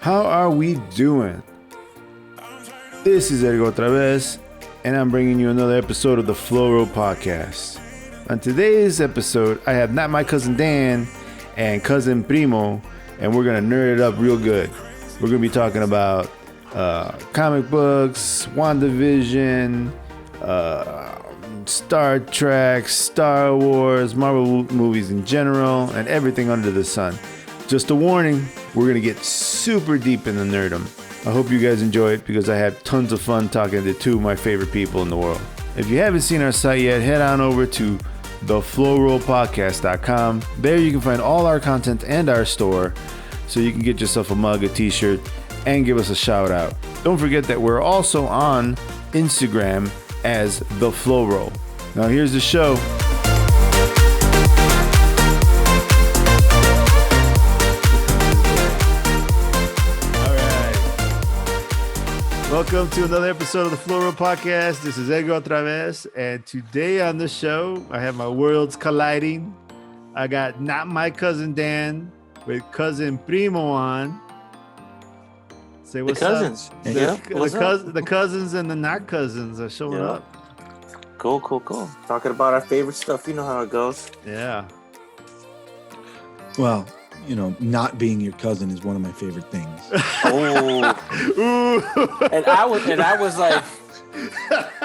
How are we doing? This is Edgar OtraVez, and I'm bringing you another episode of the Floro Podcast. On today's episode, I have not my cousin Dan and cousin Primo, and we're going to nerd it up real good. We're going to be talking about comic books, WandaVision, Star Trek, Star Wars, Marvel movies in general, and everything under the sun. Just a warning, we're going to get super deep in the nerdom. I hope you guys enjoy it because I had tons of fun talking to two of my favorite people in the world. If you haven't seen our site yet, head on over to theflowrollpodcast.com. There you can find all our content and our store, so you can get yourself a mug, a t-shirt, and give us a shout out. Don't forget that we're also on Instagram as The Flow Roll. Now here's the show. Welcome to another episode of the Flow Roll Podcast. This is Edgar OtraVez, and today on the show, I have my worlds colliding. I got not my cousin Dan with cousin Primo on. Say what's cousins. up. The Cousins and the not cousins are showing up. Cool. Talking about our favorite stuff. You know how it goes. Yeah. Well, you know, not being your cousin is one of my favorite things. Oh. And I was like,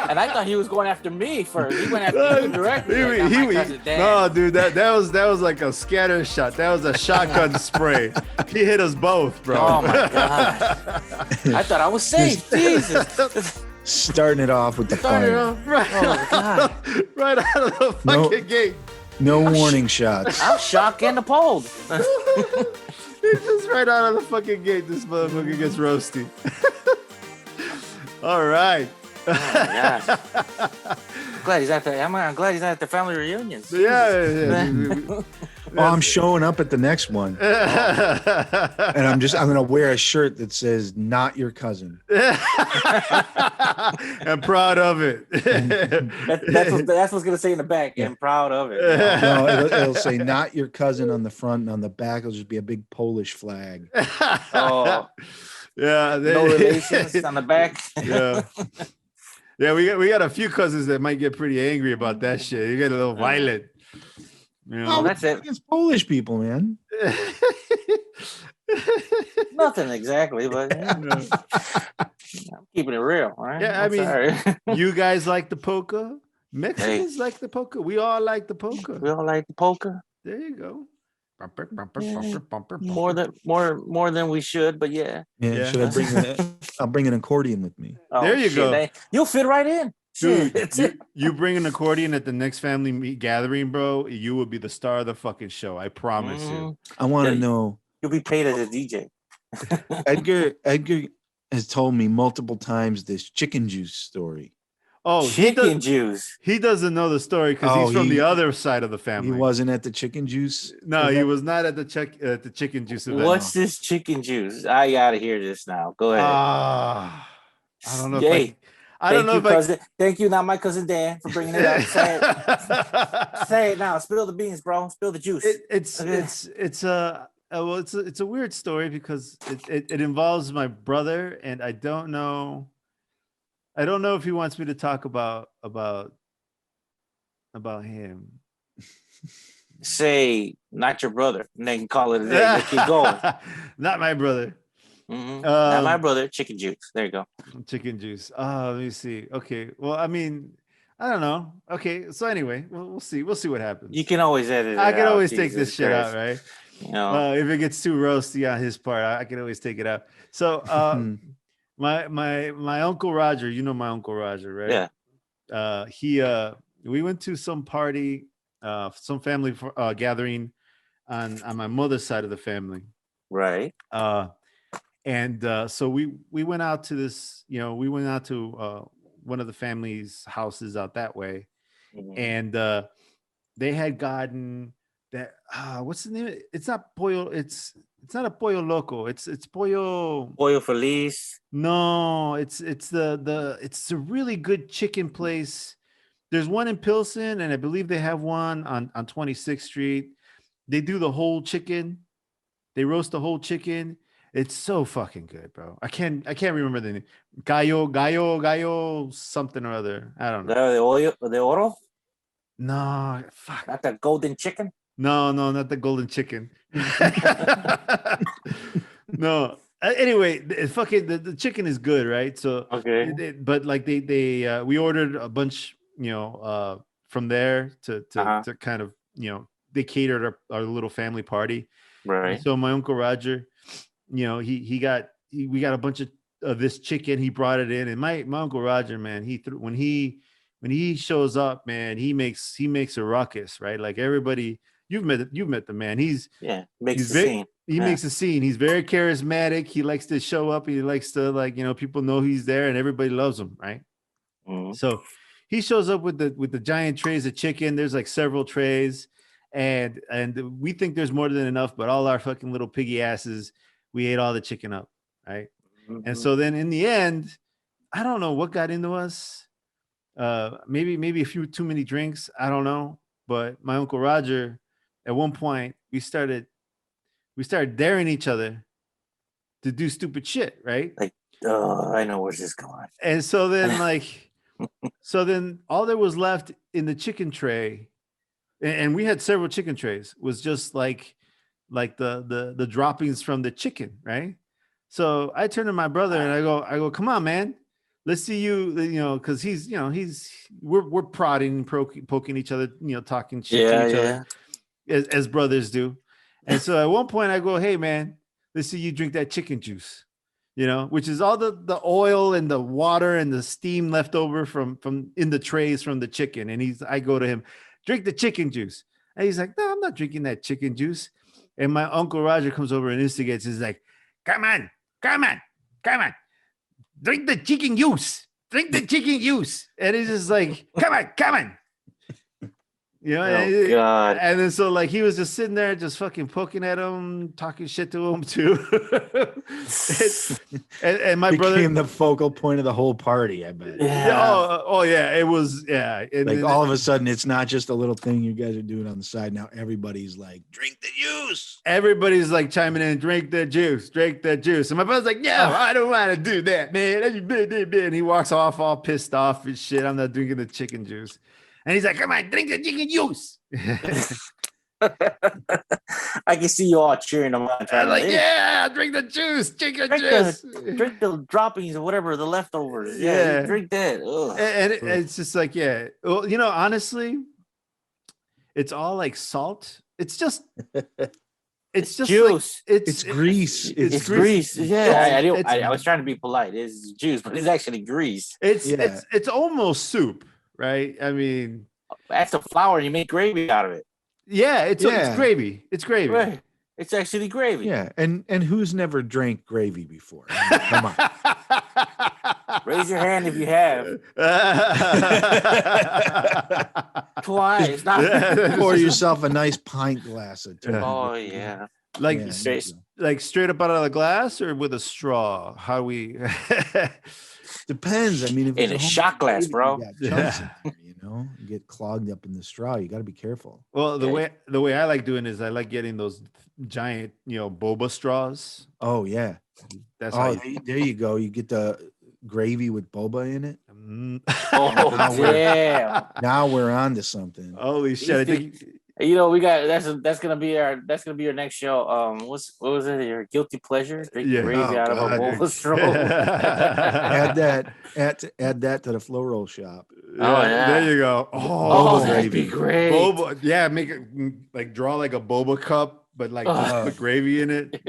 and I thought he was going after me first. He went after you directly. No, dude, that was like a scatter shot. That was a shotgun spray. He hit us both, bro. Oh my god! I thought I was safe. Jesus. Starting it off with the fire. Right out of the fucking gate. No warning shots. I'm shocked and appalled. It's just right out of the fucking gate. This motherfucker gets roasty. All right. Oh my gosh. I'm glad he's at the family reunions. Yeah. I'm showing up at the next one. And I'm gonna wear a shirt that says "Not your cousin." I'm proud of it. That's what's gonna say in the back. I'm proud of it. No, it'll say "Not your cousin" on the front, and on the back it'll just be a big Polish flag. Oh, yeah. No relations on the back. Yeah. Yeah, we got a few cousins that might get pretty angry about that shit. You get a little violent. You know? Well, that's it. Against Polish people, man. Nothing exactly, but I'm keeping it real. All right? Yeah, Sorry. You guys like the polka. Mexicans like the polka. We all like the polka. We all like the polka. There you go. More than we should, but yeah. Should I I'll bring an accordion with me. Oh, there you go. You'll fit right in. Dude, you bring an accordion at the next family gathering, bro. You will be the star of the fucking show. I promise you. I want to know. You'll be paid as a DJ. Edgar has told me multiple times this chicken juice story. Oh, chicken juice. He doesn't know the story because he's from the other side of the family. He wasn't at the chicken juice. No, he was not at the chicken juice event. What's this chicken juice? I gotta hear this now. Go ahead. I don't know. Thank you, not my cousin Dan, for bringing it up. Say it now. Spill the beans, bro. Spill the juice. It's a weird story because it involves my brother, and I don't know if he wants me to talk about him. Say not your brother, and then call it a day. Keep going. Not my brother. Mm-hmm. Not my brother. Chicken juice. There you go. Chicken juice. Let me see. Okay. Well, I mean, I don't know. Okay. So anyway, we'll see. We'll see what happens. You can always edit it I can out. always take this shit out, right? You know. If it gets too roasty on his part, I can always take it out. So, my Uncle Roger, you know my Uncle Roger, right? Yeah. We went to some party, some family gathering on my mother's side of the family. Right. So we went out to this, we went out to one of the family's houses out that way. Mm-hmm. And they had gotten that, what's the name? It's not Pollo. It's not a Pollo Loco. It's Pollo Feliz. No, it's a really good chicken place. There's one in Pilsen, and I believe they have one on 26th Street. They do the whole chicken. They roast the whole chicken, It's so fucking good, bro. I can't remember the name. Gallo, something or other. I don't know. The oro? No, fuck. Not the golden chicken? No, not the golden chicken. No. Anyway, the chicken is good, right? So Okay. but like they we ordered a bunch, from there to kind of, they catered our little family party. Right. And so my Uncle Roger, we got a bunch of this chicken. He brought it in, and my Uncle Roger, man, when he shows up, man, he makes a ruckus, right? Like everybody, you've met the man. He makes a scene. He's very charismatic. He likes to show up. He likes to people know he's there, and everybody loves him, right? Mm-hmm. So he shows up with the giant trays of chicken. There's like several trays, and we think there's more than enough, but all our fucking little piggy asses, we ate all the chicken up, right? Mm-hmm. And so then in the end, I don't know what got into us. Maybe a few too many drinks. I don't know. But my Uncle Roger, at one point, we started daring each other to do stupid shit, right? Like, I know where's this going. And so then so then all there was left in the chicken tray, and we had several chicken trays, was just like the droppings from the chicken, right? So I turned to my brother and I go, come on, man. Let's see you, because we're prodding, poking each other, talking shit to each other, as brothers do. And so at one point I go, hey, man, let's see you drink that chicken juice, which is all the oil and the water and the steam left over from in the trays from the chicken. And I go to him, drink the chicken juice. And he's like, no, I'm not drinking that chicken juice. And my Uncle Roger comes over and instigates. He's like, come on. Drink the chicken juice. And he's just like, come on. God. And then so he was just sitting there, just fucking poking at him, talking shit to him too. and my brother became the focal point of the whole party, I bet. Yeah. Oh yeah, it was. Yeah. And all of a sudden, it's not just a little thing you guys are doing on the side. Now everybody's like, drink the juice. Everybody's like chiming in, drink the juice. And my brother's like, no, I don't want to do that, man. And he walks off all pissed off and shit. I'm not drinking the chicken juice. And he's like, come on, drink the chicken juice. I can see you all cheering him on. Yeah, drink the juice, chicken juice. Drink the droppings or whatever, the leftovers. Yeah, drink that. And it's just like, well, honestly, it's all like salt. It's just juice. It's grease. It's grease. Yeah, I was trying to be polite. It's juice, but it's actually grease. It's almost soup. Right? I mean, that's the flour and you make gravy out of it. Yeah, it's gravy. It's gravy. Right. It's actually gravy. Yeah, and who's never drank gravy before? I mean, come on. Raise your hand if you have. Twice. Pour yourself a nice pint glass of tea. Oh yeah. Straight up out of the glass or with a straw? How we Depends. I mean, if in a shot glass, bro. You get clogged up in the straw. You got to be careful. Well, the way I like doing is I like getting those giant, boba straws. Oh yeah, that's there you go. You get the gravy with boba in it. Oh yeah. Now we're on to something. Holy shit! I think we got that's gonna be our next show. What was it? Your guilty pleasure? Drink gravy out of a boba straw. add that to the flow roll shop. There you go. That'd be great. Boba, yeah, make it draw like a boba cup, but put gravy in it.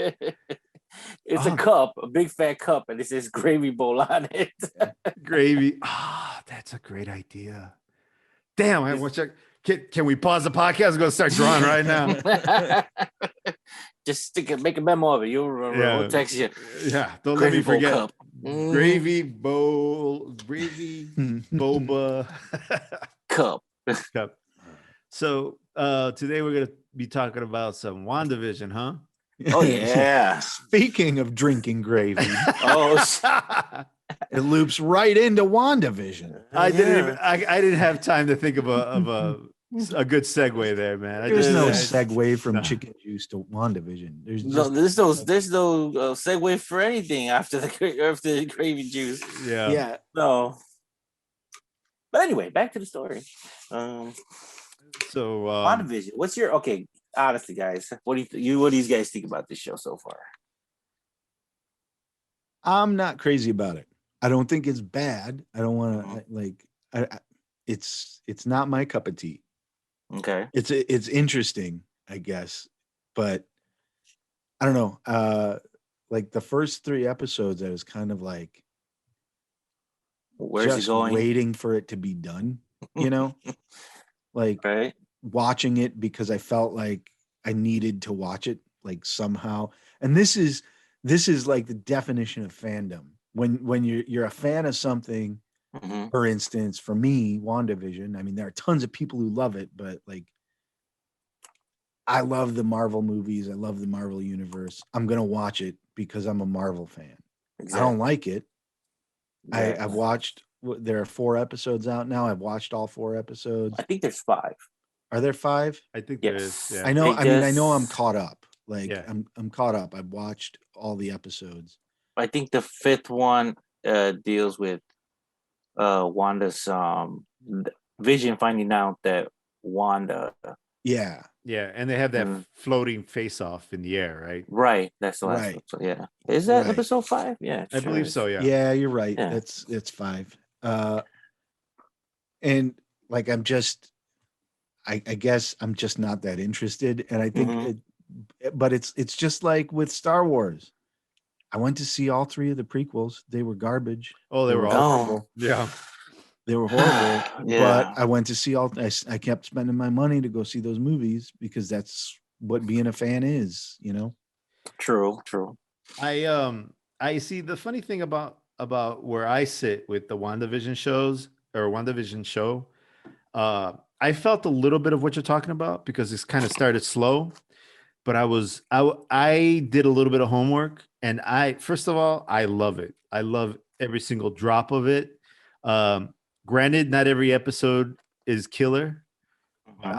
It's a cup, a big fat cup, and it says gravy bowl on it. Gravy. That's a great idea. Damn, I wish can we pause the podcast? I'm gonna start drawing right now. Just make a memo of it. We'll text you. Yeah, don't let me forget. Cup. Gravy bowl, gravy boba cup. So today we're gonna be talking about some WandaVision, huh? Oh yeah. Speaking of drinking gravy, it loops right into WandaVision. I didn't have time to think of a a good segue there, man. There's no I- segue from no. chicken juice to WandaVision. There's No, just there's no segue for anything after the gravy juice. Yeah. No. But anyway, back to the story. So WandaVision. What's your honestly, guys? What do you guys think about this show so far? I'm not crazy about it. I don't think it's bad. I don't want to like. It's not my cup of tea. Okay. It's interesting, I guess, but I don't know. Like the first 3 episodes, I was kind of like, where's just it going? waiting for it to be done. You know, like right. watching it because I felt like I needed to watch it like somehow. And this is like the definition of fandom. When you're a fan of something, for instance, for me, WandaVision, I mean, there are tons of people who love it, but like I love the Marvel movies. I love the Marvel universe. I'm going to watch it because I'm a Marvel fan. Exactly. I don't like it. Exactly. I've watched, there are 4 episodes out now. I've watched all 4 episodes. I think there's 5. Are there 5? I think there is. Yeah. I know. I mean, I know I'm caught up. Like Yeah. I'm caught up. I've watched all the episodes. I think the 5th one deals with Wanda's Vision finding out that Wanda. Yeah. Yeah, and they have that floating face off in the air, right? Right. That's the last episode. Yeah. Is that episode 5? Yeah. I believe so, yeah. Yeah, you're right. Yeah. It's 5. And like I'm just I guess I'm just not that interested. And I think but it's just like with Star Wars. I went to see all 3 of the prequels. They were garbage. Oh, they were horrible. Yeah. They were horrible. Yeah. But I went to see I kept spending my money to go see those movies because that's what being a fan is, you know? True. I see the funny thing about where I sit with the WandaVision shows or WandaVision show. I felt a little bit of what you're talking about because it's kind of started slow, but I did a little bit of homework and first of all, I love it. I love every single drop of it. Granted, not every episode is killer. But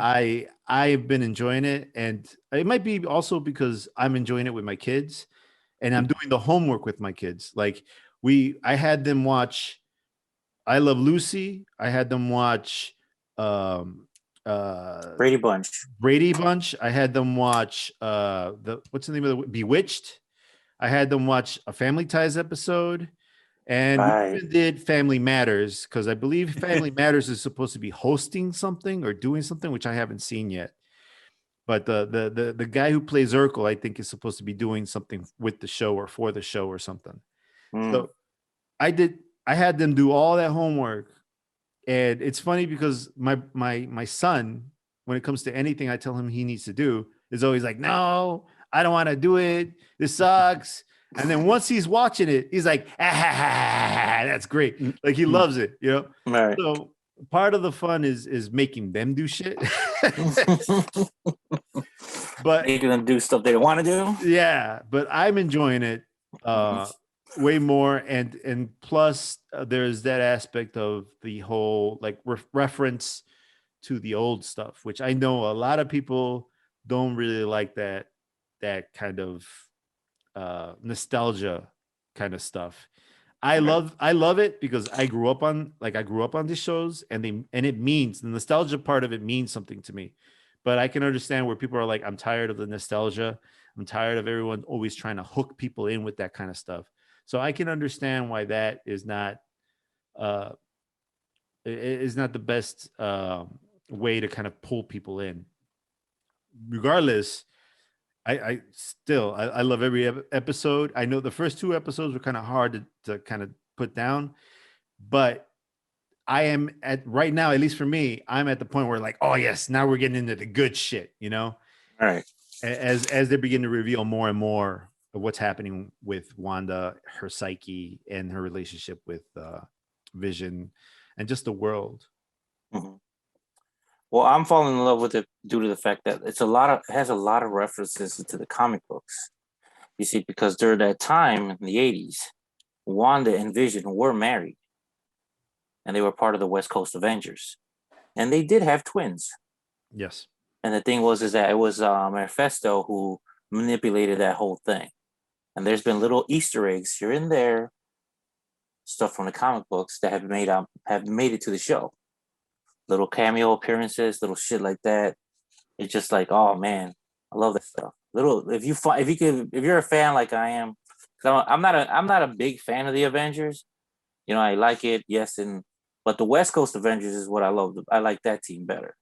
I've been enjoying it, and it might be also because I'm enjoying it with my kids, and I'm doing the homework with my kids. Like I had them watch I Love Lucy. I had them watch Brady Bunch. I had them watch what's the name of Bewitched. I had them watch a Family Ties episode. And we even did Family Matters because I believe Family Matters is supposed to be hosting something or doing something, which I haven't seen yet. But the guy who plays Urkel, I think, is supposed to be doing something with the show or for the show or something. So I had them do all that homework. And it's funny because my son, when it comes to anything I tell him he needs to do, is always like, no, I don't want to do it. This sucks. And then once he's watching it, he's like, that's great. Like he loves it, you know? Right. So part of the fun is making them do shit. But making them do stuff they don't want to do. Yeah, but I'm enjoying it way more. And plus there's that aspect of the whole like reference to the old stuff, which I know a lot of people don't really like that kind of nostalgia kind of stuff. I love it because I grew up on these shows and it means the nostalgia part of it means something to me. But I can understand where people are like, I'm tired of the nostalgia. I'm tired of everyone always trying to hook people in with that kind of stuff. So I can understand why that is not the best way to kind of pull people in. Regardless, I still love every episode. I know the first 2 episodes were kind of hard to kind of put down, but I am right now, at least for me, I'm at the point where like, oh yes, now we're getting into the good shit, you know? All right. As they begin to reveal more and more of what's happening with Wanda, her psyche, and her relationship with Vision, and just the world. Mm-hmm. Well, I'm falling in love with it due to the fact that it has a lot of references to the comic books. You see, because during that time in the 80s, Wanda and Vision were married. And they were part of the West Coast Avengers. And they did have twins. Yes. And the thing was is that it was Mephisto who manipulated that whole thing. And there's been little Easter eggs here and there, stuff from the comic books that have made it to the show. Little cameo appearances, little shit like that. It's just like, oh man, I love that stuff. Little, if you're a fan like I am, because I'm not a big fan of the Avengers. You know, I like it, yes, but the West Coast Avengers is what I love. I like that team better,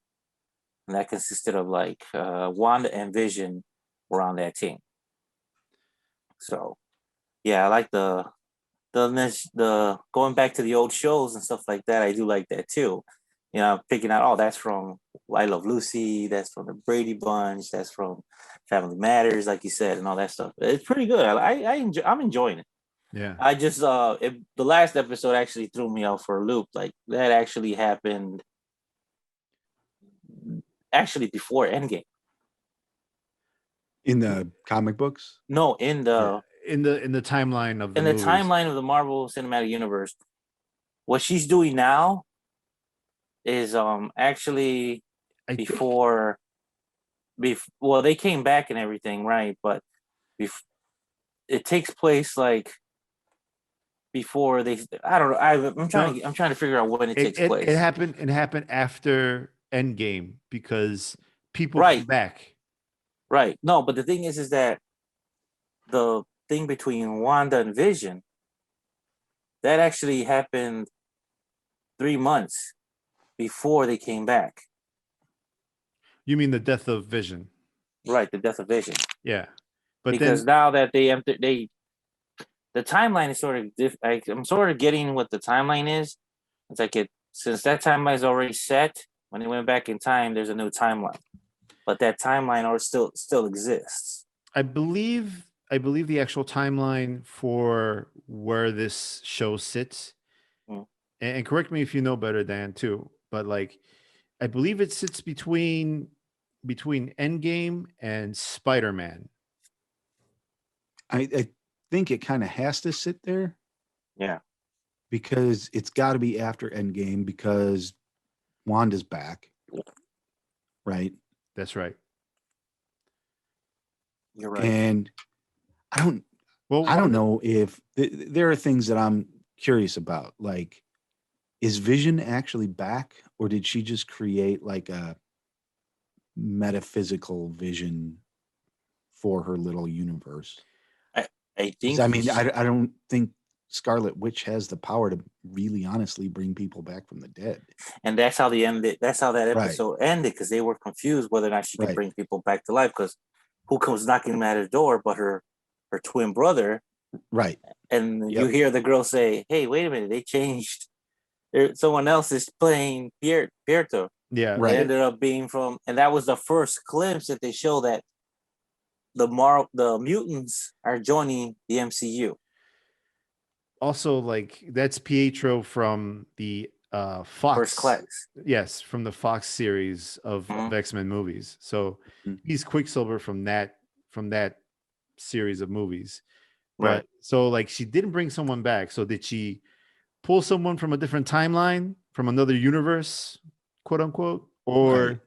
and that consisted of like Wanda and Vision were on that team. So, yeah, I like the going back to the old shows and stuff like that. I do like that too. You know, picking out, oh, that's from I Love Lucy, that's from the Brady Bunch, that's from Family Matters, like you said, and all that stuff. It's pretty good. I'm enjoying it. Yeah. I just the last episode actually threw me out for a loop. Like that actually happened actually before Endgame. In the comic books? No, in the timeline of the in the movies. timeline of the Marvel Cinematic Universe. What she's doing now is actually before well, they came back and everything, right? But it takes place like before they. I don't know. I'm trying to figure out when it takes place. It happened after Endgame because people Right. come back. Right. No, but the thing is that the thing between Wanda and Vision that actually happened 3 months before they came back. You mean the death of Vision? Right, the death of Vision. Yeah, but because now that the timeline is sort of I'm sort of getting what the timeline is. It's like since that timeline is already set. When they went back in time, there's a new timeline, but that timeline still exists. I believe the actual timeline for where this show sits, and correct me if you know better, Dan, too. But like, I believe it sits between Endgame and Spider-Man. I think it kind of has to sit there. Yeah. Because it's got to be after Endgame because Wanda's back. Right? That's right. You're right. And I don't know if there are things that I'm curious about. Like, is Vision actually back, or did she just create like a metaphysical vision for her little universe? I think. I mean, I don't think Scarlet Witch has the power to really honestly bring people back from the dead. And that's how they ended. That's how that episode ended, because they were confused whether or not she could bring people back to life. Because who comes knocking at her door but her twin brother? Right. And you hear the girl say, "Hey, wait a minute! They changed. Someone else is playing Pierto." Yeah. Right. It ended up being from, and that was the first glimpse that they show that the mutants are joining the MCU. Also, like, that's Pietro from the Fox. First Class. Yes, from the Fox series of X-Men movies. So he's Quicksilver from that series of movies. But so like she didn't bring someone back. So did she pull someone from a different timeline, from another universe, quote unquote? Or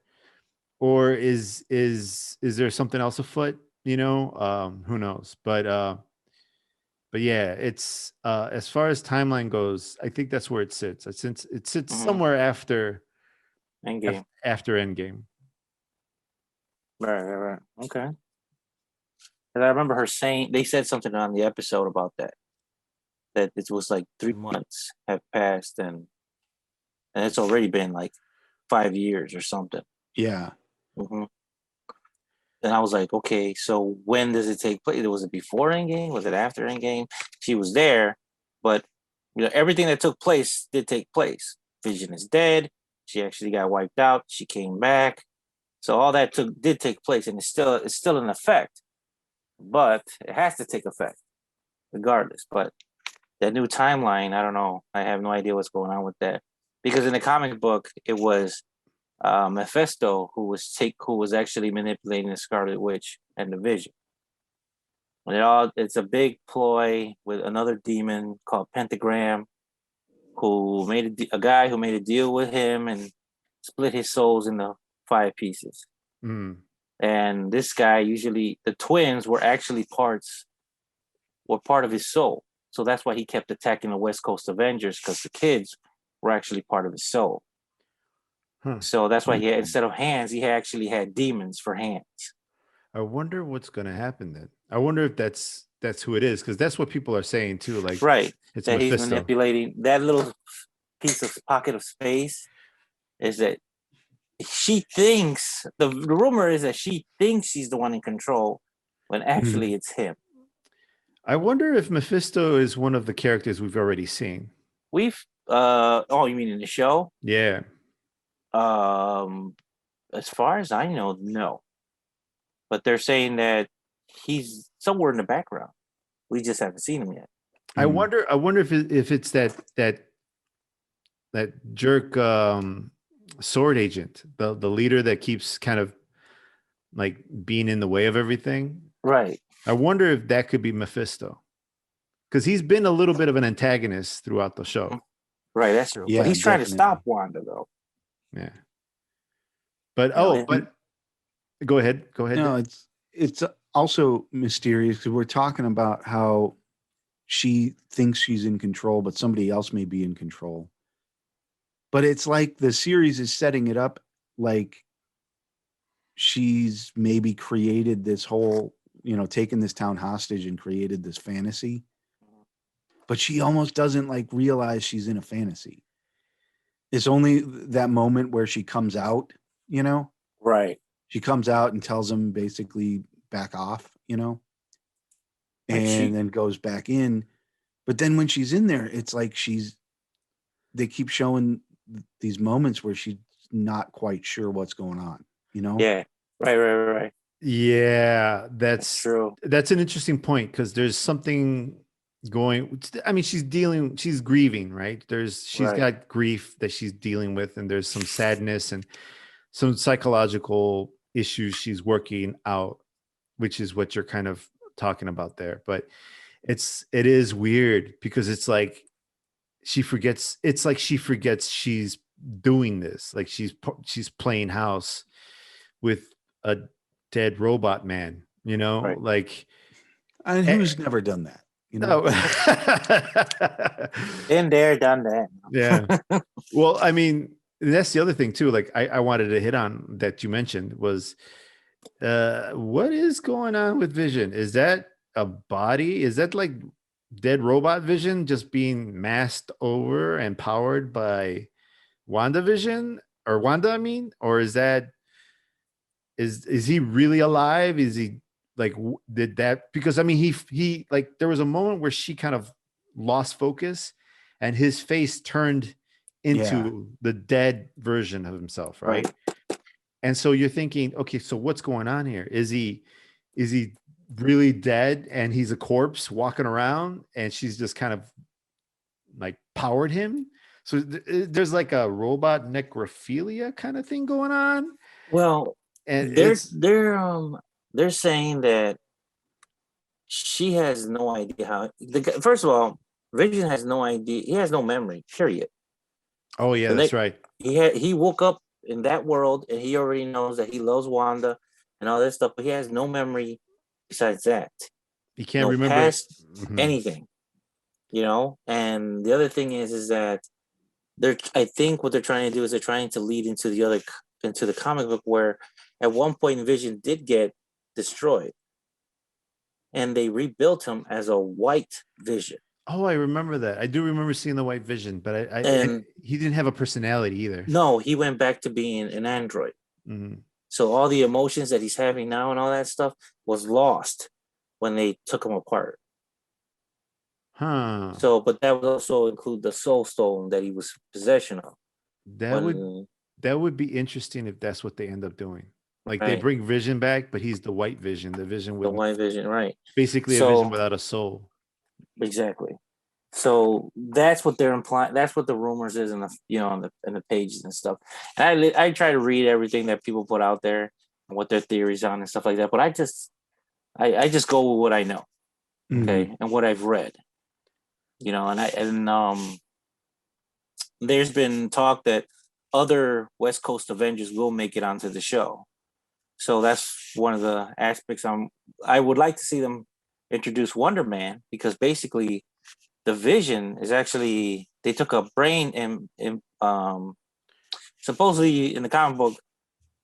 is there something else afoot? You know, who knows? But yeah, it's as far as timeline goes, I think that's where it sits. It sits somewhere after Endgame. After Endgame. Right. Okay. And I remember her saying, they said something on the episode about that it was like 3 months have passed and it's already been like 5 years or something. Yeah. Mm-hmm. And I was like, okay, so when does it take place? Was it before Endgame? Was it after Endgame? She was there, but you know, everything that took place did take place. Vision is dead. She actually got wiped out. She came back. So all that did take place, and it's still in effect. But it has to take effect, regardless. But that new timeline, I don't know. I have no idea what's going on with that. Because in the comic book, it was Mephisto who was actually manipulating the Scarlet Witch and the Vision. It's a big ploy with another demon called Pentagram, who made a guy who made a deal with him and split his souls in the 5 pieces. Mm. And this guy, usually the twins were actually part of his soul. So that's why he kept attacking the West Coast Avengers, because the kids were actually part of his soul. Huh. So that's why instead of hands, he actually had demons for hands. I wonder what's going to happen then. I wonder if that's who it is, because that's what people are saying too. Like, right, it's that Mephisto. he's manipulating that little piece of pocket of space. Is that she thinks the rumor is that she thinks she's the one in control, when actually it's him. I wonder if Mephisto is one of the characters we've already seen. You mean in the show? Yeah. As far as I know, no. But they're saying that he's somewhere in the background. We just haven't seen him yet. I wonder if it's that jerk sword agent, the leader that keeps kind of like being in the way of everything. Right. I wonder if that could be Mephisto, because he's been a little bit of an antagonist throughout the show. Right, that's true. Yeah, but he's trying to definitely. stop Wanda, though. Yeah. But go ahead. No, it's also mysterious because we're talking about how she thinks she's in control, but somebody else may be in control. But it's like the series is setting it up like she's maybe created this whole, taken this town hostage and created this fantasy. But she almost doesn't like realize she's in a fantasy. It's only that moment where she comes out, Right. She comes out and tells him basically back off, and then goes back in. But then when she's in there, it's like they keep showing these moments where she's not quite sure what's going on, Yeah. Right. Yeah, that's true. That's an interesting point, because there's something going. I mean, she's grieving, right? She's got grief that she's dealing with, and there's some sadness and some psychological issues she's working out, which is what you're kind of talking about there. But it is weird, because it's like she forgets she's doing this. Like she's playing house with a dead robot man, Right. like, and who's never done that, no. Been there, done that. Yeah. Well, I mean, that's the other thing too. Like I wanted to hit on that you mentioned was, what is going on with Vision? Is that a body? Is that like dead robot Vision just being masked over and powered by WandaVision or Wanda? I mean, or is he really alive? Is he like, did that? Because I mean, he like, there was a moment where she kind of lost focus and his face turned into the dead version of himself, right? And so you're thinking, okay, so what's going on here? Is he really dead and he's a corpse walking around and she's just kind of like powered him? So there's like a robot necrophilia kind of thing going on. Well, and they're saying that she has no idea how. First of all, Vision has no idea. He has no memory. Period. Oh yeah, that's right. He woke up in that world and he already knows that he loves Wanda and all this stuff, but he has no memory besides that. He can't remember past anything, And the other thing is that I think what they're trying to do is they're trying to lead into the comic book where at one point Vision did get destroyed and they rebuilt him as a white Vision. Oh, I remember that. I do remember seeing the white Vision, but he didn't have a personality either. No, he went back to being an android. So all the emotions that he's having now and all that stuff was lost when they took him apart. So, but that would also include the Soul Stone that he was possession of. That would be interesting if that's what they end up doing. Like they bring Vision back, but he's the white Vision, the white Vision, right? Basically, a Vision without a soul. Exactly. So that's what they're implying. That's what the rumors is in the in the pages and stuff. And I try to read everything that people put out there and what their theories on and stuff like that. But I just go with what I know, okay, and what I've read. And there's been talk that other West Coast Avengers will make it onto the show. So that's one of the aspects I would like to see them introduce Wonder Man, because basically the Vision is actually, they took a brain and supposedly in the comic book,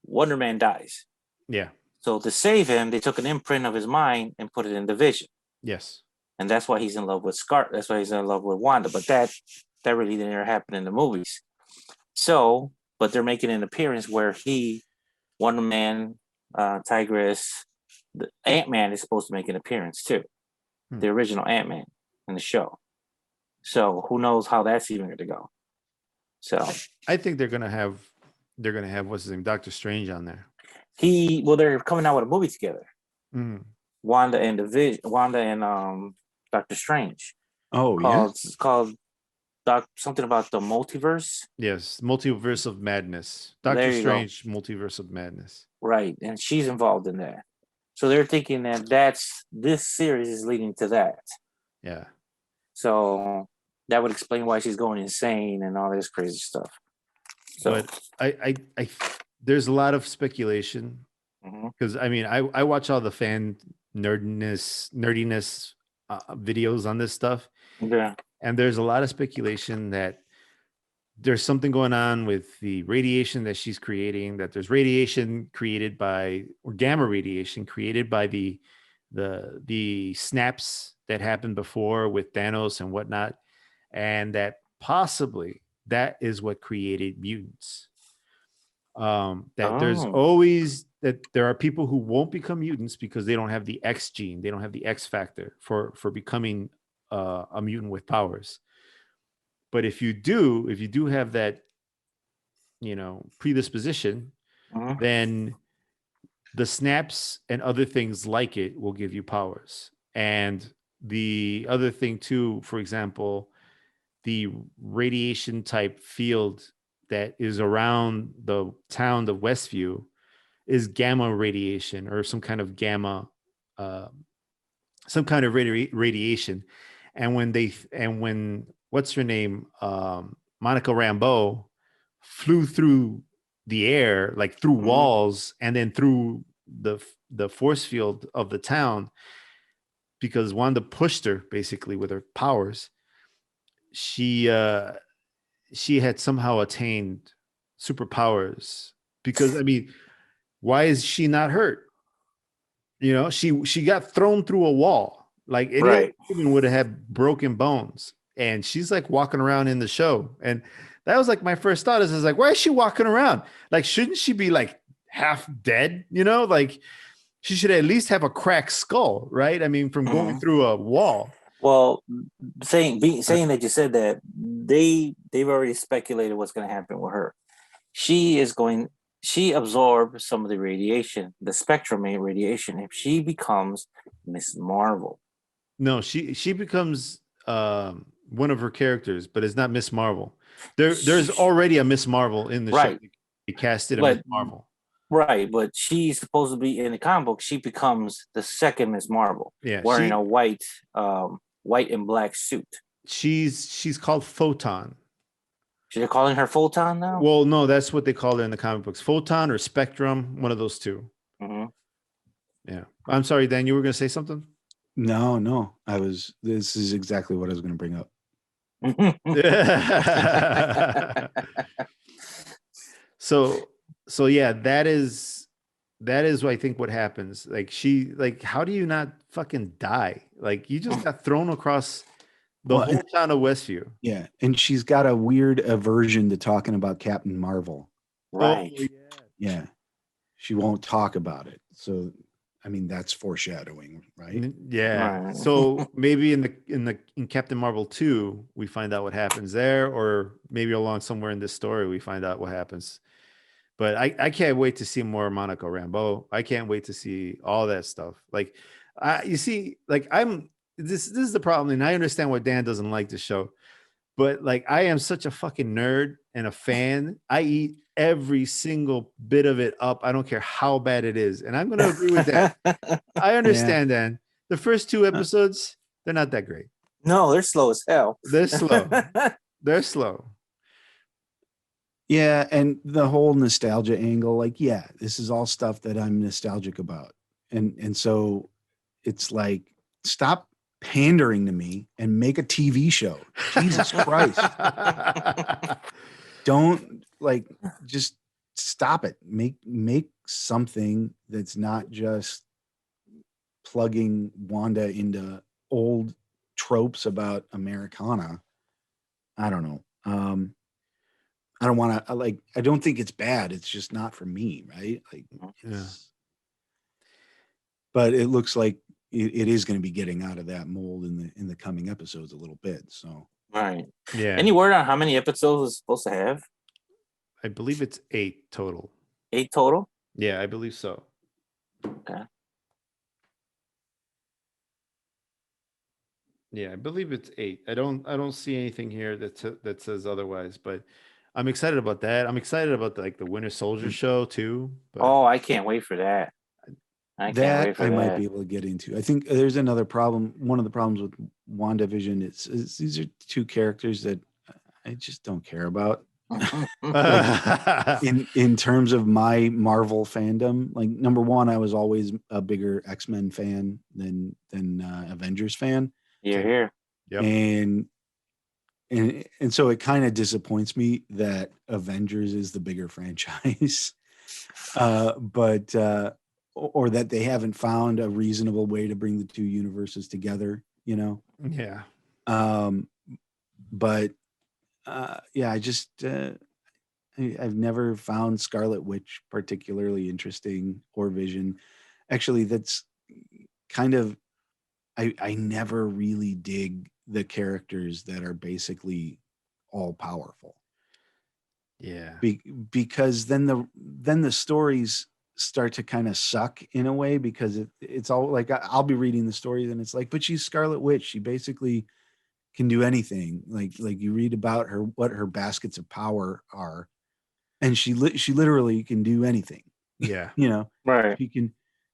Wonder Man dies. Yeah. So to save him, they took an imprint of his mind and put it in the Vision. Yes. And that's why he's in love with Scar. That's why he's in love with Wanda. But that really didn't ever happen in the movies. So, but they're making an appearance where Wonder Man, Tigress, the Ant-Man is supposed to make an appearance too. The original Ant-Man in the show. So who knows how that's even going to go. So I think they're gonna have what's his name, Doctor Strange on there. They're coming out with a movie together. Mm. Wanda and Doctor Strange. Oh, It's called something about the multiverse. Yes, Multiverse of Madness. Doctor Strange, Multiverse of Madness. Right, and she's involved in that. So they're thinking that this series is leading to that. Yeah. So that would explain why she's going insane and all this crazy stuff. So, but I there's a lot of speculation because I mean I watch all the fan nerdiness videos on this stuff. Yeah. And there's a lot of speculation that there's something going on with the radiation that she's creating, that there's radiation created by, or gamma radiation created by the snaps that happened before with Thanos and whatnot. And that possibly that is what created mutants. There's always, that there are people who won't become mutants because they don't have the X gene. They don't have the X factor for becoming a mutant with powers. But if you do have that, predisposition, then the snaps and other things like it will give you powers. And the other thing too, for example, the radiation type field that is around the town of Westview is gamma radiation, or some kind of gamma, radiation. And when what's her name, Monica Rambeau, flew through the air, like through walls and then through the force field of the town, because Wanda pushed her basically with her powers, she had somehow attained superpowers. Because I mean, why is she not hurt? She got thrown through a wall. Like any other human would have had broken bones. And she's like walking around in the show. And that was like my first thought is like, why is she walking around? Like, shouldn't she be like half dead? Like she should at least have a cracked skull, right? I mean, from going through a wall. Well, saying that you said that, they've already speculated what's going to happen with her. She absorbed some of the radiation, the spectrum radiation. If she becomes Miss Marvel. No, she becomes one of her characters, but it's not Miss Marvel. There's already a Miss Marvel in the show. They casted a Miss Marvel. Right, but she's supposed to be in the comic book. She becomes the second Miss Marvel. Yeah, wearing a white and black suit. She's called Photon. So they're calling her Photon now? Well, no, that's what they call her in the comic books. Photon or Spectrum, one of those two. Yeah. I'm sorry, Dan, you were going to say something? No. This is exactly what I was going to bring up. So yeah, that is I think what happens. Like how do you not fucking die? Like you just got thrown across the whole town of Westview. Yeah, and she's got a weird aversion to talking about Captain Marvel. Right. Oh, yeah. She won't talk about it. So I mean, that's foreshadowing, right? Yeah. Right. So maybe in Captain Marvel 2, we find out what happens there, or maybe along somewhere in this story we find out what happens. But I can't wait to see more Monica Rambeau. I can't wait to see all that stuff. Like, you see, like this is the problem, and I understand why Dan doesn't like the show. But like, I am such a fucking nerd and a fan. I eat every single bit of it up. I don't care how bad it is. And I'm going to agree with that. I understand, Dan. The first 2 episodes, they're not that great. No, they're slow as hell. They're slow. They're slow. Yeah, and the whole nostalgia angle, like, yeah, this is all stuff that I'm nostalgic about. And so it's like, stop pandering to me and make a TV show. Jesus Christ. Don't like just stop it. Make something that's not just plugging Wanda into old tropes about Americana. I don't know. I don't want to like. I don't think it's bad. It's just not for me, right? Like, but it looks like it is going to be getting out of that mold in the coming episodes a little bit. So, right. Yeah. Any word on how many episodes it's supposed to have? I believe it's 8 total. 8 total? Yeah, I believe so. Okay. Yeah, I believe it's 8. I don't see anything here that says otherwise, but I'm excited about that. I'm excited about the Winter Soldier show too. But Oh, I can't wait for that. I can't wait for I that. might be able to get into. I think there's another problem. One of the problems with WandaVision is these are two characters that I just don't care about. Like, in terms of my Marvel fandom, like, number one, I was always a bigger X-Men fan than Avengers fan. You're here. Yep. And so it kind of disappoints me that Avengers is the bigger franchise. But or that they haven't found a reasonable way to bring the two universes together, you know? Yeah. But yeah, I just I've never found Scarlet Witch particularly interesting, or Vision. Actually, that's kind of I never really dig the characters that are basically all powerful. Yeah. Because then the stories start to kind of suck in a way, because it's all like, I'll be reading the stories and it's like, but she's Scarlet Witch. She basically can do anything. Like you read about her, what her baskets of power are, and she literally can do anything. Yeah. You know, Right.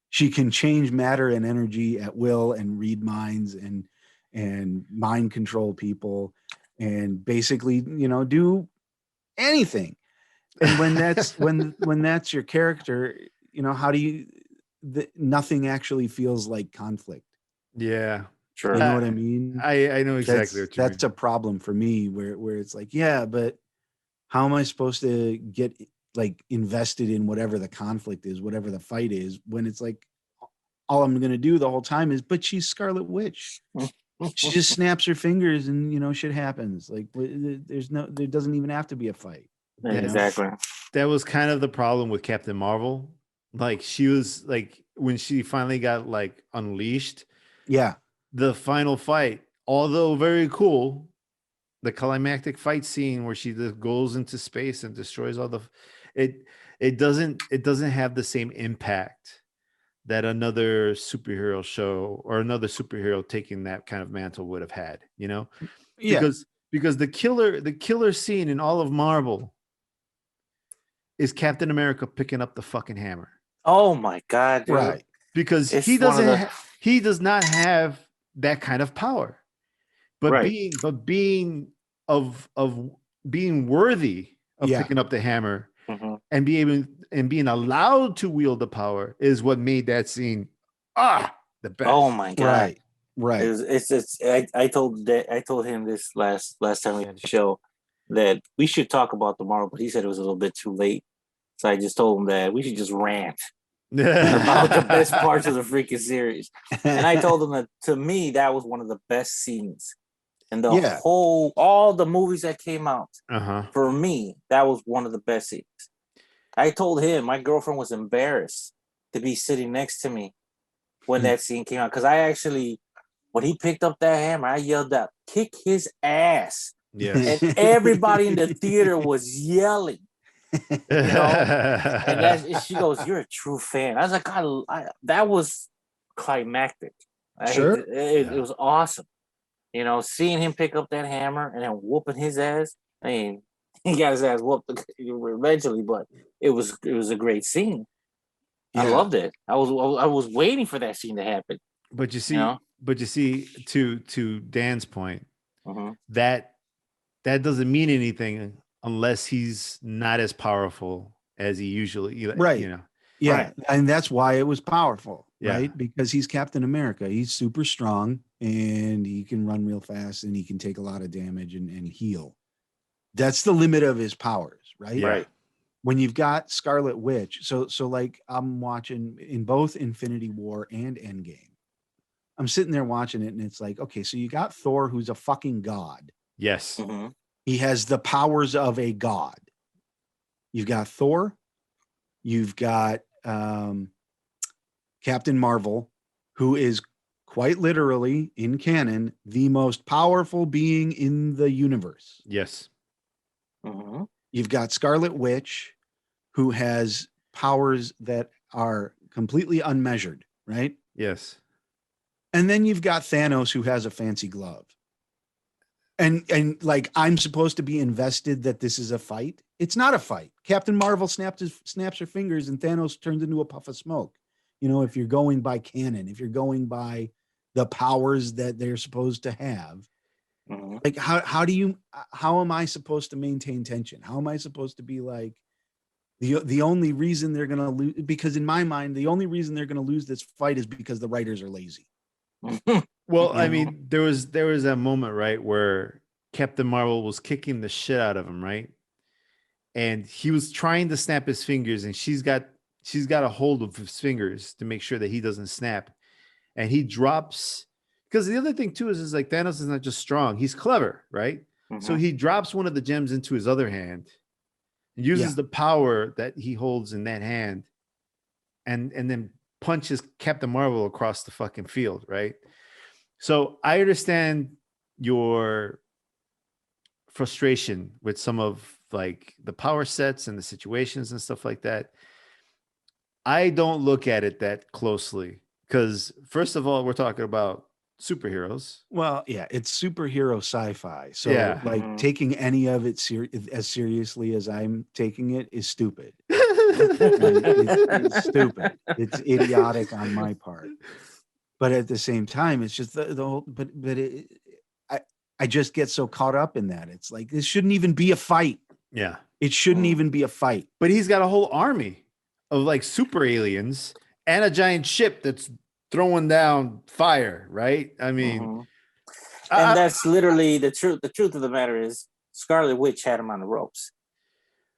she can change matter and energy at will, and read minds, and mind control people, and basically, you know, do anything. And when that's when that's your character, you know, how do you nothing actually feels like conflict. Yeah. Sure. You know what I mean? I know exactly what you mean. That's a problem for me, where it's like, yeah, but how am I supposed to get like invested in whatever the conflict is, whatever the fight is, when it's like, all I'm going to do the whole time is, but she's Scarlet Witch. She just snaps her fingers and, you know, shit happens. Like, there doesn't even have to be a fight. Exactly. That was kind of the problem with Captain Marvel. Like, she was like, when she finally got like unleashed. Yeah. The final fight, although very cool, the climactic fight scene where she just goes into space and destroys all the, it doesn't have the same impact that another superhero show or another superhero taking that kind of mantle would have had, you know? Yeah. Because the killer scene in all of Marvel is Captain America picking up the fucking hammer. Oh my God, dude. Right. Because It's he does not have that kind of power. But right. being worthy of picking up the hammer, and being allowed to wield the power is what made that scene the best. Oh my God. Right. I told him this last time we had the show that we should talk about tomorrow, but he said it was a little bit too late. So I just told him that we should just rant about the best parts of the freaking series. And I told him that, to me, that was one of the best scenes. And all the movies that came out, for me, that was one of the best scenes. I told him my girlfriend was embarrassed to be sitting next to me when that scene came out. Because I actually, when he picked up that hammer, I yelled out, "Kick his ass." Yes. And everybody in the theater was yelling. You know? And she goes, "You're a true fan." I was like, God, that was climactic. Sure. It was awesome. You know, seeing him pick up that hammer and then whooping his ass. I mean, he got his ass whooped eventually, but it was a great scene. Yeah. I loved it. I was waiting for that scene to happen. But you see, to Dan's point, that doesn't mean anything unless he's not as powerful as he usually, Right. you know. Yeah. Right. And that's why it was powerful, Yeah. right? Because he's Captain America. He's super strong and he can run real fast and he can take a lot of damage and heal. That's the limit of his powers, right? Yeah. Right. When you've got Scarlet Witch, so like I'm watching in both Infinity War and Endgame. I'm sitting there watching it and it's like, okay, so you got Thor, who's a fucking god. Yes. Mhm. He has the powers of a god. You've got Thor. You've got Captain Marvel, who is quite literally in canon the most powerful being in the universe. Yes. Mhm. You've got Scarlet Witch, who has powers that are completely unmeasured, right? Yes. And then you've got Thanos, who has a fancy glove. And like I'm supposed to be invested that this is a fight. It's not a fight. Captain Marvel snaps her fingers and Thanos turns into a puff of smoke. You know, if you're going by canon, if you're going by the powers that they're supposed to have, Mhm. like how am I supposed to maintain tension? How am I supposed to be like the only reason they're gonna lose? Because in my mind, the only reason they're gonna lose this fight is because the writers are lazy. Well, You I know? mean, there was that moment, right, where Captain Marvel was kicking the shit out of him, right? And he was trying to snap his fingers, and she's got a hold of his fingers to make sure that he doesn't snap. And he drops, because the other thing too is like Thanos is not just strong, he's clever, right? So Mhm. he drops one of the gems into his other hand and uses Yeah. the power that he holds in that hand and then punches Captain Marvel across the fucking field, right? So I understand your frustration with some of like the power sets and the situations and stuff like that. I don't look at it that closely because first of all, we're talking about superheroes. Well, yeah, it's superhero sci-fi. So Yeah. like Mhm. taking any of it as seriously as I'm taking it is stupid. It's stupid. It's idiotic on my part. But at the same time, it's just the whole. I just get so caught up in that. It's like this shouldn't even be a fight. Yeah. It shouldn't Mm. even be a fight. But he's got a whole army of like super aliens and a giant ship that's throwing down fire, right? I mean, Mhm. And that's literally the truth. The truth of the matter is, Scarlet Witch had him on the ropes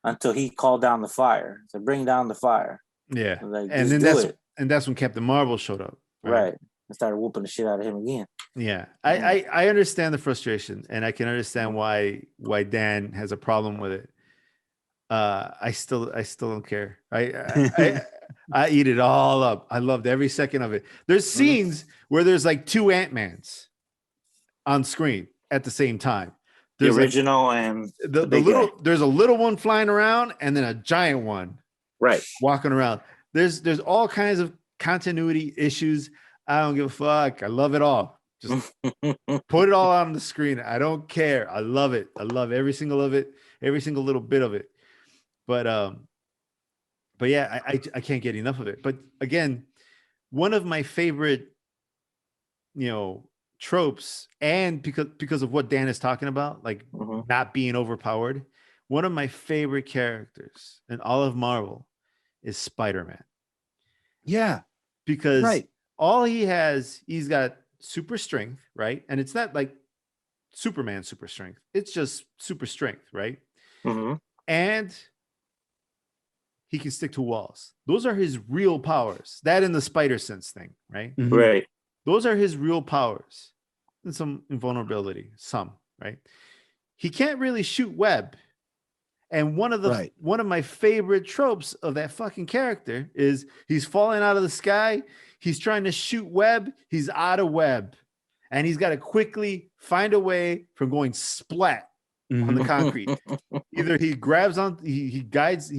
until he called down the fire. So bring down the fire. yeah. Like, And just then do it. that's when Captain Marvel showed up. Right. And started whooping the shit out of him again. Yeah. I understand the frustration and I can understand Mhm. why Dan has a problem with it. I still don't care. I eat it all up. I loved every second of it. There's scenes where there's like two Ant-Mans on screen at the same time. The There's like original and the big little guy. there's a little one flying around and then a giant one Right. walking around. There's all kinds of continuity issues. I don't give a fuck. I love it all. Just put it all on the screen. I don't care. I love it. I love every single of it, every single little bit of it. But yeah, I can't get enough of it. But again, one of my favorite, tropes, and because of what Dan is talking about, like Mhm. not being overpowered, one of my favorite characters in all of Marvel is Spider-Man. Yeah. Because Right. all he's got super strength, right? And it's not like Superman super strength. It's just super strength, right? Mhm. And he can stick to walls. Those are his real powers. That and the spider sense thing, right? Mhm. Right. Those are his real powers. And some invulnerability, right? He can't really shoot web. And one of my favorite tropes of that fucking character is he's falling out of the sky. He's trying to shoot web. He's out of web. And he's got to quickly find a way from going splat on the concrete. Either he grabs on, he glides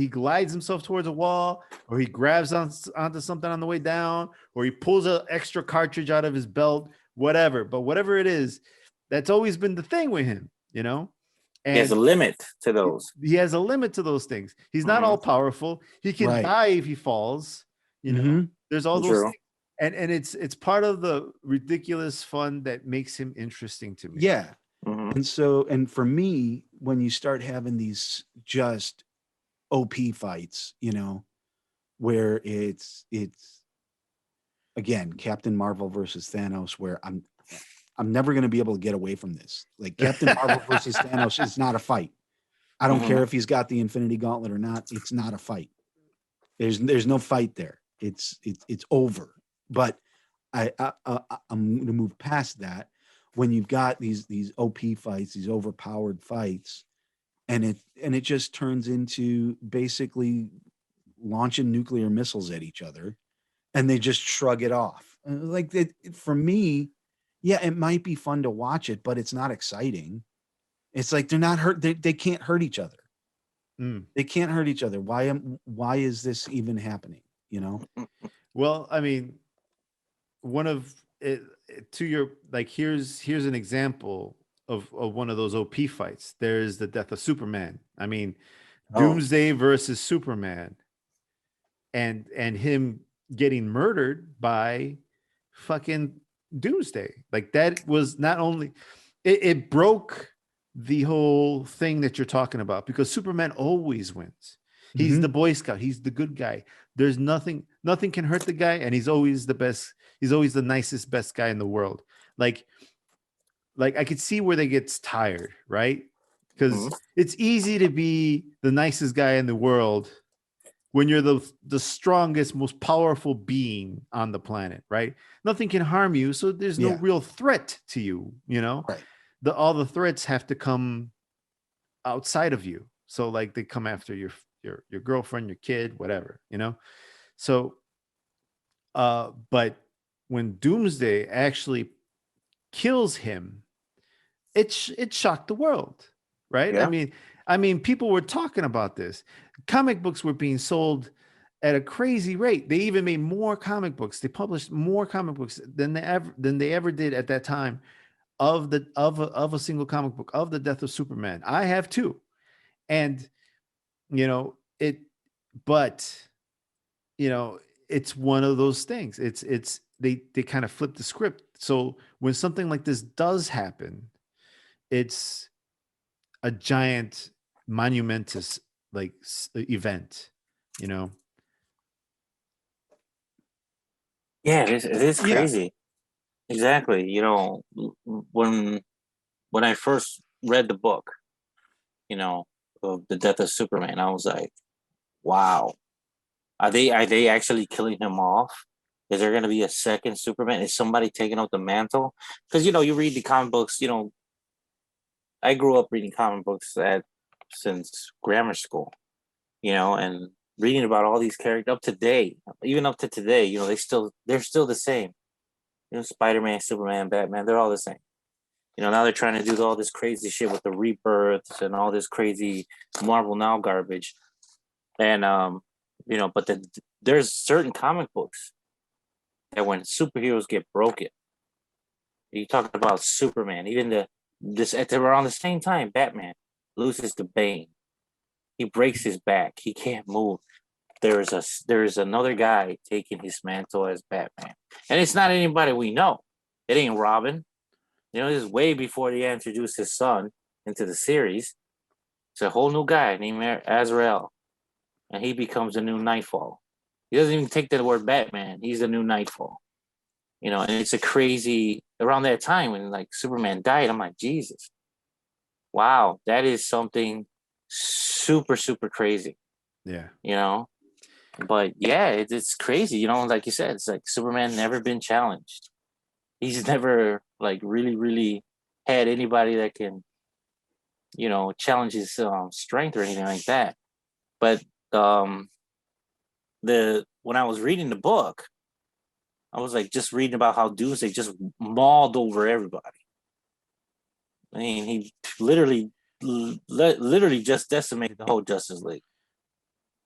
himself towards a wall, or he grabs onto something on the way down, or he pulls an extra cartridge out of his belt, whatever. But whatever it is, that's always been the thing with him, And There's a limit to those. he has a limit to those things. He's not all powerful. He can die if he falls. There's all those things. And it's part of the ridiculous fun that makes him interesting to me. Yeah. Mhm. And for me, when you start having these just OP fights, you know, where it's again Captain Marvel versus Thanos, where I'm never going to be able to get away from this. Like Captain Marvel versus Thanos is not a fight. I don't care if he's got the Infinity Gauntlet or not. It's not a fight. There's no fight there. It's over. But I'm going to move past that. When you've got these OP fights, these overpowered fights, and it just turns into basically launching nuclear missiles at each other, and they just shrug it off. Like for me, yeah, it might be fun to watch it, but it's not exciting. It's like they're not hurt. They can't hurt each other. They can't hurt each other. Why is this even happening? You know? Well, I mean, one of it to your like here's an example of one of those OP fights. There's the death of Superman. I mean, Doomsday versus Superman, and him getting murdered by fucking Doomsday. Like that was not only it broke the whole thing that you're talking about, because Superman always wins. He's the Boy Scout. He's the good guy. There's nothing can hurt the guy, and he's always the best. He's always the nicest, best guy in the world. Like I could see where they get tired, right? Because it's easy to be the nicest guy in the world when you're the strongest, most powerful being on the planet, right? Nothing can harm you, so there's no real threat to you, you know? Right. All the threats have to come outside of you. So like they come after your girlfriend, your kid, whatever, you know? So but when Doomsday actually kills him, it shocked the world, right? Yeah. I mean, people were talking about this. Comic books were being sold at a crazy rate. They even made more comic books. They published more comic books than they ever did at that time of a single comic book of the death of Superman. I have two, and you know it. But you know, it's one of those things. They kind of flip the script. So when something like this does happen, it's a giant, monumentous like event, you know. Yeah, it is crazy. Exactly. You know, when I first read the book, you know, of the death of Superman, I was like, wow. Are they actually killing him off? Is there going to be a second Superman? Is somebody taking up the mantle? Because, you know, you read the comic books, you know, I grew up reading comic books since grammar school, you know, and reading about all these characters up to date, even up to today, you know, they're still the same. You know, Spider-Man, Superman, Batman, they're all the same. You know, now they're trying to do all this crazy shit with the rebirths and all this crazy Marvel Now garbage. And you know, but there's certain comic books that when superheroes get broken, you talking about Superman, even this at around the same time, Batman loses the Bane. He breaks his back. He can't move. There is another guy taking his mantle as Batman, and it's not anybody we know. It ain't Robin. You know, this is way before they introduced his son into the series. It's a whole new guy named Azrael, and he becomes a new Nightfall. He doesn't even take the word Batman. He's the new Nightfall. You know, and it's a crazy around that time when like Superman died. I'm like, Jesus, wow, that is something super, super crazy. Yeah, you know. But yeah, it's crazy. You know, like you said, it's like Superman never been challenged. He's never like really, really had anybody that can, you know, challenge his strength or anything like that. But when I was reading the book, I was like just reading about how Doomsday just mauled over everybody. I mean, he literally just decimated the whole Justice League.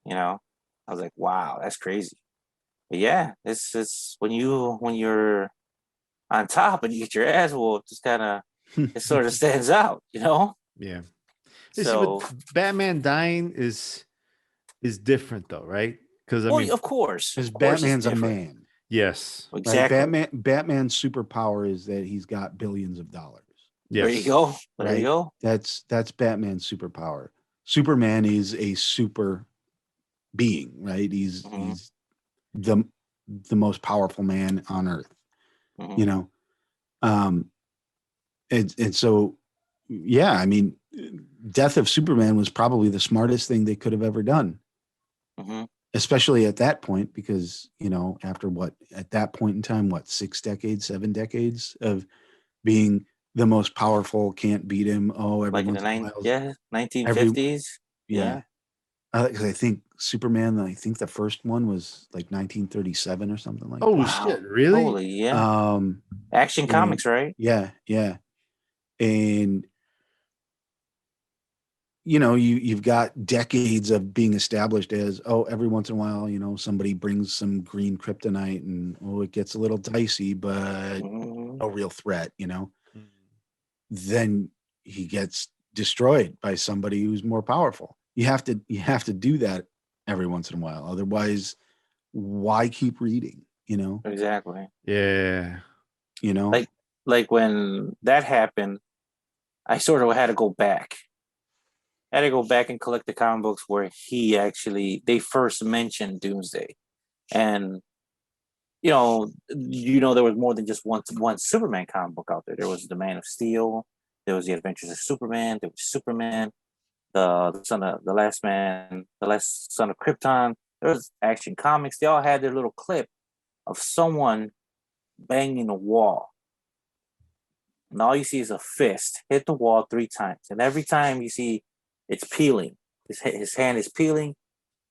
You know, I was like, wow, that's crazy. But yeah, it's when you're on top and you get your ass whooped, just kind of it sort of stands out, you know. yeah. So Batman dying is different though, right? Because I mean, of course, because Batman's a man. yes, Right? exactly. Batman's superpower is that he's got billions of dollars. There you go. There Right? you go. That's Batman's superpower. Superman is a super being, right? He's Mhm. he's the most powerful man on earth, Mhm. you know. And so yeah, I mean, death of Superman was probably the smartest thing they could have ever done. Mhm. Especially at that point, because after at that point in time, 7 decades of being the most powerful, can't beat him. Oh, every Like in the once in a while, 1950s. yeah. Because I think Superman, I think the first one was like 1937 or something like Oh that. shit! Wow. Really? Holy yeah. Um, Action Comics, right? yeah, and you've got decades of being established as, every once in a while, somebody brings some green kryptonite and it gets a little dicey, but Mhm. no real threat. Then he gets destroyed by somebody who's more powerful. You have to do that every once in a while. Otherwise, why keep reading? Exactly. Yeah. Like when that happened, I sort of had to go back. I had to go back and collect the comic books where they first mentioned Doomsday. And there was more than just one Superman comic book out there. There was the Man of Steel, there was the Adventures of Superman, there was Superman, the son of the last man, the last son of Krypton. There was Action Comics. They all had their little clip of someone banging a wall. And all you see is a fist hit the wall 3 times. And every time you see it's peeling. His hand is peeling.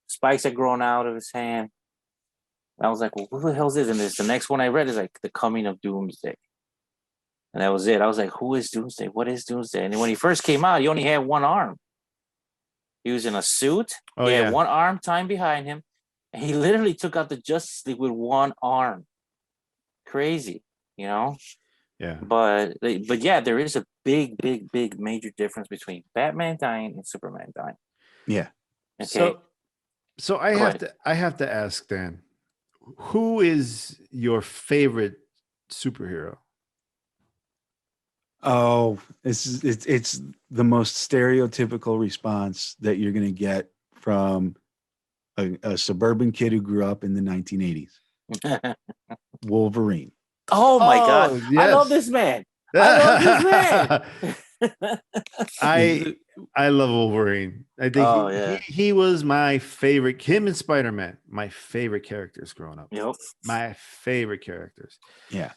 Spikes are growing out of his hand. And I was like, well, who the hell is this? And the next one I read is like The Coming of Doomsday. And that was it. I was like, who is Doomsday? What is Doomsday? And when he first came out, he only had one arm. He was in a suit. Oh He yeah. had one arm tied behind him. And he literally took out the Justice League with one arm. Crazy, Yeah. But yeah, there is a big major difference between Batman dying and Superman dying. Yeah. Okay. So I have to ask Dan, who is your favorite superhero? Oh, it's the most stereotypical response that you're going to get from a suburban kid who grew up in the 1980s. Wolverine. Oh my God. Yes. I love this man. I love Wolverine. I think he was my favorite. Him and Spider-Man, my favorite characters growing up. Yep. My favorite characters. Yeah.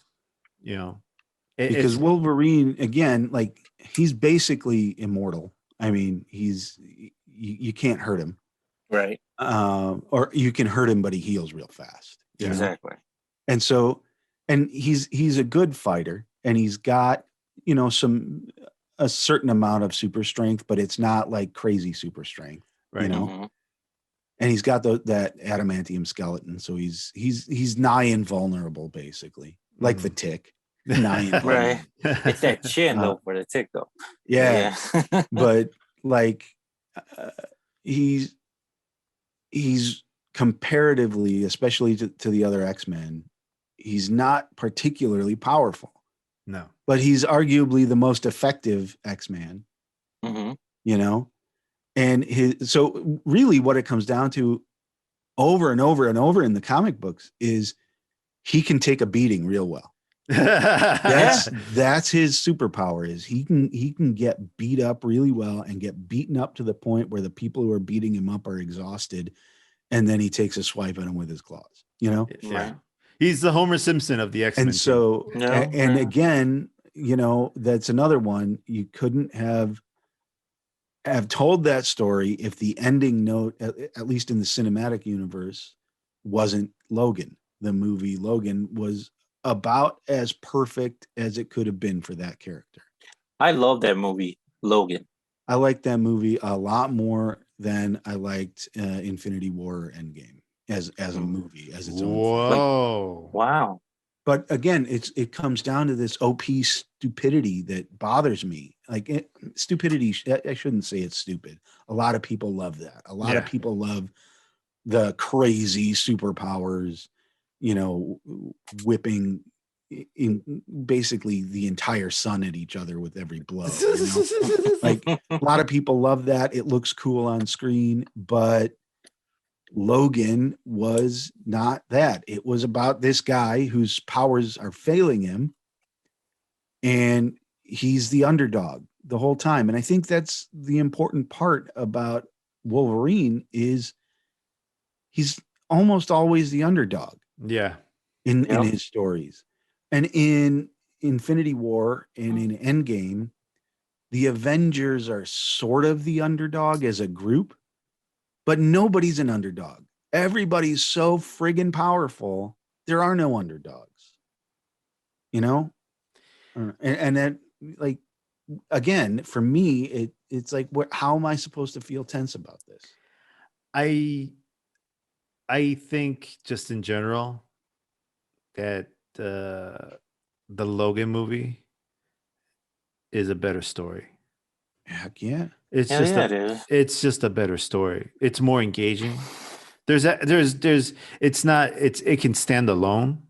It's Because Wolverine, again, like he's basically immortal. I mean, you can't hurt him. Right. Or you can hurt him, but he heals real fast. Exactly. And so, and he's a good fighter, and he's got, a certain amount of super strength, but it's not like crazy super strength, right. Mm-hmm. And he's got that adamantium skeleton, so he's nigh invulnerable, basically, like the Tick. Nigh invulnerable. Right. It's that chin though for the Tick though. Yeah. But like he's comparatively, especially to the other X-Men, he's not particularly powerful. No. But he's arguably the most effective X-Man. Mm-hmm. And so really what it comes down to over and over and over in the comic books is he can take a beating real well. That's his superpower, is he can get beat up really well and get beaten up to the point where the people who are beating him up are exhausted, and then he takes a swipe at him with his claws. Yeah. Right. He's the Homer Simpson of the X-Men. And so, and again, that's another one. You couldn't have told that story if the ending note, at least in the cinematic universe, wasn't Logan. The movie Logan was about as perfect as it could have been for that character. I love that movie, Logan. I liked that movie a lot more than I liked Infinity War Endgame as a movie, as its own. Whoa! Wow. But again, it comes down to this OP stupidity that bothers me. Like stupidity, I shouldn't say it's stupid. A lot of people love that. A lot of people love the crazy superpowers, whipping in basically the entire sun at each other with every blow. Like a lot of people love that. It looks cool on screen, but Logan was not that. It was about this guy whose powers are failing him, and he's the underdog the whole time. And I think that's the important part about Wolverine is he's almost always the underdog. Yeah. In his stories. And in Infinity War and in Endgame, the Avengers are sort of the underdog as a group, but nobody's an underdog. Everybody's so friggin' powerful. There are no underdogs, you know? And then, like, again, for me, it's like, how am I supposed to feel tense about this? I think just in general that the Logan movie is a better story. Heck yeah. It's just a better story. It's more engaging. It can stand alone,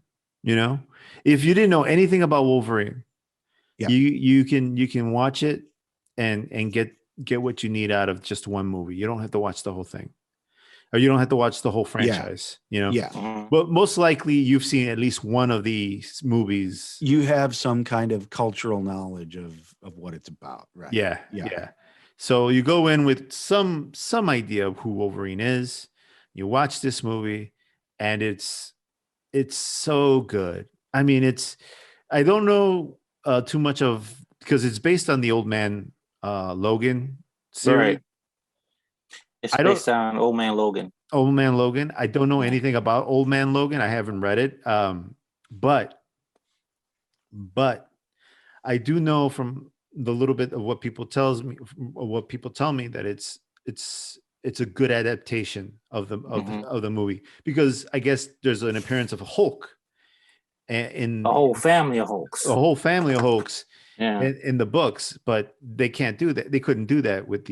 you know. If you didn't know anything about Wolverine, you can watch it and get what you need out of just one movie. You don't have to watch the whole thing. Or you don't have to watch the whole franchise, you know? Yeah. But most likely you've seen at least one of these movies. You have some kind of cultural knowledge of what it's about, right? Yeah. So you go in with some idea of who Wolverine is. You watch this movie and it's so good. I mean, I don't know too much of, because it's based on the Old Man Logan series. Right. It's based on Old Man Logan. Old Man Logan. I don't know anything about Old Man Logan. I haven't read it. But I do know from the little bit of what people tell me that it's a good adaptation of the movie, because I guess there's an appearance of a Hulk in a whole family of Hulks. In the books, but they can't do that. They couldn't do that with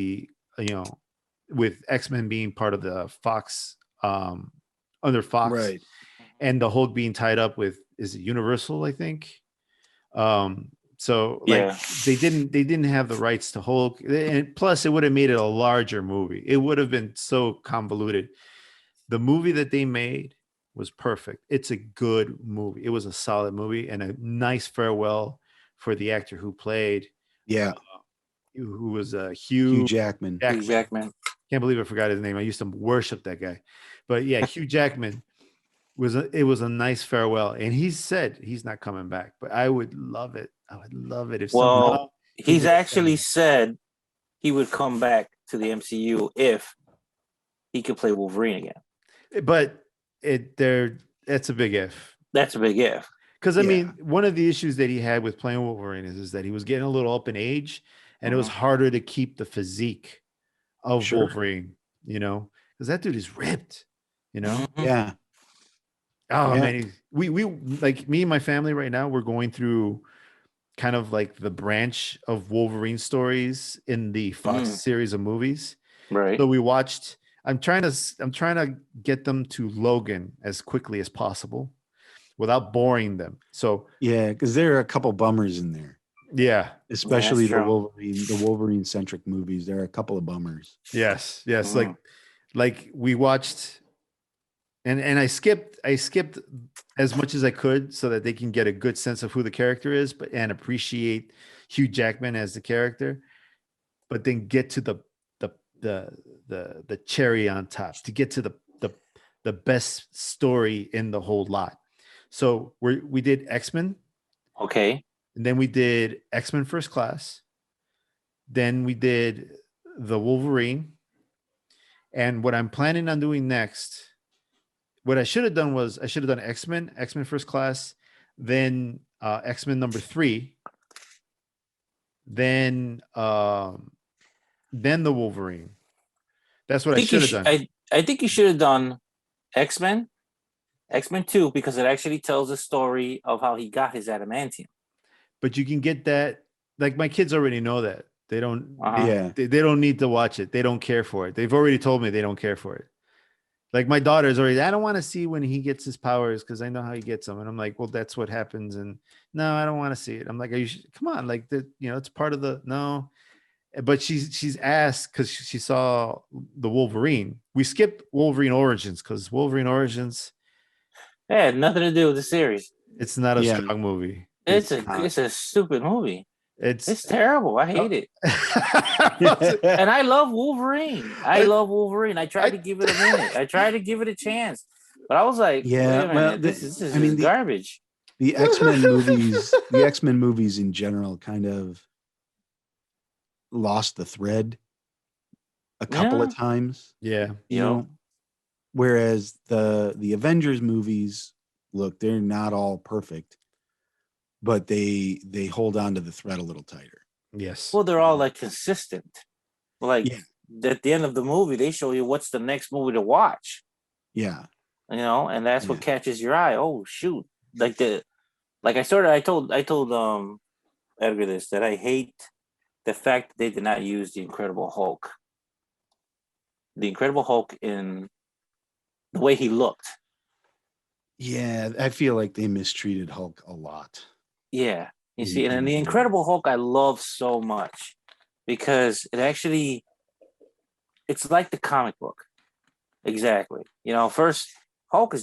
with X-Men being part of the Fox, under Fox, right, and the Hulk being tied up with, is it Universal, I think. So like they didn't have the rights to Hulk, and plus it would have made it a larger movie. It would have been so convoluted. The movie that they made was perfect. It's a good movie. It was a solid movie and a nice farewell for the actor who played. Who was Hugh Jackman. Hugh Jackman. Can't believe I forgot his name. I used to worship that guy. But yeah, Hugh Jackman was a nice farewell, and he said he's not coming back. But I would love it. I would love it if somehow he's actually said he would come back to the MCU if he could play Wolverine again. But that's a big if. That's a big if. Because I mean, one of the issues that he had with playing Wolverine is that he was getting a little up in age, and it was harder to keep the physique of Wolverine, you know, because that dude is ripped, you know. Yeah. Oh man, we like, me and my family right now, we're going through kind of like the branch of Wolverine stories in the Fox series of movies. Right. So we watched. I'm trying to get them to Logan as quickly as possible without boring them. So because there are a couple bummers in there. Yeah, especially the Wolverine centric movies. There are a couple of bummers. Yes. Like we watched, and I skipped as much as I could so that they can get a good sense of who the character is, and appreciate Hugh Jackman as the character, but then get to the cherry on top, to get to the best story in the whole lot. So we did X-Men. Okay. And then we did X-Men First Class. Then we did the Wolverine. And what I'm planning on doing next, what I should have done was I should have done X-Men First Class, then X-Men number 3, then the Wolverine. That's what I should have done. I think you should have done X-Men 2, because it actually tells the story of how he got his adamantium. But you can get that, like my kids already know that. They don't they don't need to watch it. They don't care for it. They've already told me they don't care for it. Like my daughter's already, I don't want to see when he gets his powers because I know how he gets them. And I'm like, well, that's what happens. And no, I don't want to see it. I'm like, are you come on, like it's part of the no. But she's asked because she saw the Wolverine. We skipped Wolverine Origins because Wolverine Origins, It had nothing to do with the series. it's not a Yeah. strong movie. It's a stupid movie. It's terrible. I hate it. And I love Wolverine. I tried to give it a minute. I tried to give it a chance. But I was like, wait a minute, this is garbage. The X-Men movies in general kind of lost the thread a couple of times. Yeah. You know, whereas the Avengers movies, look, they're not all perfect, but they hold on to the thread a little tighter. Yes. Well, they're all like consistent. Like at the end of the movie, they show you what's the next movie to watch. Yeah. And that's what catches your eye. Oh shoot. I told Edgar this, that I hate the fact that they did not use the Incredible Hulk. The Incredible Hulk in the way he looked. Yeah, I feel like they mistreated Hulk a lot. Yeah. You see, and the Incredible Hulk I love so much because it's like the comic book. Exactly. First, Hulk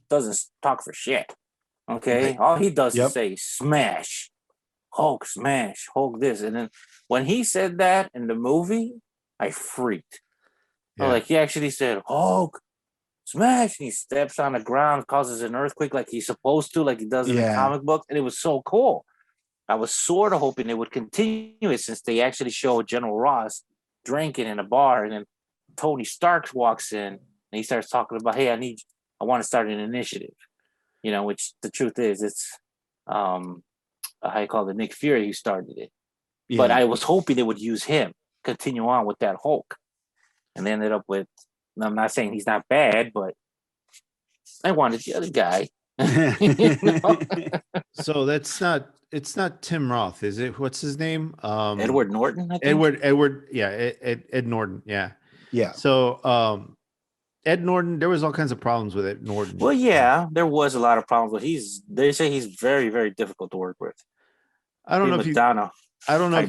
doesn't talk for shit. Okay? Right. All he does is say, smash. Hulk, smash. Hulk this. And then when he said that in the movie, I freaked. Yeah. Like, he actually said, Hulk, smash. And he steps on the ground, causes an earthquake like he's supposed to, like he does in the comic book. And it was so cool. I was sort of hoping they would continue it since they actually showed General Ross drinking in a bar. And then Tony Stark walks in and he starts talking about, hey, I want to start an initiative. Which the truth is, it's how you call it, Nick Fury who started it. Yeah. But I was hoping they would use him, continue on with that Hulk. And they ended up with, I'm not saying he's not bad, but I wanted the other guy. So it's not Tim Roth, is it? What's his name? Edward Norton, I think. Edward, yeah, Ed Norton, yeah. Yeah. So Ed Norton, there was all kinds of problems with Ed Norton. Well, yeah, there was a lot of problems, but they say he's very, very difficult to work with. I don't know if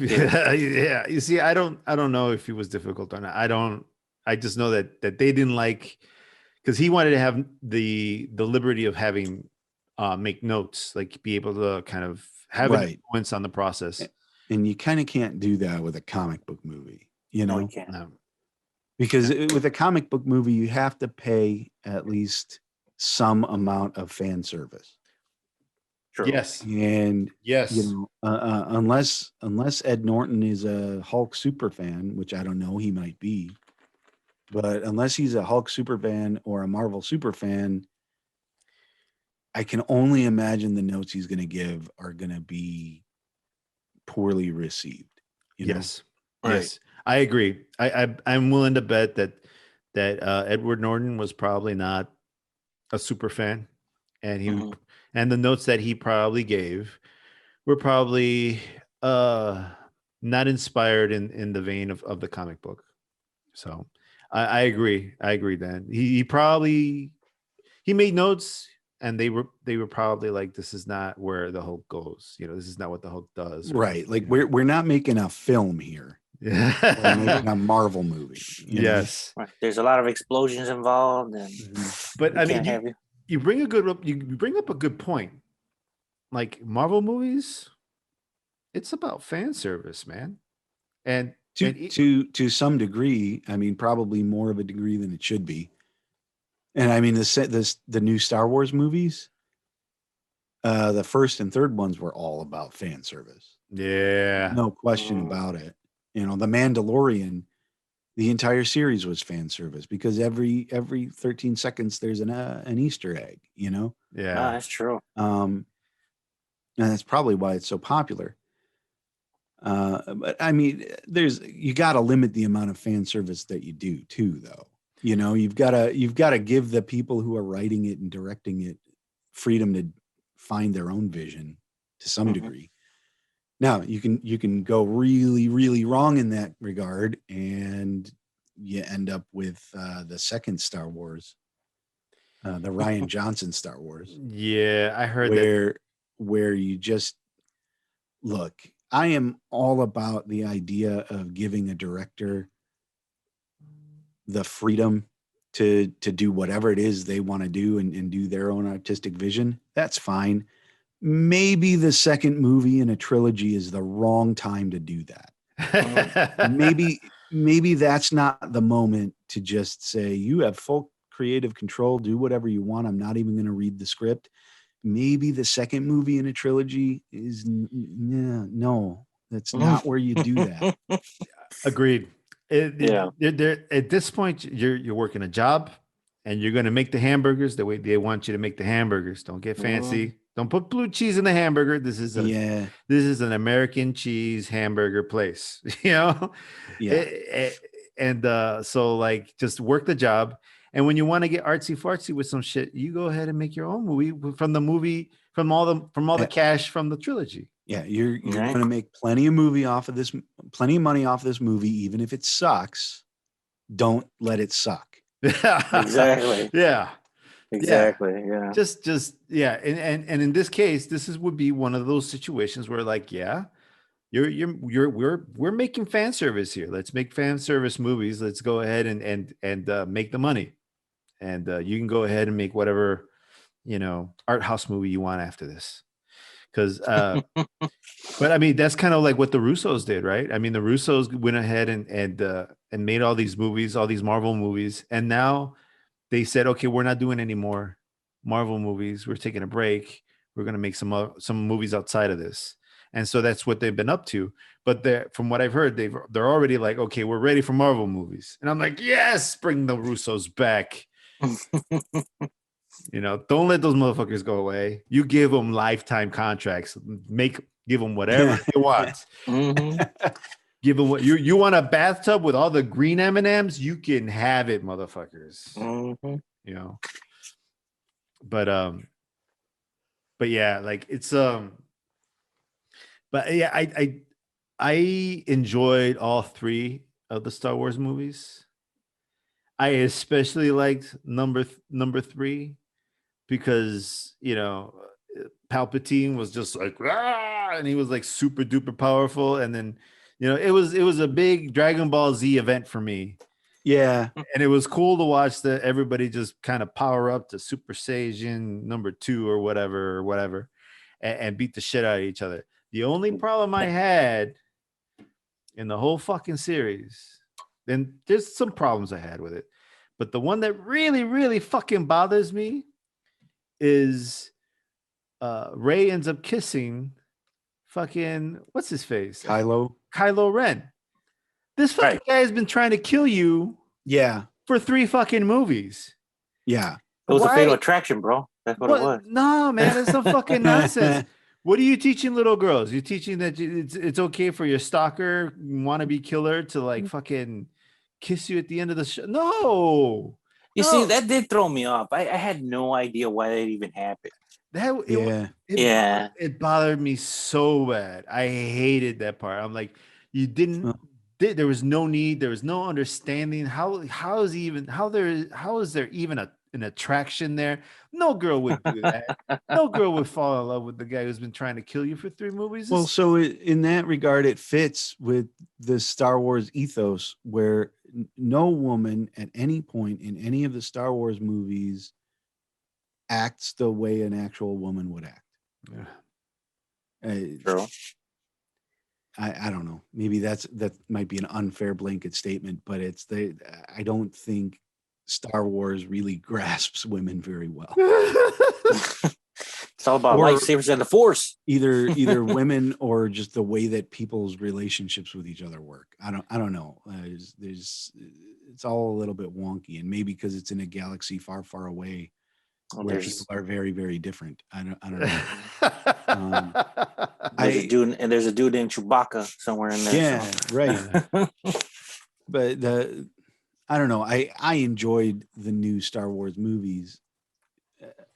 yeah. You see, I don't know if he was difficult or not. I just know that they didn't like, because he wanted to have the liberty of having make notes, like be able to kind of have an influence on the process. And you kind of can't do that with a comic book movie, No, you can't. No. Because with a comic book movie, you have to pay at least some amount of fan service. True. Yes. And yes, unless Ed Norton is a Hulk super fan, which I don't know, he might be, but unless he's a Hulk super fan or a Marvel super fan, I can only imagine the notes he's going to give are going to be poorly received. Yes. Right. Yes. I agree. I'm willing to bet that Edward Norton was probably not a super fan, and and the notes that he probably gave were probably not inspired in the vein of the comic book. So I agree. Dan. He probably made notes, and they were probably like, this is not where the Hulk goes. This is not what the Hulk does. Right. Like we're not making a film here. We're making a Marvel movie. Yes. Right. There's a lot of explosions involved, and but I mean, you bring up a good point. Like Marvel movies, it's about fan service, man. And to some degree, I mean, probably more of a degree than it should be. And I mean, the new Star Wars movies, the first and third ones were all about fan service. Yeah, no question about it. The Mandalorian, the entire series was fan service because every 13 seconds there's an Easter egg. Yeah, that's true. And that's probably why it's so popular. But I mean, you got to limit the amount of fan service that you do too, though. You've got to give the people who are writing it and directing it freedom to find their own vision to some degree. Now you can go really, really wrong in that regard, and you end up with the second Star Wars, the Rian Johnson Star Wars. Yeah, I heard that. Where you just look. I am all about the idea of giving a director the freedom to do whatever it is they want to do and do their own artistic vision. That's fine. Maybe the second movie in a trilogy is the wrong time to do that. maybe that's not the moment to just say you have full creative control, do whatever you want. I'm not even going to read the script. Maybe the second movie in a trilogy is no, that's not where you do that. Agreed. At this point, you're working a job, and you're going to make the hamburgers the way they want you to make the hamburgers. Don't get fancy. Don't put blue cheese in the hamburger. This is an American cheese hamburger place. Yeah. So like, just work the job. And when you want to get artsy fartsy with some shit, you go ahead and make your own movie from all the cash from the trilogy. Yeah, you're going to make plenty of money off this movie, even if it sucks. Don't let it suck. Exactly. Yeah. Exactly. Yeah. Just and in this case, would be one of those situations where, like, we're making fan service here. Let's make fan service movies. Let's go ahead and make the money, and you can go ahead and make whatever art house movie you want after this. Because but I mean, that's kind of like what the Russos did, right? I mean, the Russos went ahead and made all these movies, all these Marvel movies, and now they said, okay, we're not doing any more Marvel movies. We're taking a break. We're going to make some movies outside of this. And so that's what they've been up to. But from what I've heard, they're already like, okay, we're ready for Marvel movies. And I'm like, yes, bring the Russos back. Don't let those motherfuckers go away. You give them lifetime contracts. Give them whatever they want. Give them what you want. A bathtub with all the green M&Ms, you can have it, motherfuckers. But yeah, like it's but yeah, I enjoyed all three of the Star Wars movies. I especially liked number 3 because Palpatine was just like, Rah! And he was like super duper powerful, and then it was a big Dragon Ball Z event for me. Yeah, and it was cool to watch everybody just kind of power up to Super Saiyan number 2 or whatever, and beat the shit out of each other. The only problem I had in the whole fucking series, and there's some problems I had with it, but the one that really, really fucking bothers me is Rey ends up kissing fucking what's his face? Kylo Ren. This fucking guy has been trying to kill you. Yeah. For 3 fucking movies. Yeah. It was a fatal attraction, bro. That's what it was. No, man, that's some fucking nonsense. What are you teaching little girls? You're teaching that it's okay for your stalker, wannabe killer to like fucking kiss you at the end of the show? No. You see, that did throw me off. I had no idea why that even happened. It bothered me so bad. I hated that part. I'm like, you didn't. There was no need. There was no understanding. How is there even an attraction there? No girl would do that. No girl would fall in love with the guy who's been trying to kill you for 3 movies. Well, so in that regard, it fits with the Star Wars ethos, where no woman at any point in any of the Star Wars movies acts the way an actual woman would act. True. I don't know. Maybe that might be an unfair blanket statement, but I don't think Star Wars really grasps women very well. It's all about lightsabers and the Force. Either women or just the way that people's relationships with each other work. I don't know. It's all a little bit wonky, and maybe because it's in a galaxy far, far away, where people are very, very different. I don't know. There's a dude named Chewbacca somewhere in there. Yeah, right. But I don't know. I enjoyed the new Star Wars movies.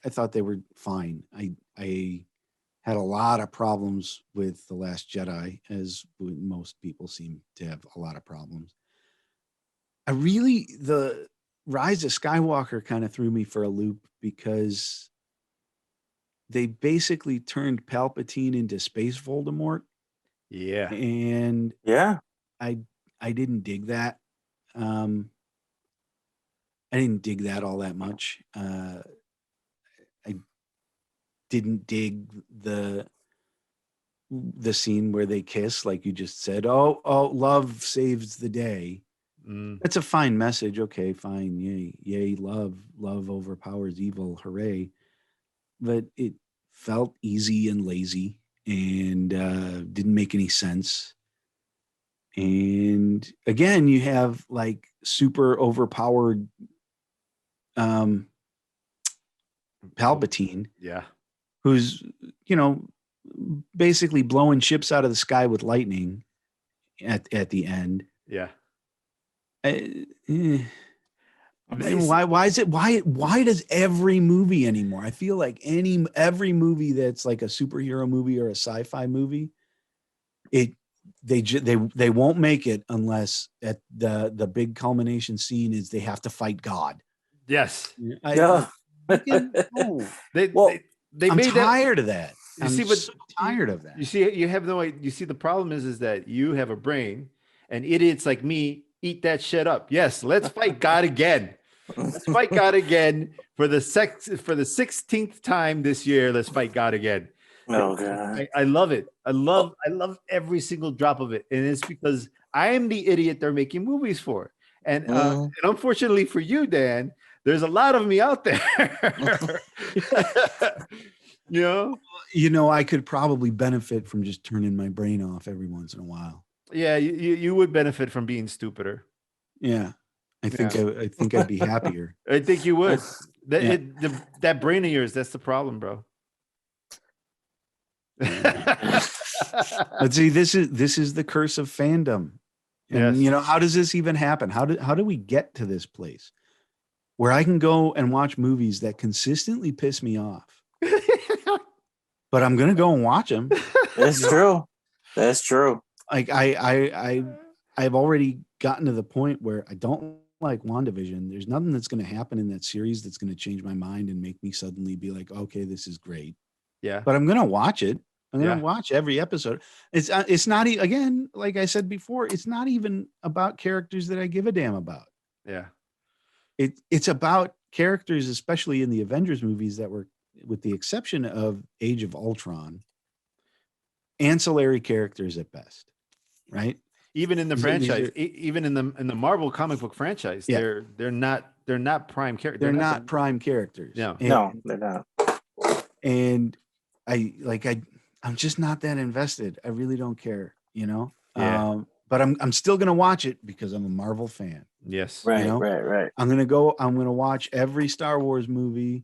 I thought they were fine. I had a lot of problems with The Last Jedi, as most people seem to have a lot of problems. the Rise of Skywalker kind of threw me for a loop because they basically turned Palpatine into Space Voldemort. Yeah. And Yeah. I didn't dig that. I didn't dig that all that much. I didn't dig the scene where they kiss, like you just said. Oh, love saves the day. That's a fine message. Okay, fine. Yay, love overpowers evil. Hooray. But it felt easy and lazy and didn't make any sense. And again, you have like super overpowered Palpatine. Yeah. Who's, basically blowing ships out of the sky with lightning at the end. Yeah. Why does every movie anymore? I feel like every movie that's like a superhero movie or a sci-fi movie, they won't make it unless at the big culmination scene is they have to fight God. Yes. I'm tired of that. I'm so tired of that. You see, you have no idea. You see, the problem is that you have a brain, and idiots like me eat that shit up. Yes, let's fight God again. Let's fight God again for the 16th time this year. Let's fight God again. Oh God. I love it. I love every single drop of it, and it's because I am the idiot they're making movies for. And unfortunately for you, Dan, there's a lot of me out there. I could probably benefit from just turning my brain off every once in a while. Yeah, you would benefit from being stupider. Yeah. I think I'd be happier. I think you would. That brain of yours, that's the problem, bro. But see, this is the curse of fandom. And yes. How does this even happen? How do we get to this place where I can go and watch movies that consistently piss me off? But I'm gonna go and watch them. That's true. That's true. Like I've already gotten to the point where I don't like WandaVision. There's nothing that's going to happen in that series that's going to change my mind and make me suddenly be like, okay, this is great. Yeah. But I'm going to watch it. I'm going to watch every episode. It's not again, like I said before, it's not even about characters that I give a damn about. Yeah. It's about characters, especially in the Avengers movies that were, with the exception of Age of Ultron, ancillary characters at best, right? Even in the franchise, even in the Marvel comic book franchise, they're not prime characters. They're not prime characters. No, no, they're not. And I'm just not that invested. I really don't care, Yeah. But I'm still gonna watch it because I'm a Marvel fan. Yes. Right, right. I'm gonna watch every Star Wars movie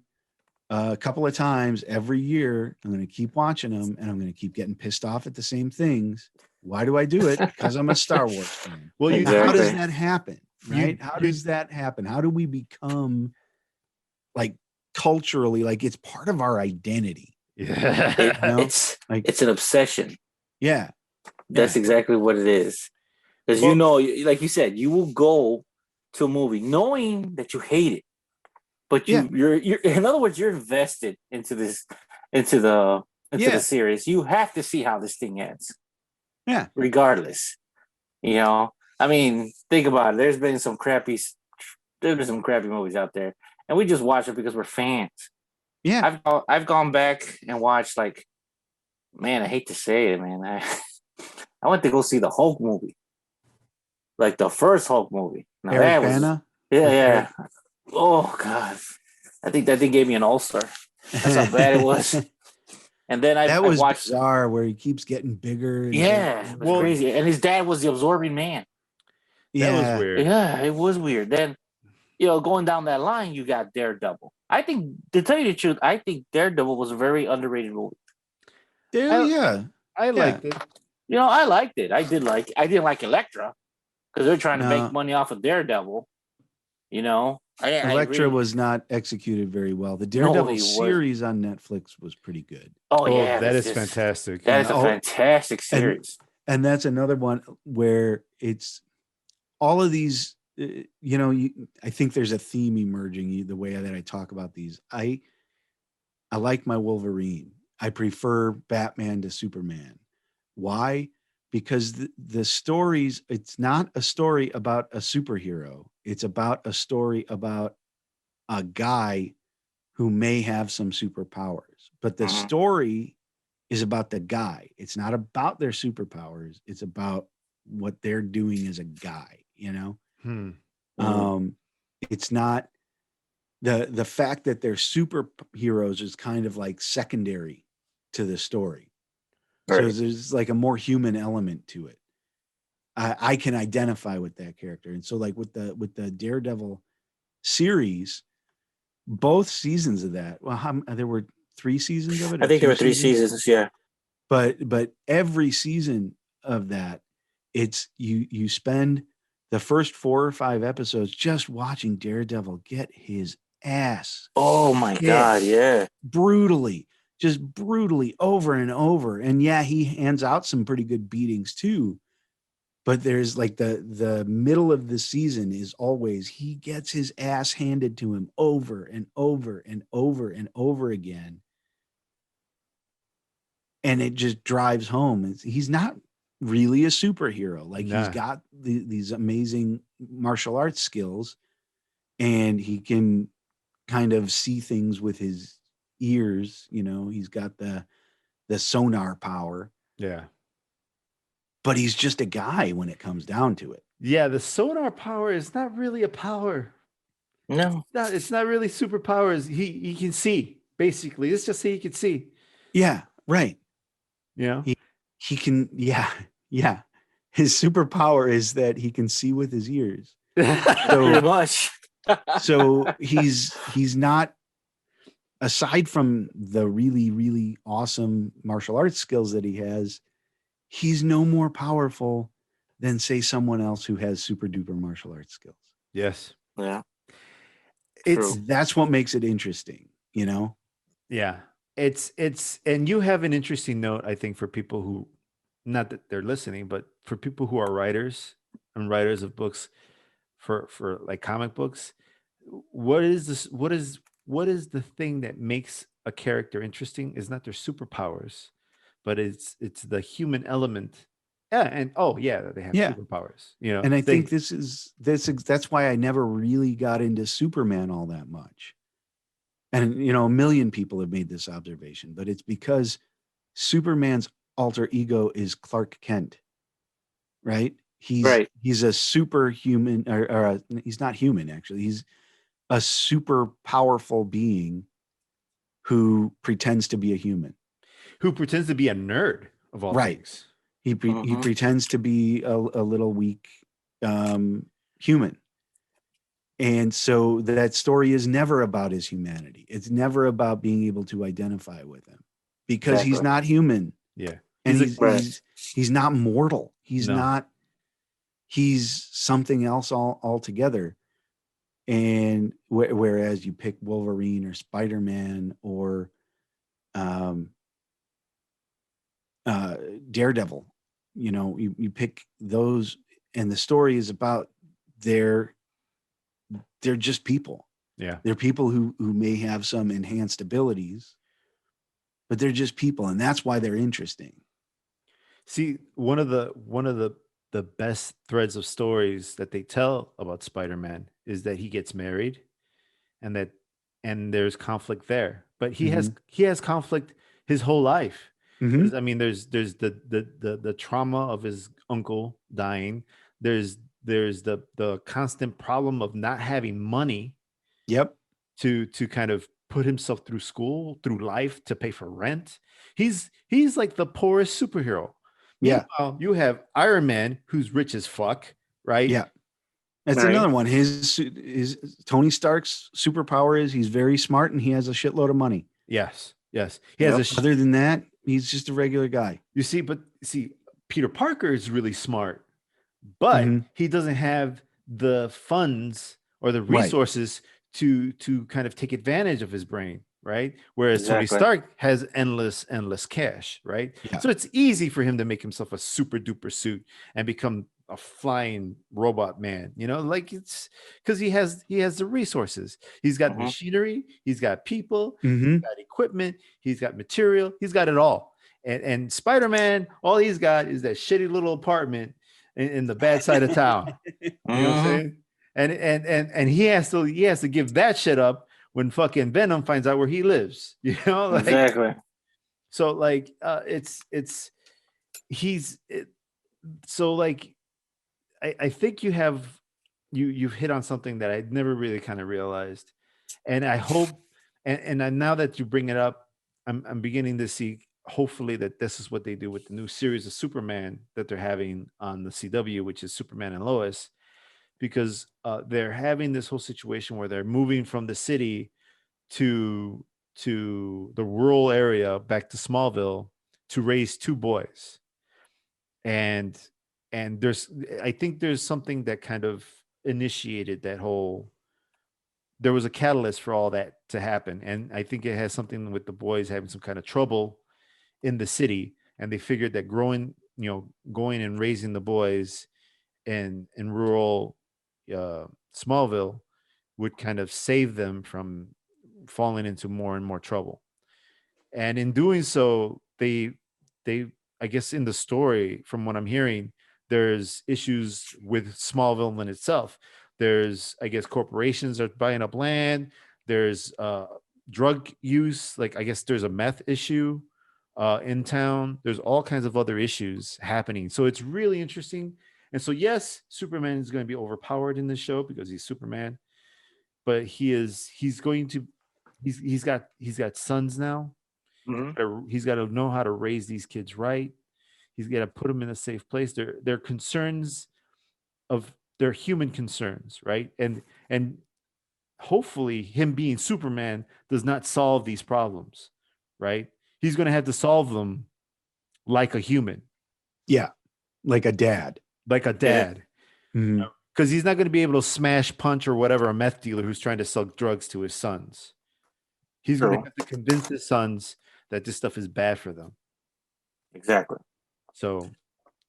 a couple of times every year. I'm going to keep watching them, and I'm going to keep getting pissed off at the same things. Why do I do it? Because I'm a Star Wars fan. Well, how does that happen? Right? How does that happen? How do we become like culturally, like it's part of our identity? Yeah. It's an obsession. Yeah. That's exactly what it is. Because like you said, you will go to a movie knowing that you hate it. But you're in other words, you're invested into the series. You have to see how this thing ends. Yeah. Regardless. I mean, think about it. There's been some crappy movies out there, and we just watch it because we're fans. Yeah. I've gone back and watched, like, man, I hate to say it, man. I went to go see the Hulk movie. Like the first Hulk movie. Now Eric Bana? Yeah. Oh God, I think that thing gave me an ulcer. That's how bad it was. And then I watched bizarre, where he keeps getting bigger. It was crazy. And his dad was the absorbing man. Yeah, that was weird. Yeah, it was weird. Then, going down that line, you got Daredevil. I think, to tell you the truth, I think Daredevil was a very underrated movie. I liked it. I liked it. I didn't like Elektra because they're trying to make money off of Daredevil. Elektra was not executed very well. The Daredevil series on Netflix was pretty good. Oh yeah, that is fantastic. That is a fantastic series. And that's another one where it's all of these I think there's a theme emerging the way that I talk about these. I like my Wolverine. I prefer Batman to Superman. Why? Because the stories, it's not a story about a superhero. It's about a story about a guy who may have some superpowers. But the story is about the guy. It's not about their superpowers. It's about what they're doing as a guy, It's not the fact that they're superheroes is kind of like secondary to the story. Right. So there's like a more human element to it. I can identify with that character. And so like with the Daredevil series, both seasons of that, well, there were 3 seasons of it? I think there were 3 seasons, yeah. But every season of that, it's you spend the first 4 or 5 episodes just watching Daredevil get his ass. Oh my God, yeah. Brutally over and over. And yeah, he hands out some pretty good beatings too. But there's like the middle of the season is always he gets his ass handed to him over and over and over and over again. And it just drives home. He's not really a superhero. Like he's got these amazing martial arts skills, and he can kind of see things with his ears. He's got the sonar power. Yeah. But he's just a guy when it comes down to it. Yeah, the sonar power is not really a power. No. It's not really superpowers. He can see, basically. It's just he can see. Yeah, right. He can, yeah. His superpower is that he can see with his ears. Pretty much. So he's not, aside from the really, really awesome martial arts skills that he has, he's no more powerful than, say, someone else who has super duper martial arts skills. Yes. Yeah. That's what makes it interesting, Yeah. It's and you have an interesting note, I think, for people who, not that they're listening, but for people who are writers and writers of books for like comic books. What is the thing that makes a character interesting is not their superpowers, but it's the human element. Yeah, and they have superpowers, And I think that's why I never really got into Superman all that much. And a million people have made this observation, but it's because Superman's alter ego is Clark Kent, right? He's a superhuman, or he's not human actually. He's a super powerful being who pretends to be a human, who pretends to be a nerd of all things. He pretends to be a little weak human. And so that story is never about his humanity. It's never about being able to identify with him because he's not human. Yeah. And he's not mortal. He's something else altogether. And whereas you pick Wolverine or Spider-Man or Daredevil, you pick those, and the story is about they're just people. Yeah. They're people who may have some enhanced abilities, but they're just people. And that's why they're interesting. See, one of the best threads of stories that they tell about Spider-Man is that he gets married and there's conflict there, but he has conflict his whole life. Mm-hmm. I mean, there's the trauma of his uncle dying. There's the constant problem of not having money. Yep. To kind of put himself through school, through life, to pay for rent. He's like the poorest superhero. Yeah. Meanwhile, you have Iron Man, who's rich as fuck, right? Yeah. That's another one. His Tony Stark's superpower is he's very smart and he has a shitload of money. Yes. He has other than that, he's just a regular guy. You see, Peter Parker is really smart, but he doesn't have the funds or the resources to kind of take advantage of his brain, right? Whereas Tony Stark has endless cash, right? Yeah. So it's easy for him to make himself a super duper suit and become a flying robot man, like it's because he has the resources. He's got machinery, he's got people, he's got equipment, he's got material, he's got it all. And Spider-Man, all he's got is that shitty little apartment in the bad side of town. You know what I'm saying? And he has to give that shit up when fucking Venom finds out where he lives. Exactly. So like so like I think you've hit on something that I'd never really kind of realized. And I hope and now that you bring it up, I'm beginning to see hopefully that this is what they do with the new series of Superman that they're having on the CW, which is Superman and Lois, because they're having this whole situation where they're moving from the city to the rural area back to Smallville to raise two boys. And I think there's something that kind of initiated that whole, there was a catalyst for all that to happen. And I think it has something with the boys having some kind of trouble in the city. And they figured that going and raising the boys in rural Smallville would kind of save them from falling into more and more trouble. And in doing so, they I guess in the story, from what I'm hearing, there's issues with Smallville in itself. There's, I guess, corporations are buying up land. There's drug use. Like, I guess there's a meth issue in town. There's all kinds of other issues happening. So it's really interesting. And so, yes, Superman is going to be overpowered in this show because he's Superman, but he's got sons now. He's got to know how to raise these kids right. He's got to put them in a safe place. They're concerns of their human concerns, right? And hopefully him being Superman does not solve these problems, right? He's going to have to solve them like a human. Yeah, like a dad. Because he's not going to be able to smash, punch, or whatever a meth dealer who's trying to sell drugs to his sons. He's going to have to convince his sons that this stuff is bad for them. Exactly. So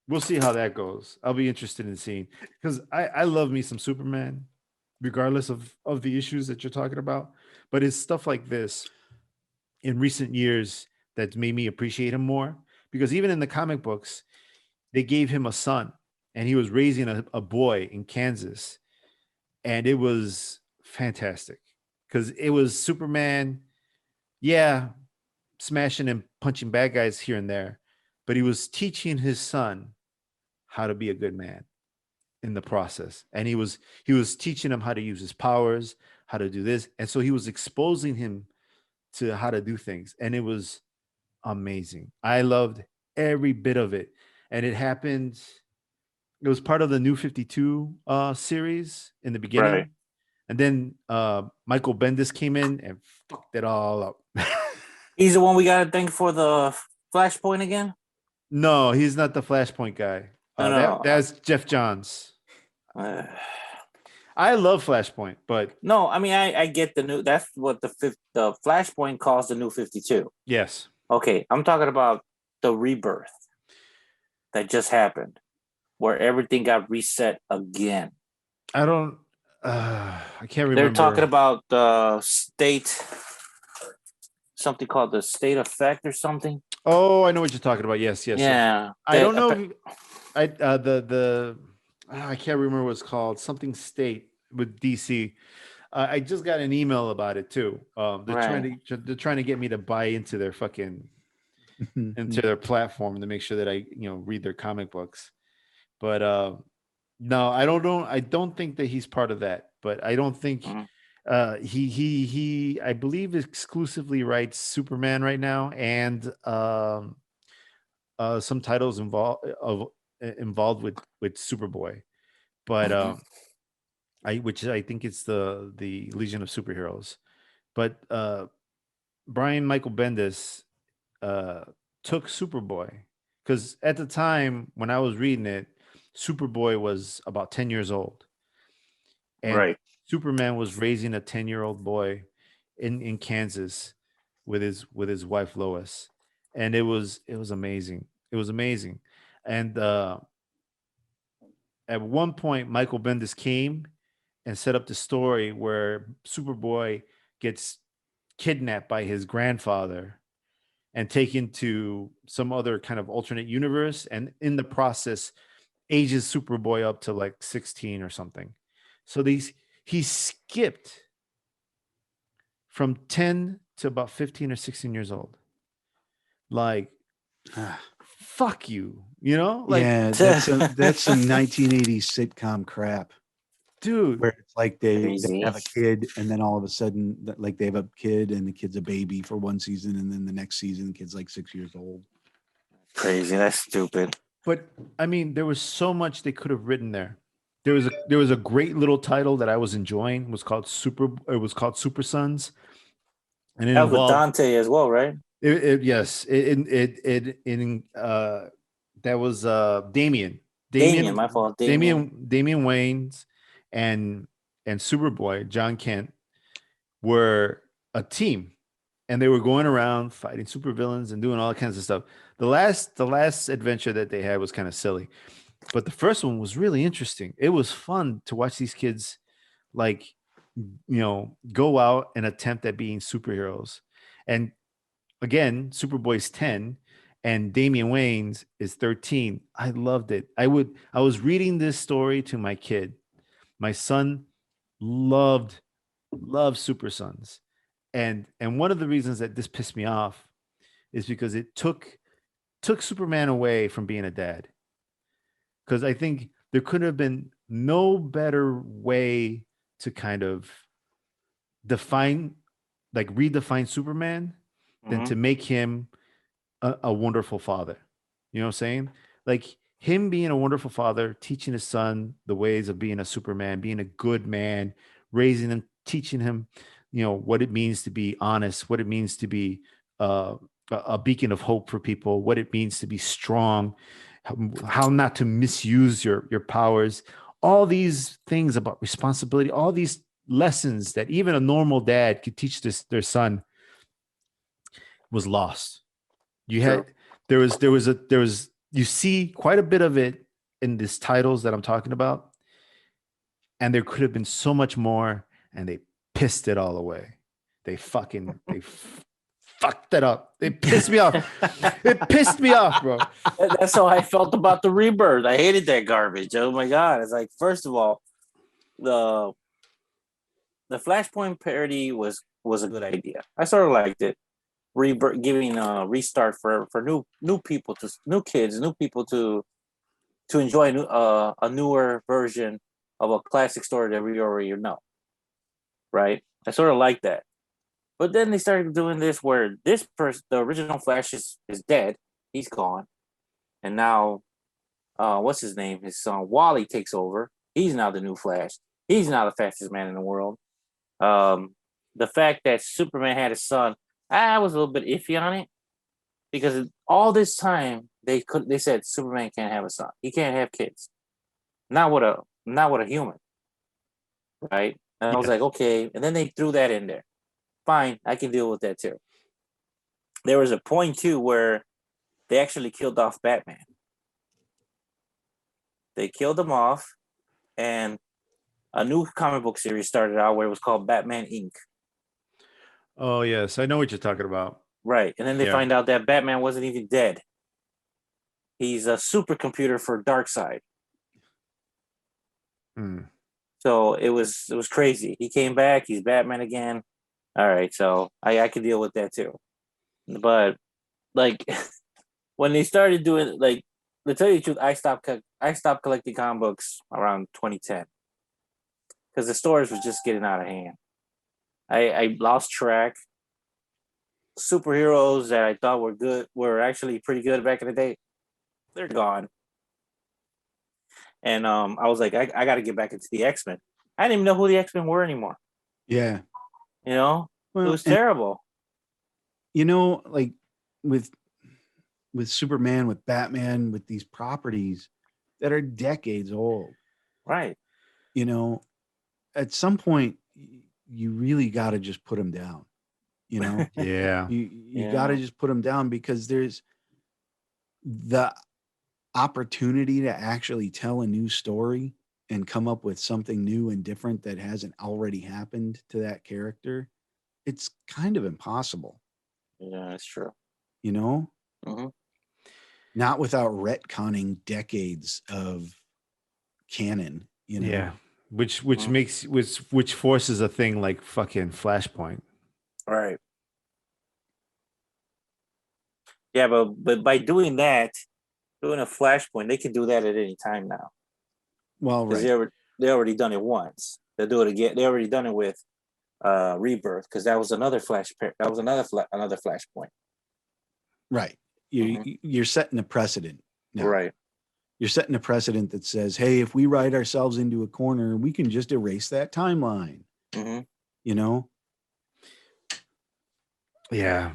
we'll see how that goes. I'll be interested in seeing, because I love me some Superman, regardless of the issues that you're talking about. But it's stuff like this in recent years that's made me appreciate him more, because even in the comic books, they gave him a son and he was raising a boy in Kansas. And it was fantastic because it was Superman, smashing and punching bad guys here and there, but he was teaching his son how to be a good man in the process. And he was teaching him how to use his powers, how to do this. And so he was exposing him to how to do things. And it was amazing. I loved every bit of it. And it happened. It was part of the New 52 series in the beginning. Right. And then Michael Bendis came in and fucked it all up. He's the one we got to thank for the Flashpoint again? No, he's not the Flashpoint guy. No. That's Jeff Johns. I love Flashpoint, but no, I mean I get the new. That's what the Flashpoint calls the New 52. Yes. Okay, I'm talking about the rebirth that just happened, where everything got reset again. I can't remember. They're talking about the state, something called the state effect or something. Oh, I know what you're talking about. Yes. Yeah. I don't know. I can't remember what it's called. Something state with DC. I just got an email about it too. They're trying to get me to buy into their fucking into their platform to make sure that I read their comic books. But no, I don't know. I don't think that he's part of that. But I don't think he I believe exclusively writes Superman right now, and some titles involved with Superboy, but which I think it's the Legion of Superheroes. But Brian Michael Bendis took Superboy, because at the time when I was reading it, Superboy was about 10 years old. And Superman was raising a 10-year-old boy in Kansas with his wife Lois. And it was amazing. It was amazing. And at one point, Michael Bendis came and set up the story where Superboy gets kidnapped by his grandfather and taken to some other kind of alternate universe, and in the process ages Superboy up to like 16 or something. So he skipped from 10 to about 15 or 16 years old. Like, fuck you, you know? Like, yeah, that's some 1980s sitcom crap, dude, where it's like they Crazy. have a kid, and then all of a sudden, like they have a kid, and the kid's a baby for one season, and then the next season, the kid's like 6 years old. Crazy. That's stupid. but I mean, there was so much they could have written there. There was a great little title that I was enjoying. It was called Super Sons, and it That was with involved Dante as well, right? yes, that was Damien, my fault. Damien. Damian Wayans and Superboy John Kent were a team, and they were going around fighting supervillains and doing all kinds of stuff. The last adventure that they had was kind of silly, but the first one was really interesting. It was fun to watch these kids, like, go out and attempt at being superheroes. And again, Superboy's 10 and Damian Wayans is 13. I loved it. I was reading this story to my kid. My son loved Super Sons. And one of the reasons that this pissed me off is because it took Superman away from being a dad. Because I think there could have been no better way to kind of redefine Superman than to make him a wonderful father. You know what I'm saying? Like, him being a wonderful father, teaching his son the ways of being a Superman, being a good man, raising him, teaching him, what it means to be honest, what it means to be a beacon of hope for people, what it means to be strong, how not to misuse your powers, all these things about responsibility, all these lessons that even a normal dad could teach their son was lost. You see quite a bit of it in these titles that I'm talking about, and there could have been so much more, and they pissed it all away. They fucked it up. They pissed me off. It pissed me off, bro. That's how I felt about the Rebirth. I hated that garbage. Oh my god! It's like, first of all, the Flashpoint parody was a good idea. I sort of liked it. Giving a restart for new people, to new kids, new people to enjoy a newer version of a classic story that we already know. Right? I sort of like that. But then they started doing this where the original Flash is dead. He's gone. And now, what's his name? His son Wally takes over. He's now the new Flash. He's now the fastest man in the world. The fact that Superman had a son, I was a little bit iffy on it, because all this time they said Superman can't have a son. He can't have kids. Not with a human. Right? And I was like, okay. And then they threw that in there. Fine, I can deal with that too. There was a point too where they actually killed off Batman. They killed him off, and a new comic book series started out where it was called Batman Inc. Oh yes, I know what you're talking about. Right, and then they find out that Batman wasn't even dead. He's a supercomputer for Darkseid. So it was crazy. He came back. He's Batman again. All right, so I can deal with that too. But like, when they started doing, like, to tell you the truth, I stopped collecting comic books around 2010 because the stores was just getting out of hand. I lost track. Superheroes that I thought were actually pretty good back in the day, they're gone. And I was like, I got to get back into the X-Men. I didn't even know who the X-Men were anymore. Yeah. Well, it was terrible. Like with Superman, with Batman, with these properties that are decades old. Right. At some point you really got to just put them down. Yeah. You got to just put them down, because there's the opportunity to actually tell a new story and come up with something new and different that hasn't already happened to that character, it's kind of impossible. Yeah, that's true. You know, Mm-hmm. not without retconning decades of canon. You know, Yeah, which makes which forces a thing like fucking Flashpoint. Right. Yeah, but by doing that, doing a Flashpoint, they can do that at any time now. well, Because right. they already done it once. They'll do it again. They already done it with Rebirth, because that was another another Flashpoint. Right. Mhm. You're setting a precedent now. Right. You're setting a precedent that says, hey, if we write ourselves into a corner, we can just erase that timeline. Mm-hmm. You know? Yeah.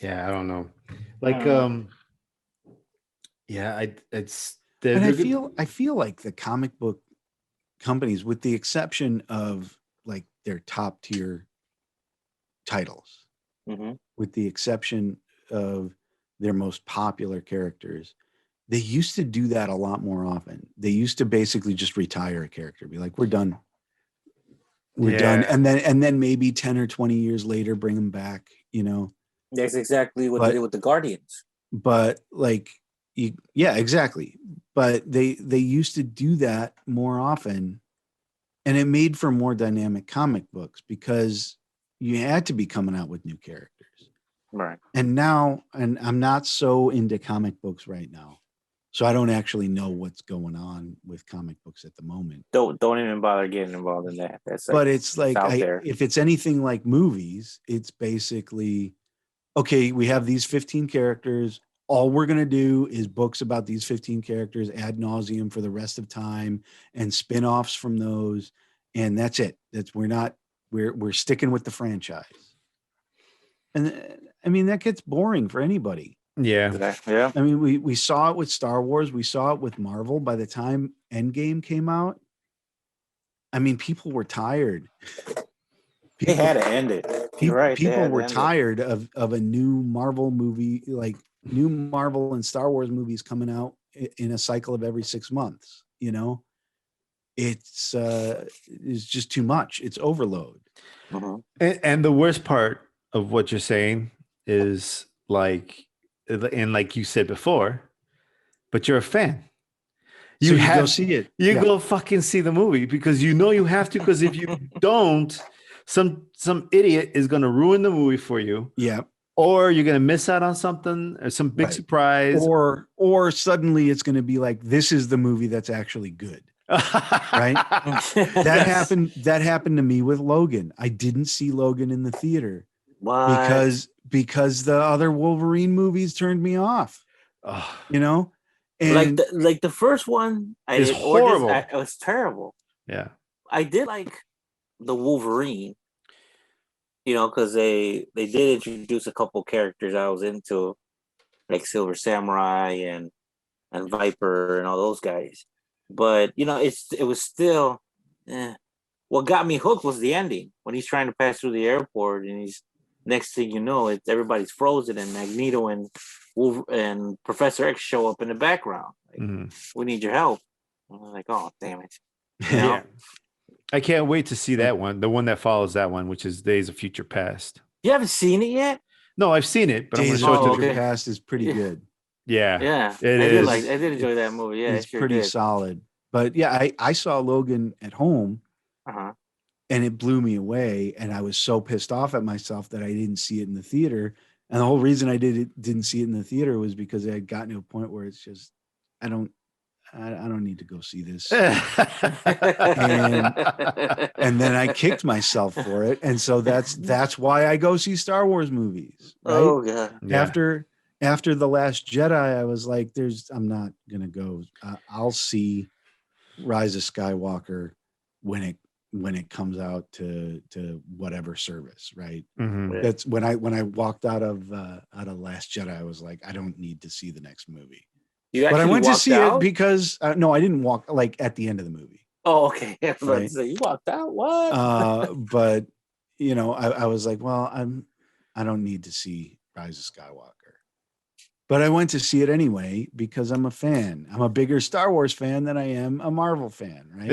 Yeah, I don't know. Like, yeah, it's And I feel like the comic book companies, with the exception of like their top tier titles, Mm-hmm. with the exception of their most popular characters, they used to do that a lot more often. They used to basically just retire a character, be like, we're done. We're done. Yeah. And then maybe 10 or 20 years later, bring them back, you know? That's exactly what they did with the Guardians. But like, yeah, exactly. But they used to do that more often, and it made for more dynamic comic books because you had to be coming out with new characters. Right. And now, and I'm not so into comic books right now, so I don't actually know what's going on with comic books at the moment. Don't even bother getting involved in that. That's But it's like, out there. if it's anything like movies, it's basically, okay, we have these 15 characters. All we're going to do is books about these 15 characters ad nauseum for the rest of time, and spin-offs from those. And that's it. We're sticking with the franchise. And I mean, that gets boring for anybody. Yeah. Yeah. I mean, we saw it with Star Wars. We saw it with Marvel. By the time Endgame came out, I mean, people were tired. They had to end it. You're right. People were tired of a new Marvel movie, like new Marvel and Star Wars movies coming out in a cycle of every 6 months. You know, it's just too much. It's overload. Mm-hmm. And the worst part of what you're saying is like, and like you said before, but you're a fan. You go see it. You go fucking see the movie because you know you have to. Because if you don't, some idiot is gonna ruin the movie for you. Yeah. Or you're gonna miss out on something or some big surprise. Or suddenly it's gonna be like, this is the movie that's actually good. Right? That happened to me with Logan. I didn't see Logan in the theater. What? Because the other Wolverine movies turned me off. You know? And like the first one, it's horrible. It was terrible. Yeah, I did like the Wolverine, because they did introduce a couple characters I was into, like Silver Samurai and Viper and all those guys. But it was still. What got me hooked was the ending when he's trying to pass through the airport, and he's next thing you know, everybody's frozen, and Magneto and Professor X show up in the background. Like, we need your help. I was like, oh, damn it. Yeah. I can't wait to see that one, the one that follows that one, which is Days of Future Past. You haven't seen it yet? No, I've seen it, but Days of Future Past is pretty good. Yeah. Yeah. It is. I did enjoy that movie. Yeah, it's pretty solid. But yeah, I saw Logan at home. Uh-huh. And it blew me away, and I was so pissed off at myself that I didn't see it in the theater. And the whole reason I didn't see it in the theater was because I had gotten to a point where it's just, I don't need to go see this. And then I kicked myself for it, and so that's why I go see Star Wars movies. Right? Oh god! Yeah. After The Last Jedi, I was like, I'm not gonna go. I'll see Rise of Skywalker when it comes out to whatever service, right? Mm-hmm. That's when I walked out of Last Jedi, I was like, I don't need to see the next movie. But I went to see it because no, I didn't walk like at the end of the movie. Oh, okay. Right? So you walked out? What? But I was like, well, I don't need to see Rise of Skywalker. But I went to see it anyway because I'm a fan. I'm a bigger Star Wars fan than I am a Marvel fan, right?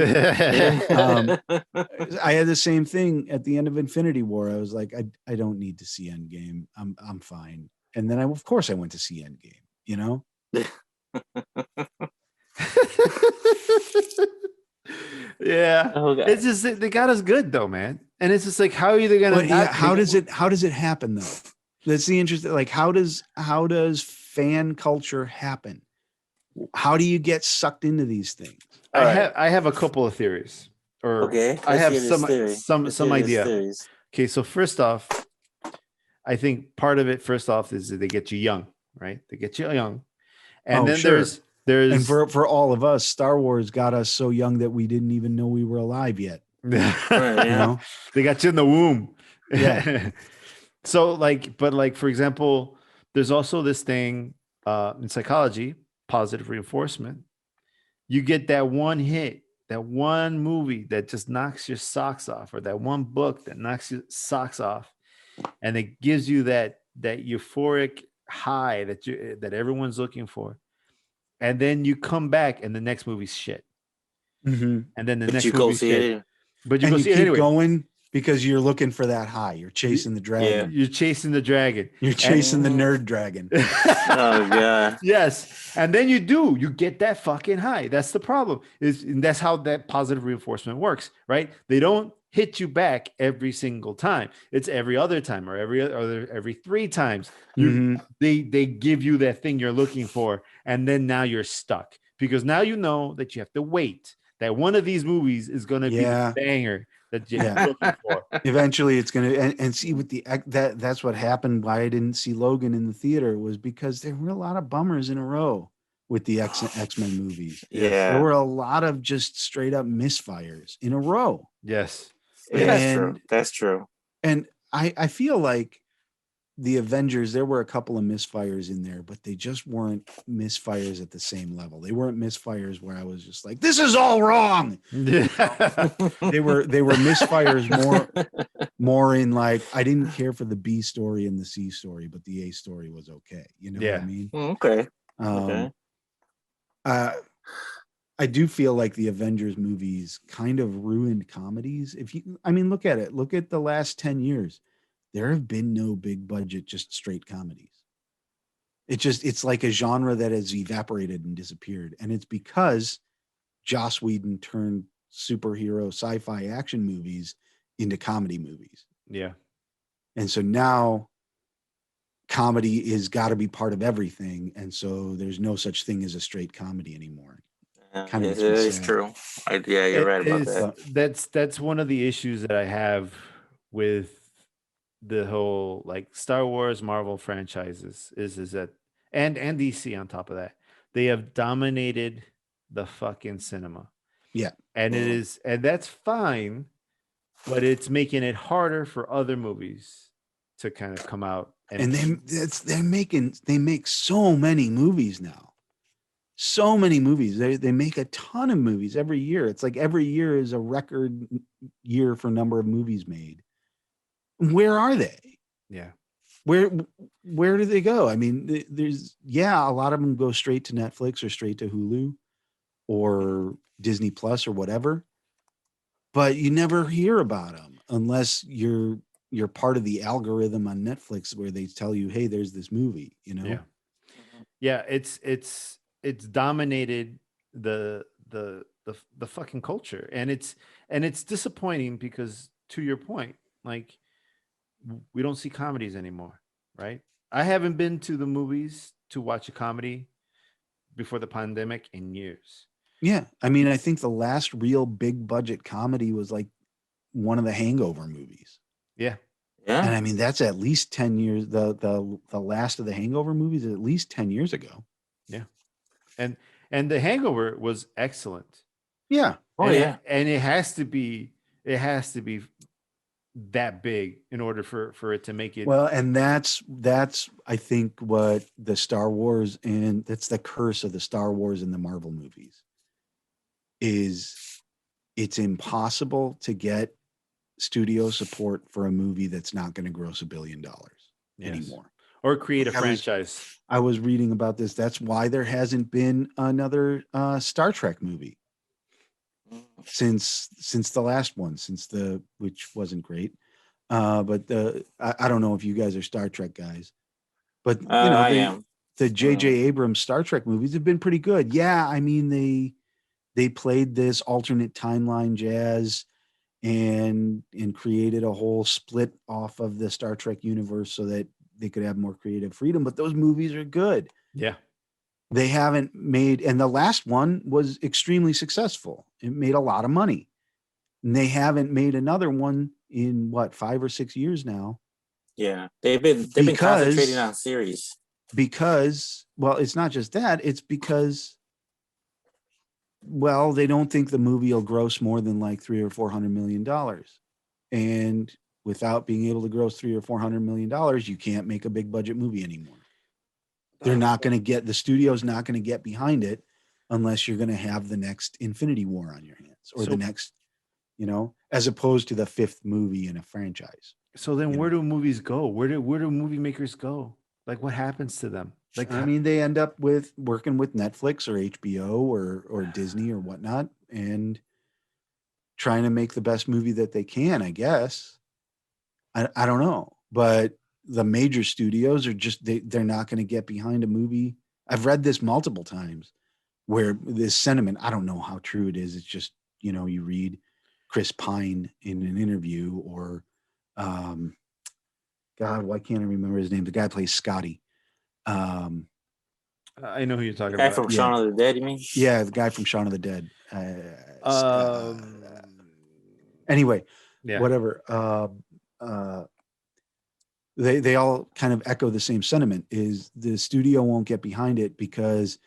I had the same thing at the end of Infinity War. I was like, I don't need to see Endgame. I'm fine. And then of course I went to see Endgame, you know? Yeah. Oh, God. It's just they got us good though, man. And it's just like, how are you gonna But yeah, how does it happen though? That's the interesting, like how does fan culture happen? How do you get sucked into these things? I have a couple of theories. Or Okay, I have let's hear this theory. some idea. Okay, so first off, I think part of it, first off, is that they get you young, right? They get you young. And then sure. there's And for all of us, Star Wars got us so young that we didn't even know we were alive yet. Right, yeah. You know? They got you in the womb. Yeah. So but for example, there's also this thing in psychology, positive reinforcement. You get that one hit, that one movie that just knocks your socks off, or that one book that knocks your socks off, and it gives you that euphoric high that everyone's looking for. And then you come back and the next movie's shit. Mm-hmm. And then the But next you go movie's see shit. it. But you And go you see it keep anyway. going because you're looking for that high. You're chasing the dragon. You're chasing the dragon. You're chasing the nerd dragon. Oh, God. Yes. And then you get that fucking high. That's the problem. And that's how that positive reinforcement works, right? They don't hit you back every single time. It's every other time, or every 3 times. They give you that thing you're looking for, and then now you're stuck because now you know that you have to wait. That one of these movies is going to be the banger that you're looking for. Eventually it's going to, and see with that's what happened. Why I didn't see Logan in the theater was because there were a lot of bummers in a row with the X-Men movies. Yeah. There were a lot of just straight up misfires in a row. Yes. Yeah, that's true. And I feel like the Avengers, there were a couple of misfires in there, but they just weren't misfires at the same level. They weren't misfires where I was just like, this is all wrong. They were misfires more in like, I didn't care for the B story and the C story, but the A story was okay. You know what I mean? Okay. I do feel like the Avengers movies kind of ruined comedies. Look at it. Look at the last 10 years. There have been no big budget, just straight comedies. It's like a genre that has evaporated and disappeared. And it's because Joss Whedon turned superhero sci-fi action movies into comedy movies. Yeah. And so now comedy is got to be part of everything. And so there's no such thing as a straight comedy anymore. It's true. You're right about that. That's one of the issues that I have with the whole like Star Wars, Marvel franchises is that and DC on top of that, they have dominated the fucking cinema. Yeah. And and that's fine, but it's making it harder for other movies to kind of come out. And they make so many movies now. So many movies. They make a ton of movies every year. It's like every year is a record year for number of movies made. Where are they? Yeah. Where do they go? I mean, there's a lot of them go straight to Netflix or straight to Hulu or Disney Plus or whatever. But you never hear about them unless you're part of the algorithm on Netflix where they tell you, hey, there's this movie, you know? Yeah. It's dominated the fucking culture. And it's disappointing because, to your point, like, we don't see comedies anymore, right? I haven't been to the movies to watch a comedy before the pandemic in years. Yeah. I mean, I think the last real big budget comedy was like one of the Hangover movies. Yeah. Yeah. And I mean, that's at least 10 years. The last of the Hangover movies is at least 10 years ago. Yeah. And the Hangover was excellent. Yeah. And it has to be that big in order for it to make it. Well, and that's I think what the Star Wars, and that's the curse of the Star Wars and the Marvel movies, is it's impossible to get studio support for a movie that's not going to gross $1 billion anymore. or create a I was- franchise. I was reading about this. That's why there hasn't been another Star Trek movie since the last one, which wasn't great. But I don't know if you guys are Star Trek guys, but I am. The J.J. Abrams Star Trek movies have been pretty good. Yeah, I mean they played this alternate timeline jazz and created a whole split off of the Star Trek universe so that they could have more creative freedom. But those movies are good. Yeah. They haven't made, and the last one was extremely successful. It made a lot of money. And they haven't made another one in what, 5 or 6 years now. Yeah, they've been concentrating on series. Because, well, it's not just that. It's because, well, they don't think the movie will gross more than like $300 or $400 million. And without being able to gross $300 or $400 million, you can't make a big budget movie anymore. They're not going to get, the studio's not going to get behind it unless you're going to have the next Infinity War on your hands or the next, as opposed to the 5th movie in a franchise. So then where do movies go? Where do movie makers go? Like what happens to them? Like, I mean, they end up with working with Netflix or HBO or Disney or whatnot and trying to make the best movie that they can, I guess. I don't know, but the major studios are just, they're not going to get behind a movie. I've read this multiple times where this sentiment, I don't know how true it is. It's just, you read Chris Pine in an interview or, God, why can't I remember his name? The guy plays Scotty. I know who you're talking The guy about. from Shaun of the Dead, you mean? Yeah, the guy from Shaun of the Dead. Anyway, yeah. Whatever. They all kind of echo the same sentiment, is the studio won't get behind it because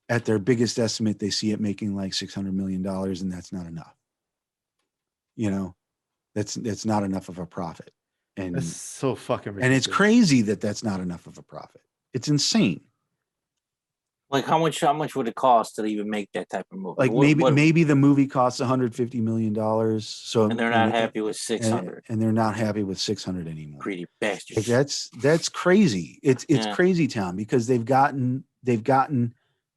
at their biggest estimate, they see it making like $600 million, and that's not enough. That's not enough of a profit. And that's so fucking ridiculous. And it's crazy that that's not enough of a profit. It's insane. Like how much would it cost to even make that type of movie? Like maybe the movie costs $150 million. So and they're not happy with 600. And they're not happy with 600 anymore. Greedy bastards. Like that's crazy. It's crazy town because they've gotten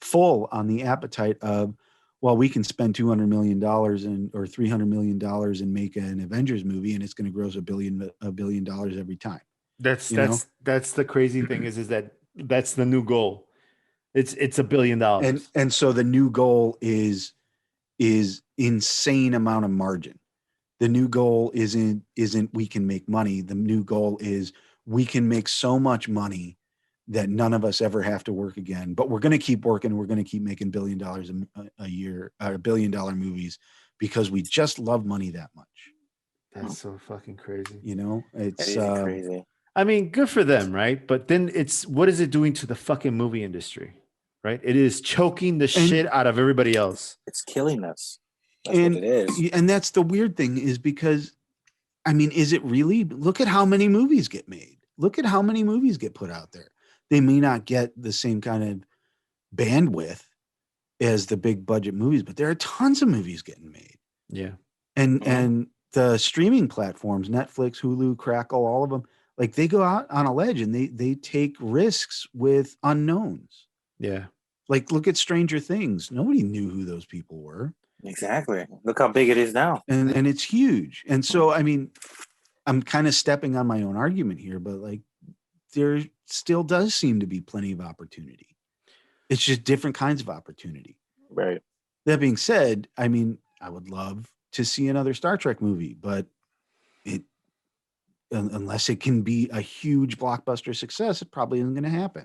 full on the appetite of, well, we can spend $200 million or $300 million and make an Avengers movie, and it's going to gross $1 billion every time. That's the crazy thing is that that's the new goal. It's $1 billion. And so the new goal is insane amount of margin. The new goal isn't we can make money. The new goal is we can make so much money that none of us ever have to work again, but we're going to keep working. We're going to keep making $1 billion a year, $1 billion movies because we just love money that much. That's so fucking crazy. It's crazy. I mean, good for them, right? But then what is it doing to the fucking movie industry? Right? It is choking the shit out of everybody else. It's killing us. That's what it is. And that's the weird thing is because, I mean, is it really? Look at how many movies get made. Look at how many movies get put out there. They may not get the same kind of bandwidth as the big budget movies, but there are tons of movies getting made. Yeah. And the streaming platforms, Netflix, Hulu, Crackle, all of them, like they go out on a ledge and they take risks with unknowns. Yeah. Like look at Stranger Things. Nobody knew who those people were. Exactly. Look how big it is now. And it's huge. And so, I mean, I'm kind of stepping on my own argument here, but like there still does seem to be plenty of opportunity. It's just different kinds of opportunity. Right. That being said, I mean, I would love to see another Star Trek movie, but unless it can be a huge blockbuster success, it probably isn't going to happen.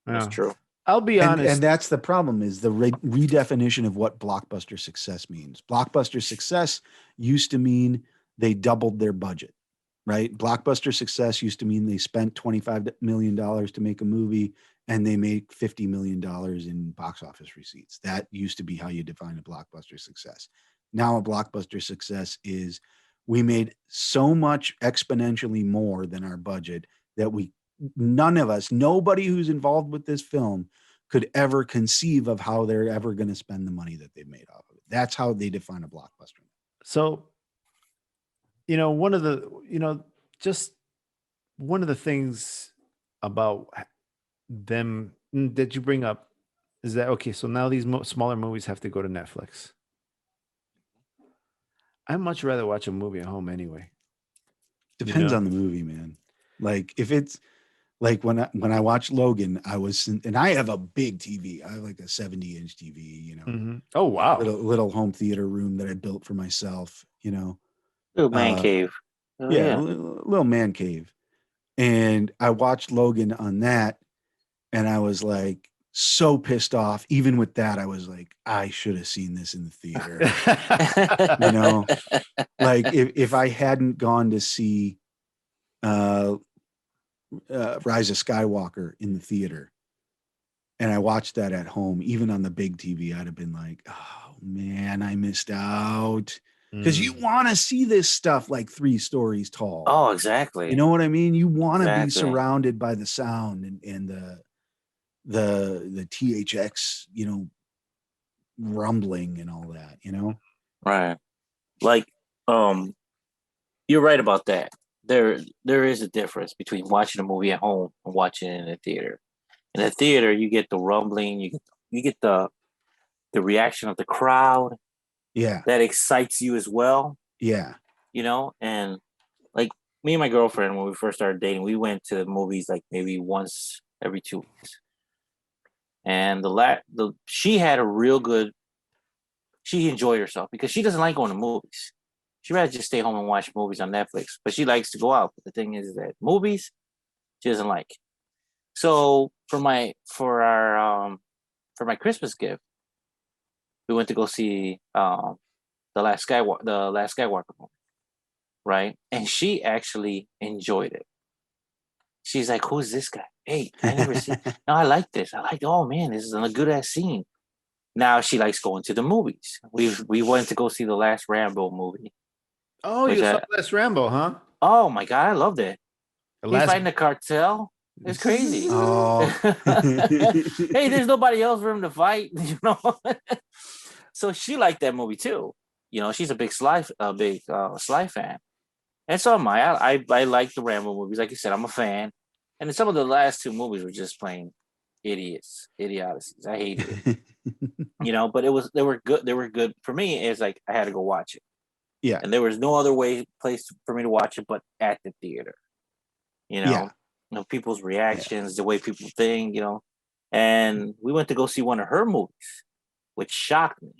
That's true. I'll be honest. And that's the problem is the redefinition of what blockbuster success means. Blockbuster success used to mean they doubled their budget, right? Blockbuster success used to mean they spent $25 million to make a movie and they make $50 million in box office receipts. That used to be how you define a blockbuster success. Now a blockbuster success is we made so much exponentially more than our budget that nobody who's involved with this film could ever conceive of how they're ever going to spend the money that they've made off of it. That's how they define a blockbuster. So, one of the, just one of the things about them that you bring up is that okay? So now these smaller movies have to go to Netflix. I'd much rather watch a movie at home anyway. Depends on the movie, man. Like if it's like when I watched Logan, and I have a big TV. I have like a 70-inch TV, Mm-hmm. Oh wow, little home theater room that I built for myself. Little man cave. Oh, yeah, little man cave. And I watched Logan on that, and I was like so pissed off. Even with that, I was like, I should have seen this in the theater. Like if I hadn't gone to see Rise of Skywalker in the theater, and I watched that at home, even on the big TV, I'd have been like, oh man, I missed out. Because you want to see this stuff like 3 stories tall. Oh, exactly. You know what I mean? You want to be surrounded by the sound and the THX, rumbling and all that, Right. Like, you're right about that. There is a difference between watching a movie at home and watching it in a theater. In a theater, you get the rumbling, you get the reaction of the crowd. Yeah. That excites you as well. Yeah. And like me and my girlfriend, when we first started dating, we went to movies like maybe once every 2 weeks. And she had a real good, she enjoyed herself because she doesn't like going to movies. She'd rather just stay home and watch movies on Netflix, but she likes to go out. But the thing is that movies, she doesn't like. So for my Christmas gift, we went to go see the last Skywalker movie, right? And she actually enjoyed it. She's like, "Who's this guy? Hey, I never seen. No, I like this. Oh man, this is a good ass scene." Now she likes going to the movies. We went to go see the last Rambo movie. Oh, you saw last Rambo, huh? Oh my god, I loved it. He's fighting the cartel. It's crazy. Oh. Hey, there's nobody else for him to fight, So she liked that movie too. She's a big Sly fan. And so am I. I like the Rambo movies. Like you said, I'm a fan. And then some of the last 2 movies were just plain idiocies. I hated it. But they were good. They were good for me. It's like I had to go watch it. Yeah. And there was no other place for me to watch it but at the theater. People's reactions, the way people think, And we went to go see one of her movies, which shocked me.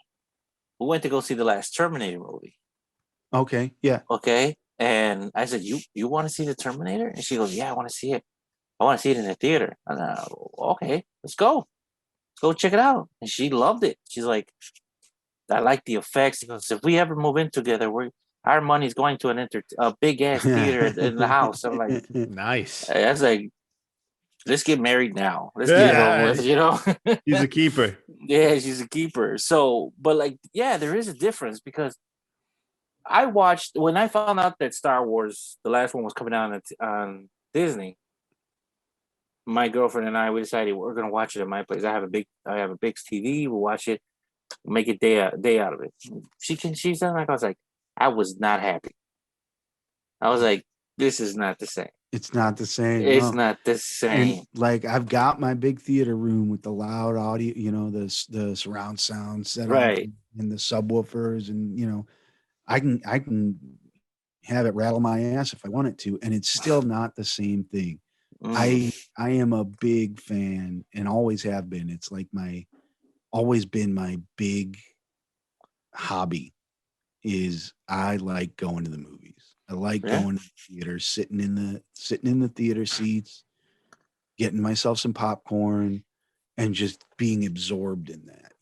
We went to go see the last Terminator movie. Okay. Yeah. Okay. And I said, you want to see the Terminator? And she goes, yeah, I want to see it. I want to see it in the theater. And okay, let's go. Let's go check it out. And she loved it. She's like, I like the effects. She goes, if we ever move in together, our money's going to a big ass theater in the house. I'm like, nice. I was like, let's get married now. Let's get it over with, She's a keeper. Yeah, she's a keeper. So, but like, yeah, there is a difference because I watched when I found out that Star Wars, the last one, was coming out on Disney. My girlfriend and we decided we're gonna watch it at my place. I have a big TV. We'll watch it, make a day out of it. She's done like I was like, I was not happy. I was like, this is not the same. It's not the same. It's not the same. And like I've got my big theater room with the loud audio, the surround sound set right, and the subwoofers, and I can have it rattle my ass if I want it to, and it's still not the same thing. I am a big fan and always have been. It's like always been my big hobby is I like going to the movies. I like going to the theater, sitting in the theater seats, getting myself some popcorn and just being absorbed in that,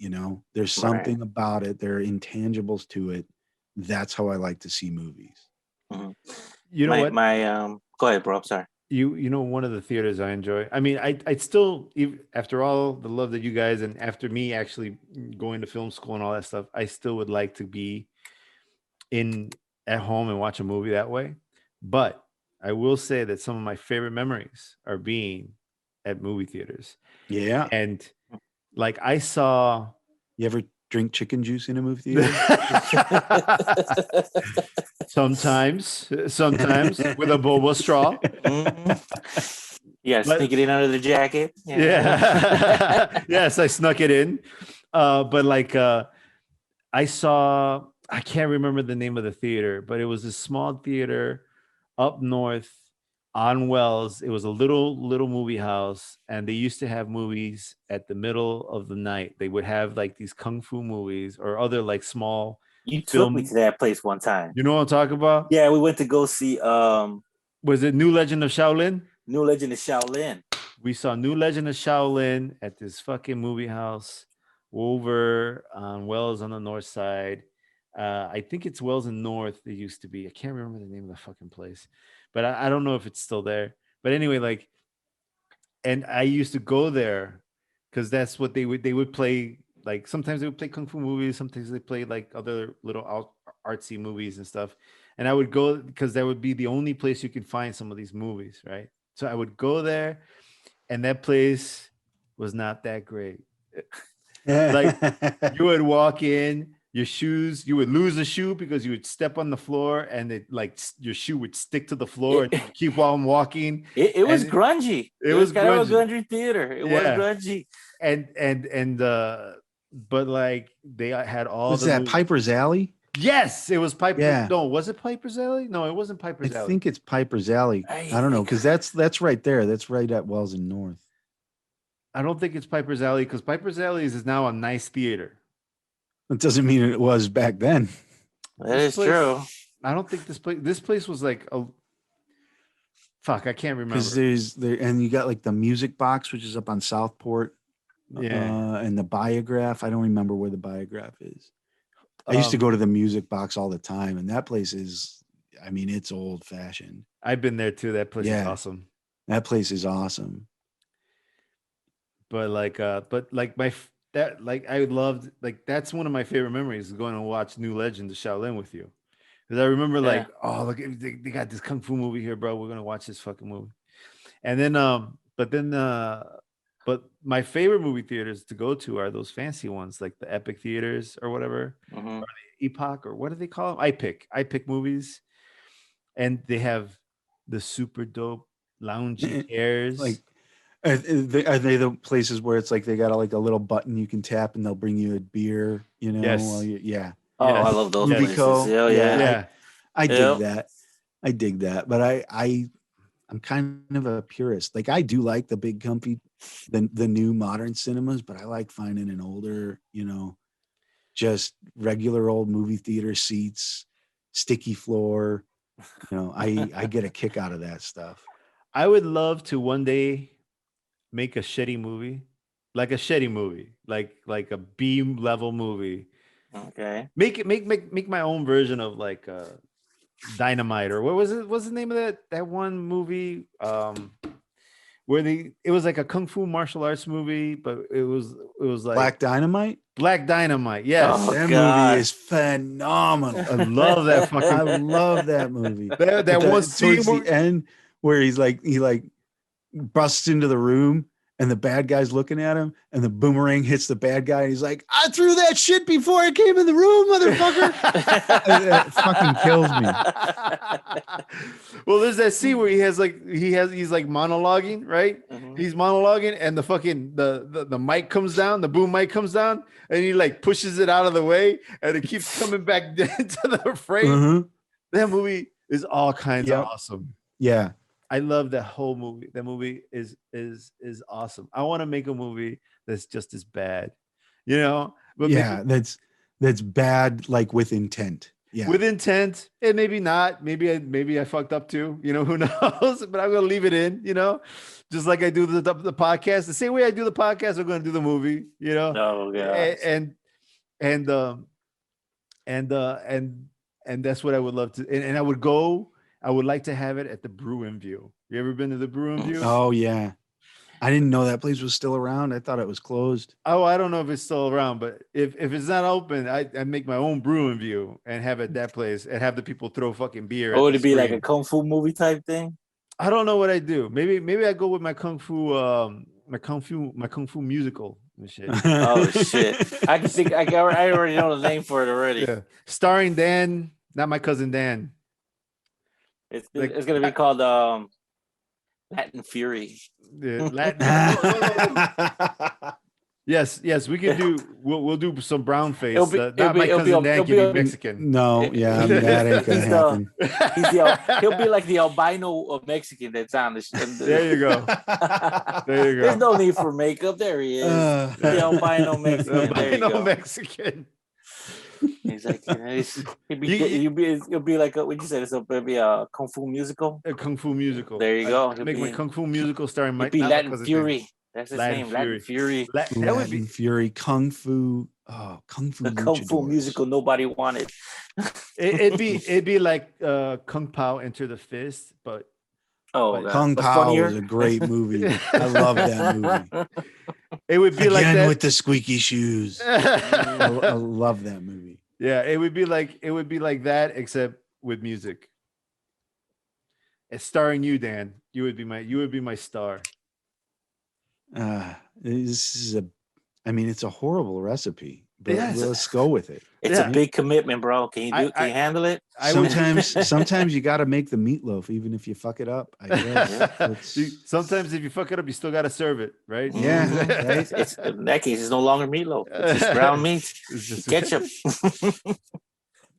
There's something about it. There are intangibles to it. That's how I like to see movies. Mm-hmm. You know what? Go ahead, bro. I'm sorry. One of the theaters I enjoy. I mean, I still, after all the love that you guys and after me actually going to film school and all that stuff, I still would like to be at home and watch a movie that way. But I will say that some of my favorite memories are being at movie theaters. Yeah. And like I saw. You ever drink chicken juice in a movie theater? Sometimes with a boba straw. Yeah, sneak it in under the jacket. Yeah. Yes, I snuck it in. But like I can't remember the name of the theater, but it was a small theater up north on Wells. It was a little movie house, and they used to have movies at the middle of the night. They would have like these kung fu movies or other like small You took film. me to that place one time. You know what I'm talking about? Yeah, we went to go see Was it New Legend of Shaolin? New Legend of Shaolin. We saw New Legend of Shaolin at this fucking movie house over on Wells on the north side. I think it's Wells and North. It used to be. I can't remember the name of the fucking place, but I don't know if it's still there. But anyway, like, and I used to go there because that's what they would play. Like sometimes they would play kung fu movies, sometimes they play like other little artsy movies and stuff. And I would go because that would be the only place you could find some of these movies, right? So I would go there, and that place was not that great. Like you would walk in, your shoes, you would lose a shoe because you would step on the floor and it like your shoe would stick to the floor and you keep on walking. It was grungy. It was kind of a grungy. grungy theater. It was grungy. And but like they had all was the that movies. Piper's Alley? Yes, it was Piper. Yeah. No, was it Piper's Alley? No, it wasn't Piper's Alley. I think it's Piper's Alley. I don't know, because that's right there. That's right at Wells and North. I don't think it's Piper's Alley because Piper's Alley is now a nice theater. It doesn't mean it was back then. That is true. I don't think this place was like a fuck. I can't remember. Because and you got like the Music Box, which is up on Southport. Yeah. And the Biograph. I don't remember where the Biograph is. I used to go to the Music Box all the time, and that place is, I mean, it's old fashioned. I've been there too. That place is awesome. That place is awesome. But I loved, like, that's one of my favorite memories is going to watch New Legend of Shaolin with you. Because I remember like, oh, look, they got this kung fu movie here, bro. We're going to watch this fucking movie. And then, but my favorite movie theaters to go to are those fancy ones, like the Epic Theaters or whatever, or the Epoch, or what do they call them? iPick movies. And they have the super dope loungy chairs. Like, are they the places where it's like they got a little button you can tap and they'll bring you a beer, you know? Yes. Yeah. Oh, I love those places. Yeah. I dig that. I dig that. But I'm kind of a purist. Like, I do like the big comfy, the new modern cinemas, but I like finding an older, just regular old movie theater seats, sticky floor. I get a kick out of that stuff. I would love to one day make a shitty movie, like a B level movie. Okay. Make my own version of like Dynamite, or what was it? What's the name of that one movie? Where it was like a kung fu martial arts movie, but it was like Black Dynamite. Black Dynamite, yes. Oh, that God. movie is phenomenal. I love that fucking. I love that movie. that one scene towards the end where he busts into the room and the bad guy's looking at him and the boomerang hits the bad guy and he's like, I threw that shit before I came in the room, motherfucker. It fucking kills me. Well, there's that scene where he's like monologuing, right? Mhm. He's monologuing and the fucking the mic comes down, the boom mic comes down, and he like pushes it out of the way and it keeps coming back into the frame. Mm-hmm. That movie is all kinds of awesome. Yeah. I love that whole movie. That movie is awesome. I want to make a movie that's just as bad, But yeah, that's bad, like with intent. Yeah, with intent, and maybe not. Maybe I fucked up too. Who knows? But I'm gonna leave it in. Just like I do the podcast. The same way I do the podcast, I'm gonna do the movie. Oh god. And that's what I would love to. And I would go. I would like to have it at the Bruin View. You ever been to the Bruin View? Oh yeah, I didn't know that place was still around. I thought it was closed. Oh, I don't know if it's still around, but if it's not open, I make my own Bruin View and have it at that place and have the people throw fucking beer. Would it be like a kung fu movie type thing? I don't know what I do. Maybe I go with my kung fu musical. Shit. Oh shit! I can think. I already know the name for it already. Yeah. Starring Dan, not my cousin Dan. It's gonna be called Latin Fury. Latin. Yes, we can do. We'll do some brown face. Not my cousin Dan can be Mexican. No, yeah, that ain't gonna happen. He'll be like the albino Mexican that's on the. There you go. There you go. There's no need for makeup. There he is. The albino Mexican. There you go. Mexican. He's like, he'll be like what you said. It'll be a kung fu musical. A kung fu musical. There you go. Make my kung fu musical starring Mike. Be Latin Fury. That's his name. Latin Fury. That would be Fury. Kung fu. Oh, kung fu. The kung fu musical nobody wanted. It'd be like Kung Pao Enter the Fist, but Kung Pao is a great movie. I love that movie. It would be like that with the squeaky shoes. I love that movie. Yeah, it would be like that, except with music. It's starring you, Dan. You would be my star. This is it's a horrible recipe, but let's go with it. It's a big commitment, bro. Can you handle it? Sometimes you got to make the meatloaf, even if you fuck it up. I guess. Sometimes if you fuck it up, you still got to serve it, right? Yeah. Right? In that case, it's no longer meatloaf. It's just ground meat, ketchup.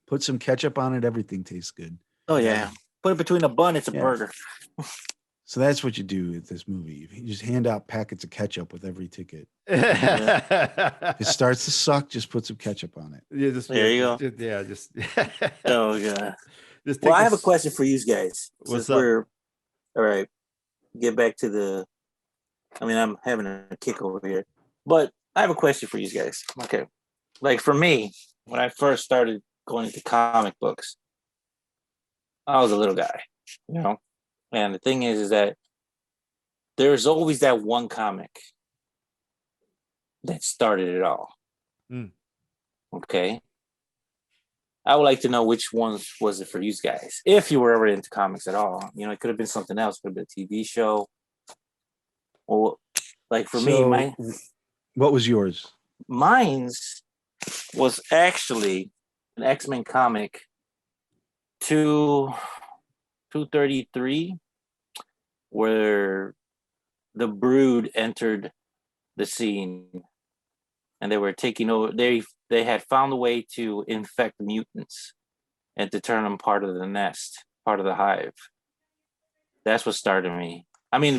Put some ketchup on it. Everything tastes good. Oh yeah. Put it between a bun. It's a burger. So that's what you do with this movie. You just hand out packets of ketchup with every ticket. If it starts to suck, just put some ketchup on it. Yeah, there you go. Just oh god. I have a question for you guys. What's up? All right. Get back to the. I'm having a kick over here, but I have a question for you guys. Okay, like for me, when I first started going into comic books, I was a little guy, And the thing is that there's always that one comic that started it all. Okay. I would like to know which ones was it for you guys, if you were ever into comics at all. It could have been something else. It could have been a TV show. Well, like for me, what was yours? Mine's was actually an X-Men comic 233, where the Brood entered the scene and they were taking over. They had found a way to infect mutants and to turn them part of the nest, part of the hive. That's what started me.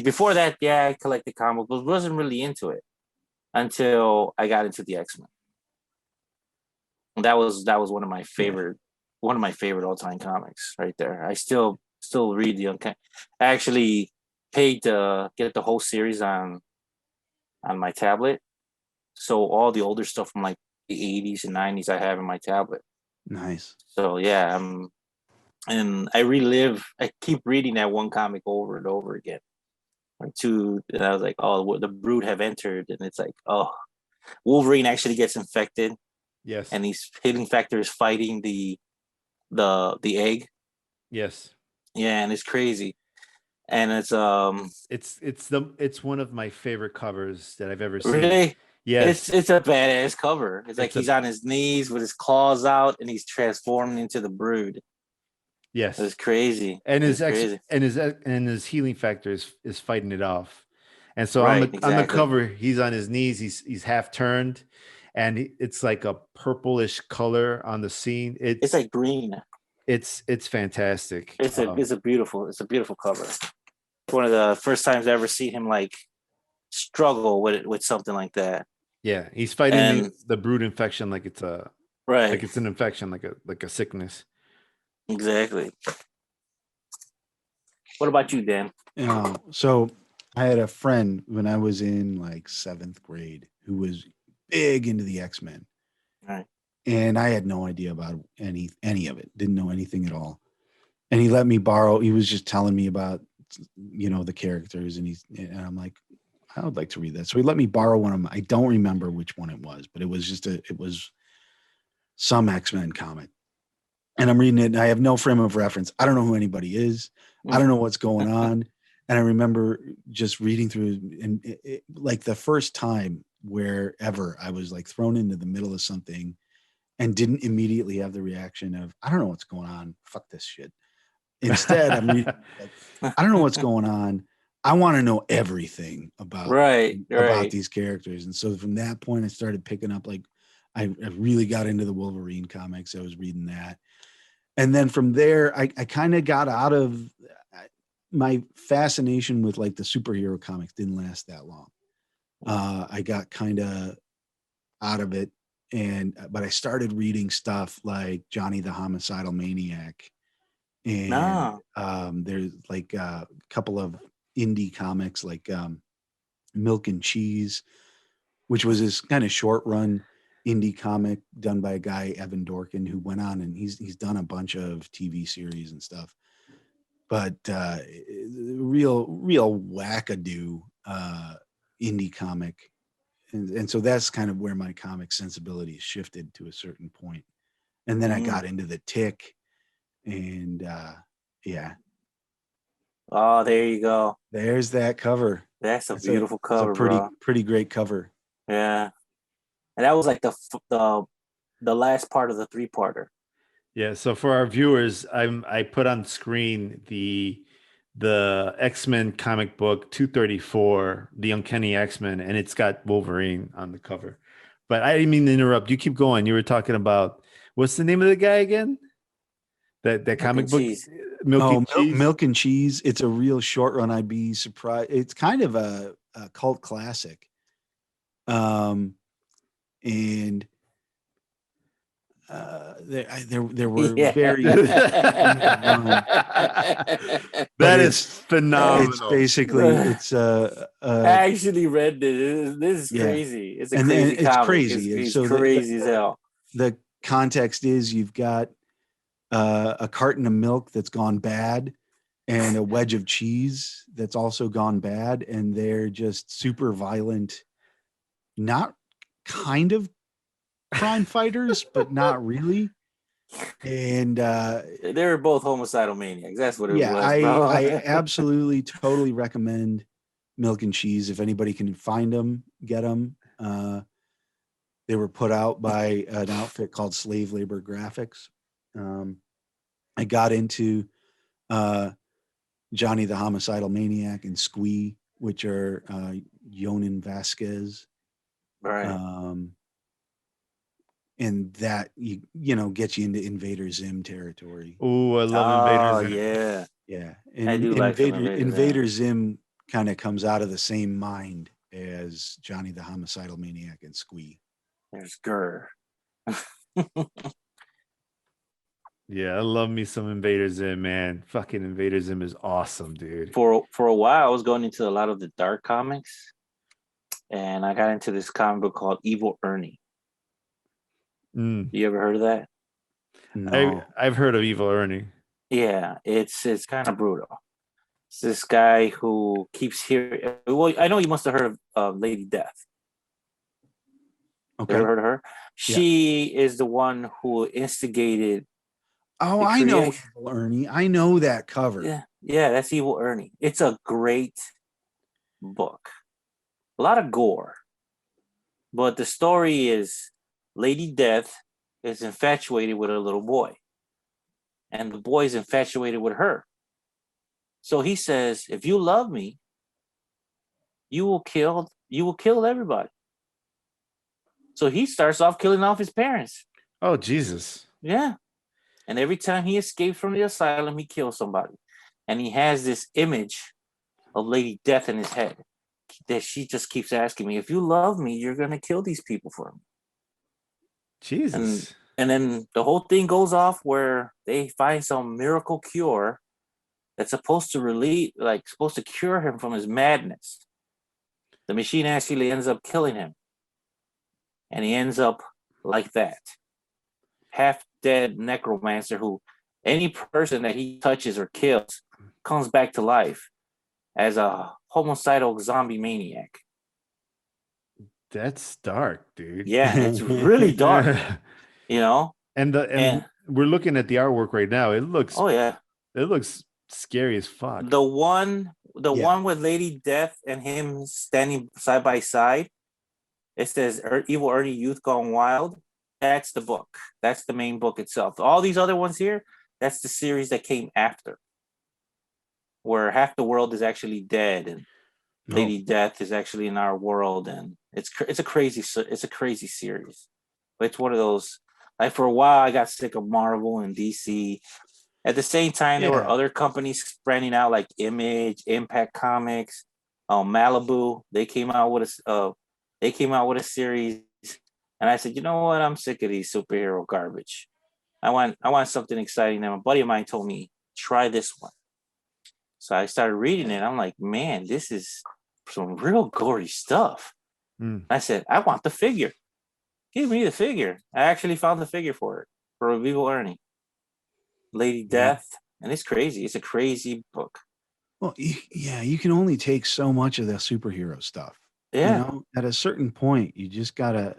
Before that, I collected comic books, wasn't really into it until I got into the X-Men. And that was one of my favorite all-time comics right there. I still read I actually paid to get the whole series on my tablet. So all the older stuff from like the 80s and 90s I have in my tablet. Nice. So yeah, and I keep reading that one comic over and over again. And I was like, oh, the Brood have entered, and it's like, oh, Wolverine actually gets infected. Yes. And these hidden factors fighting the egg. Yes. Yeah, and it's crazy. And it's one of my favorite covers that I've ever seen. Really? Yes. It's a badass cover. It's like he's on his knees with his claws out and he's transformed into the Brood. Yes. It's crazy. And his healing factor is fighting it off. And so on the cover, he's on his knees, he's half turned, and it's like a purplish color on the scene. It's like green. It's fantastic. It's a beautiful cover. One of the first times I ever see him like struggle with something like that. Yeah, he's fighting the Brood infection like it's an infection, like a sickness. Exactly. What about you, Dan? So I had a friend when I was in like 7th grade who was big into the X-Men. Right. And I had no idea about any of it. Didn't know anything at all. And he let me borrow. He was just telling me about, the characters, and I'm like, I would like to read that. So he let me borrow one of them. I don't remember which one it was, but it was some X-Men comic. And I'm reading it, and I have no frame of reference. I don't know who anybody is. I don't know what's going on. And I remember just reading through, and like the first time wherever. I was like thrown into the middle of something and didn't immediately have the reaction of, I don't know what's going on. Fuck this shit. Instead, I'm reading, like, I don't know what's going on. I want to know everything about these characters. And so from that point, I started picking up, like, I really got into the Wolverine comics. I was reading that. And then from there, I kind of got out of my fascination with like the superhero comics. Didn't last that long. I got kind of out of it. But I started reading stuff like Johnny the Homicidal Maniac. And there's like a couple of indie comics like Milk and Cheese, which was this kind of short run indie comic done by a guy, Evan Dorkin, who went on and he's done a bunch of TV series and stuff. But real wackadoo indie comic. And so that's kind of where my comic sensibility shifted to a certain point. And then I got into the Tick. And yeah. Oh, there you go. There's that cover. That's a beautiful cover. It's a pretty great cover. Yeah. And that was like the last part of the 3-parter. Yeah. So for our viewers, I put on screen the X-Men comic book 234, the Uncanny X-Men, and it's got Wolverine on the cover. But I didn't mean to interrupt. You keep going. You were talking about, what's the name of the guy again? That comic book, Milk and Cheese. It's a real short run. I'd be surprised. It's kind of a cult classic. And there were very that is phenomenal. It's basically I actually read this. This is crazy. It's a crazy comic. It's crazy. It's so crazy as hell. The context is you've got a carton of milk that's gone bad and a wedge of cheese that's also gone bad, and they're just super violent, not kind of crime fighters, but not really. And they were both homicidal maniacs. That's what it was. I absolutely totally recommend Milk and Cheese. If anybody can find them, get them. They were put out by an outfit called Slave Labor Graphics. I got into Johnny the Homicidal Maniac and Squee, which are Yonan Vasquez. Right. And that you know gets you into Invader Zim territory. Oh, I love Invader Zim. Yeah. Yeah. And I do Invader Zim kind of comes out of the same mind as Johnny the Homicidal Maniac and Squee. There's Gurr. Yeah, I love me some Invader Zim, man. Fucking Invader Zim is awesome, dude. For a while, I was going into a lot of the dark comics, and I got into this comic book called Evil Ernie. You ever heard of that? No. I've heard of Evil Ernie. Yeah, it's kind of brutal. It's this guy who keeps hearing. Well, I know you must have heard of Lady Death. Okay. You ever heard of her? She is the one who instigated. Oh, I know Evil Ernie. I know that cover. Yeah, that's Evil Ernie. It's a great book. A lot of gore. But the story is Lady Death is infatuated with a little boy. And the boy is infatuated with her. So he says, if you love me, you will kill everybody. So he starts off killing off his parents. Oh, Jesus. Yeah. And every time he escapes from the asylum, he kills somebody. And he has this image of Lady Death in his head that she just keeps asking me, if you love me, you're going to kill these people for me. Jesus. And then the whole thing goes off where they find some miracle cure that's supposed to cure him from his madness. The machine actually ends up killing him. And he ends up like that. Half dead necromancer who any person that he touches or kills comes back to life as a homicidal zombie maniac. That's dark, dude. Yeah, it's really dark. You know? And we're looking at the artwork right now. It looks it looks scary as fuck. The one with Lady Death and him standing side by side, It says Evil Ernie Youth Gone Wild. That's the book. That's the main book itself. All these other ones here, that's the series that came after, where half the world is actually dead and Lady Death is actually in our world, and it's a crazy series. But it's one of those, like, for a while I got sick of Marvel and DC. At the same time, there were other companies spreading out, like Image, Impact Comics, Malibu. They came out with a series, and I said, you know what? I'm sick of these superhero garbage. I want something exciting. And a buddy of mine told me, try this one. So I started reading it. I'm like, man, this is some real gory stuff. I said, I want the figure. Give me the figure. I actually found the figure for it, for Evil Ernie, Lady Death, and it's crazy. It's a crazy book. Well, you can only take so much of the superhero stuff. Yeah. You know, at a certain point, you just gotta.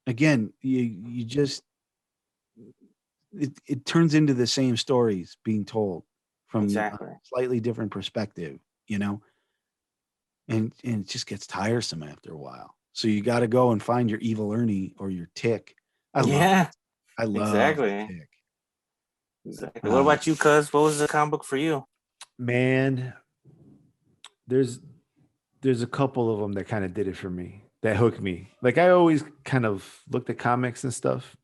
Again, you just it turns into the same stories being told from a slightly different perspective, you know, and it just gets tiresome after a while. So you got to go and find your Evil Ernie or your Tick. I love Exactly. What about you, Cuz? What was the comic book for you? Man, there's a couple of them that kind of did it for me, that hooked me. Like, I always kind of looked at comics and stuff.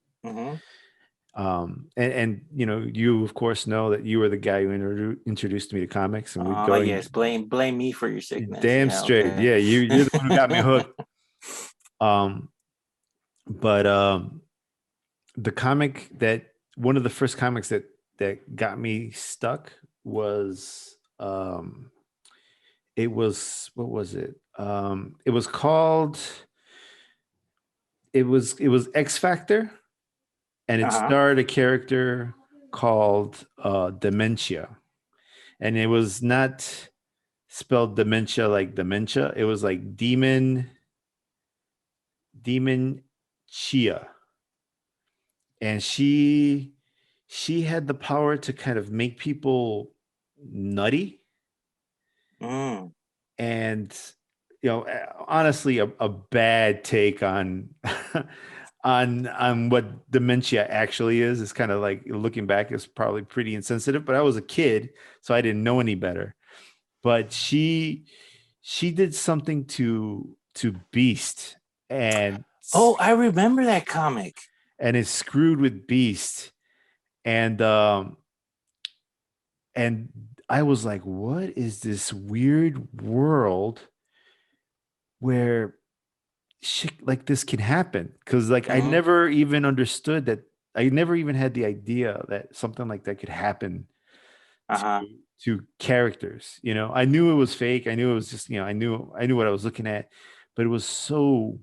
And you know, you of course know that you were the guy who introduced me to comics, and we'd go. Yes, blame me for your sickness. Damn straight, okay. Yeah, you're the one who got me hooked. But the comic one of the first comics that got me stuck was it was, what was it? It was called. It was X Factor. And it starred a character called Dementia. And it was not spelled dementia like dementia. It was like demon chia. And she had the power to kind of make people nutty. And, you know, honestly, a bad take on on what dementia actually is. It's kind of like, looking back, it's probably pretty insensitive, but I was a kid, so I didn't know any better. But she did something to Beast, and I remember that comic. And it screwed with Beast, and I was like, what is this weird world where shit like this can happen? Because like I never even understood that. I never even had the idea that something like that could happen to characters. You know, I knew it was fake. I knew it was just, you know, I knew what I was looking at, but it was so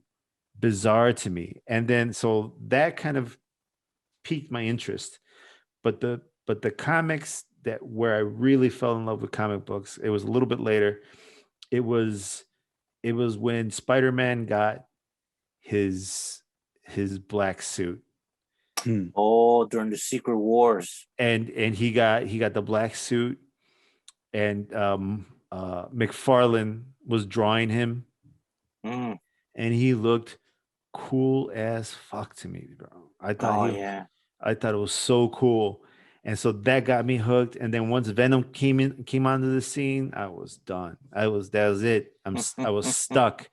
bizarre to me. And then so that kind of piqued my interest. But the comics where I really fell in love with comic books, it was a little bit later. It was when Spider-Man got his black suit. During the Secret Wars. And he got the black suit, and McFarlane was drawing him. And he looked cool as fuck to me, bro. I thought I thought it was so cool. And so that got me hooked. And then once Venom came onto the scene, I was done. That was it. I was stuck.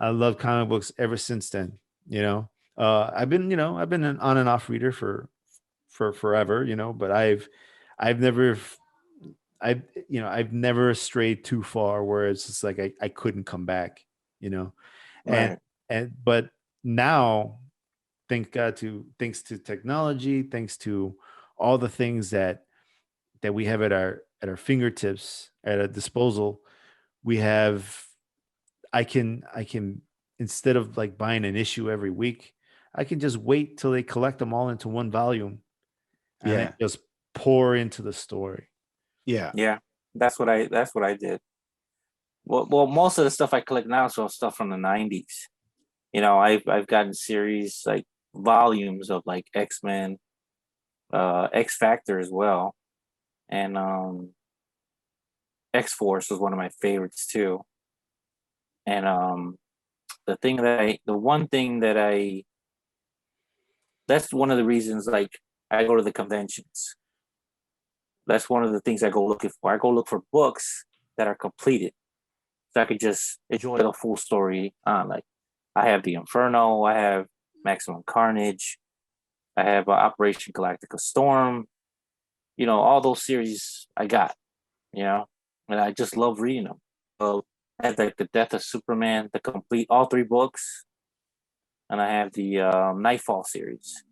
I love comic books ever since then. You know, I've been an on and off reader for forever. You know, but I've never strayed too far where it's just like I couldn't come back. You know, but now, thanks to technology, thanks to all the things that we have at our fingertips, at our disposal, I can instead of like buying an issue every week, I can just wait till they collect them all into one volume and then just pour into the story. Yeah, that's what I did. Well, most of the stuff I collect now is all stuff from the 90s. You know, I've gotten series, like volumes of like X-Men, X Factor as well, and X-Force was one of my favorites too. And the one thing that that's one of the reasons like I go to the conventions. That's one of the things I go looking for. I go look for books that are completed, so I could just enjoy the full story. Like I have the Inferno, I have Maximum Carnage, I have Operation Galactica Storm. You know, all those series I got. You know, and I just love reading them. I have like the Death of Superman, the complete all three books, and I have the Nightfall series.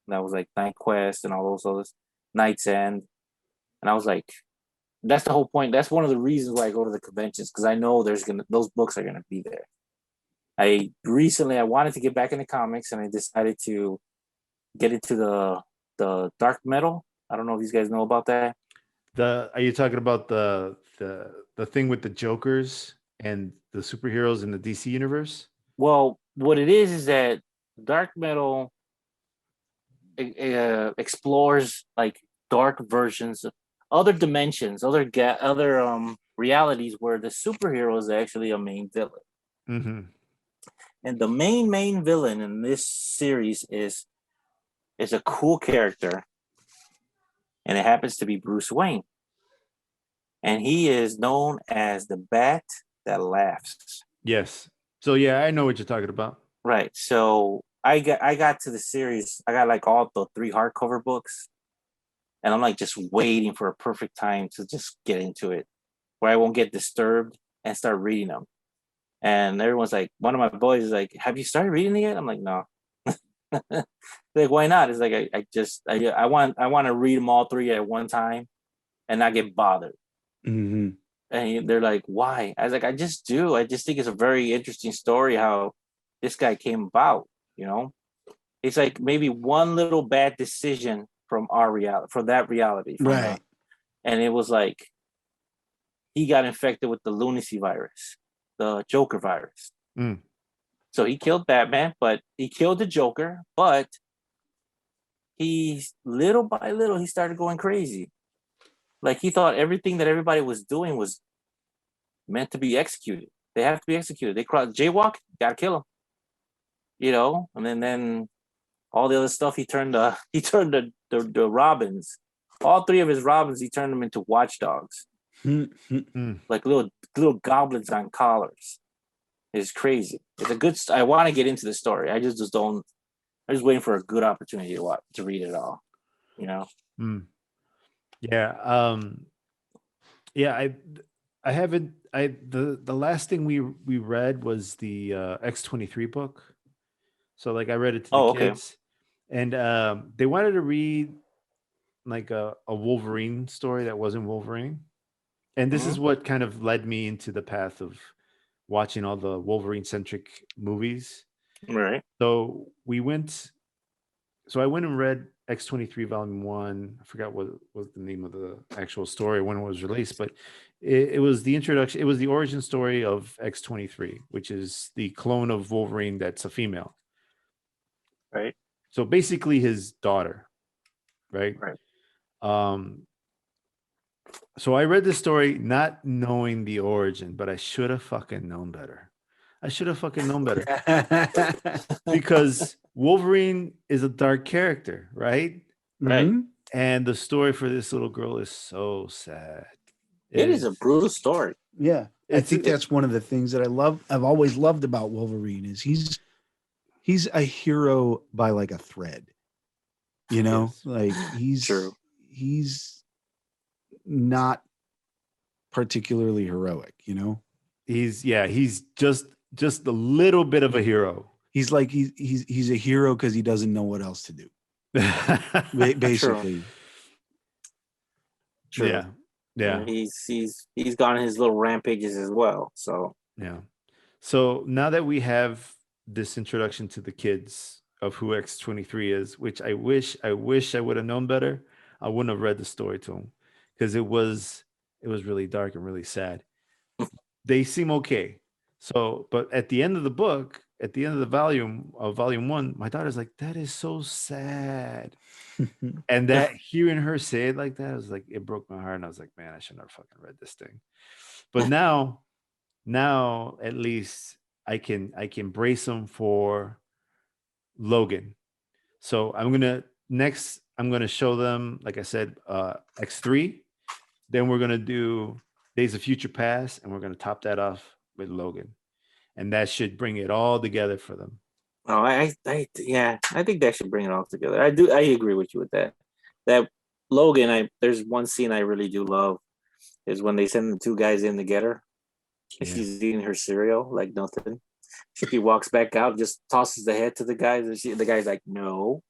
That was like Night Quest and all those others, Night's End, and I was like, that's the whole point. That's one of the reasons why I go to the conventions because I know those books are gonna be there. I wanted to get back into comics and I decided to get into the dark metal. I don't know if you guys know about that. Are you talking about the thing with the Jokers and the superheroes in the DC universe? Well, what it is that dark metal explores like dark versions of other dimensions, other realities where the superhero is actually a main villain. Mm-hmm. And the main villain in this series is a cool character, and it happens to be Bruce Wayne. And he is known as the Bat that laughs. Yes. So yeah, I know what you're talking about. Right. So I got to the series. I got like all the 3 hardcover books, and I'm like just waiting for a perfect time to just get into it, where I won't get disturbed and start reading them. And everyone's like, one of my boys is like, "Have you started reading it yet?" I'm like, "No." Like, why not? It's like I want to read them all 3 at one time and not get bothered. Mm-hmm. And they're like, "Why?" I was like, "I just do. I just think it's a very interesting story how this guy came about. You know, it's like maybe one little bad decision from our reality, from that reality, Right? And it was like he got infected with the lunacy virus, the Joker virus. Mm. So he killed Batman, but he killed the Joker. But he little by little he started going crazy. Like he thought everything that everybody was doing was meant to be executed. They have to be executed. They cross jaywalk, gotta kill him. You know, and then all the other stuff he turned the Robins, all 3 of his Robins, he turned them into watchdogs, like little goblins on collars. It's crazy. It's a good. I want to get into the story. I just don't. I'm just waiting for a good opportunity to read it all. You know. Mm. Yeah. Yeah. I haven't. The last thing we read was the X-23 book. So like I read it to the kids, and they wanted to read like a Wolverine story that wasn't Wolverine, and this is what kind of led me into the path of watching all the Wolverine centric movies. Right. So I went and read X-23 Volume 1. I forgot what was the name of the actual story when it was released, but it was the introduction. It was the origin story of X-23, which is the clone of Wolverine that's a female. Right. So basically his daughter, right? Right. So I read this story not knowing the origin, but I should have fucking known better. Because Wolverine is a dark character, right? Right. Mm-hmm. And the story for this little girl is so sad. It is a brutal story. Yeah. I think that's one of the things that I've always loved about Wolverine is he's a hero by like a thread. You know, Yes. like he's not particularly heroic, you know? He's just a little bit of a hero. He's like he's a hero because he doesn't know what else to do. Basically. True. Yeah. He's gone on his little rampages as well. So yeah. So now that we have this introduction to the kids of who X-23 is, which I wish I would have known better, I wouldn't have read the story to them because it was really dark and really sad. They seem okay. So, but at the end of the book, at the end of the volume 1, my daughter's like, "That is so sad." And that hearing her say it like that, was like, it broke my heart. And I was like, man, I should never fucking read this thing. But now at least I can brace them for Logan. So I'm gonna show them, like I said, X3. Then we're gonna do Days of Future Past, and we're gonna top that off with Logan, and that should bring it all together for them. Oh, yeah, I think that should bring it all together. I agree with you with that. That Logan, there's one scene I really do love is when they send the two guys in to get her, and she's eating her cereal like nothing. She walks back out, just tosses the head to the guys, and the guy's like, "No,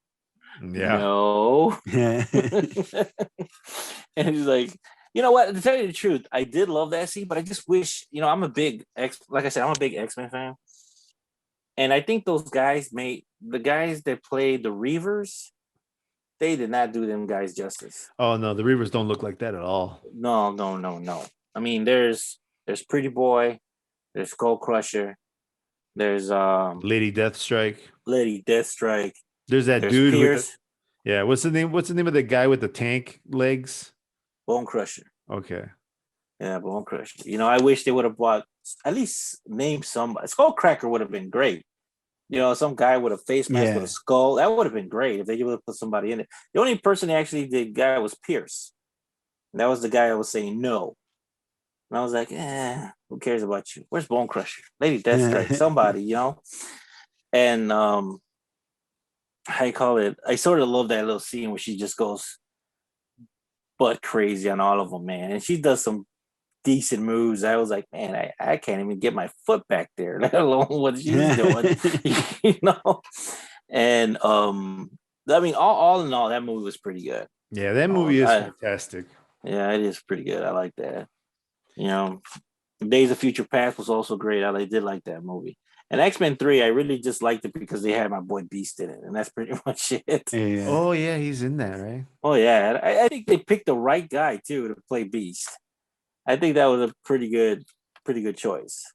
no," and he's like, "You know what? To tell you the truth, I did love that scene, but I just wish, I'm a big like I said, I'm a big X-Men fan." And I think those guys the guys that played the Reavers, they did not do them guys justice. Oh no, the Reavers don't look like that at all. No. I mean, there's Pretty Boy, there's Skull Crusher, there's Lady Deathstrike. There's that dude Pierce. What's the name of the guy with the tank legs? Bone Crusher. Okay. Yeah, Bone Crusher. I wish they would have brought, at least named somebody. Skullcracker would have been great. Some guy with a face mask with a skull. That would have been great if they would have put somebody in it. The only person they actually did guy was Pierce. And that was the guy I was saying no. And I was like, who cares about you? Where's Bone Crusher? Lady Deathstrike, somebody, And how you call it? I sort of love that little scene where she just goes butt crazy on all of them, man. And she does some decent moves. I was like, man, I can't even get my foot back there, let alone what she's doing. And I mean, all in all, that movie was pretty good. Yeah, that movie is fantastic. Yeah, it is pretty good. I like that. Days of Future Past was also great. I did like that movie. And X-Men 3, I really just liked it because they had my boy Beast in it, and that's pretty much it. Yeah. Oh yeah, he's in that, right? Oh yeah, I think they picked the right guy too to play Beast. I think that was a pretty good choice.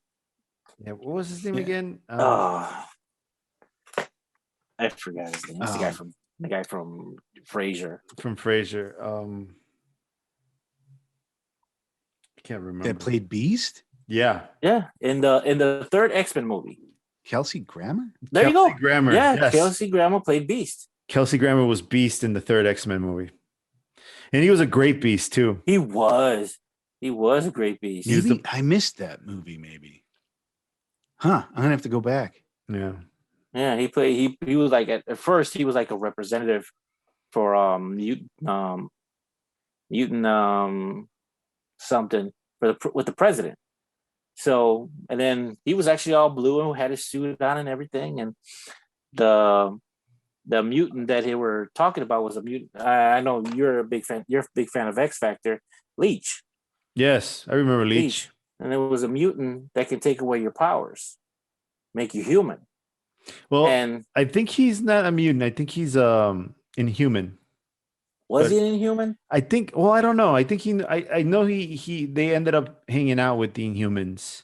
Yeah, what was his name again? I forgot his name. It's the guy from Frasier. From Frasier. I can't remember. That played Beast? Yeah. In the third X-Men movie. Kelsey Grammer? There you go. Grammer. Yeah, yes. Kelsey Grammer played Beast. Kelsey Grammer was Beast in the third X-Men movie. And he was a great Beast too. He was a great Beast. I missed that movie, maybe. Huh. I'm gonna have to go back. Yeah. Yeah, he was like at first he was like a representative for mutant something with the president. So, and then he was actually all blue and had his suit on and everything. And the mutant that they were talking about was a mutant. I know you're a big fan. You're a big fan of X Factor, Leech. Yes, I remember Leech. And it was a mutant that can take away your powers, make you human. Well, and I think he's not a mutant. I think he's Inhuman. Was he an Inhuman? I think. Well, I don't know. I think I know they ended up hanging out with the Inhumans,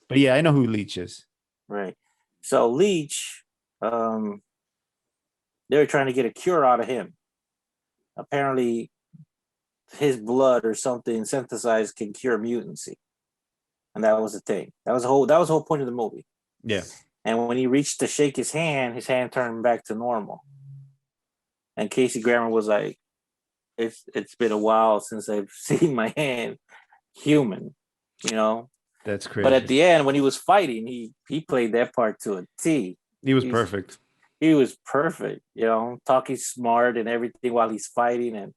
but yeah, I know who Leech is. Right. So Leech, they were trying to get a cure out of him. Apparently, his blood or something synthesized can cure mutancy, and that was the thing. That was the whole point of the movie. Yeah. And when he reached to shake his hand turned back to normal. And Kelsey Grammer was like, It's been a while since I've seen my hand human, That's crazy. But at the end, when he was fighting, he played that part to a T. He was perfect. He was perfect, talking smart and everything while he's fighting. And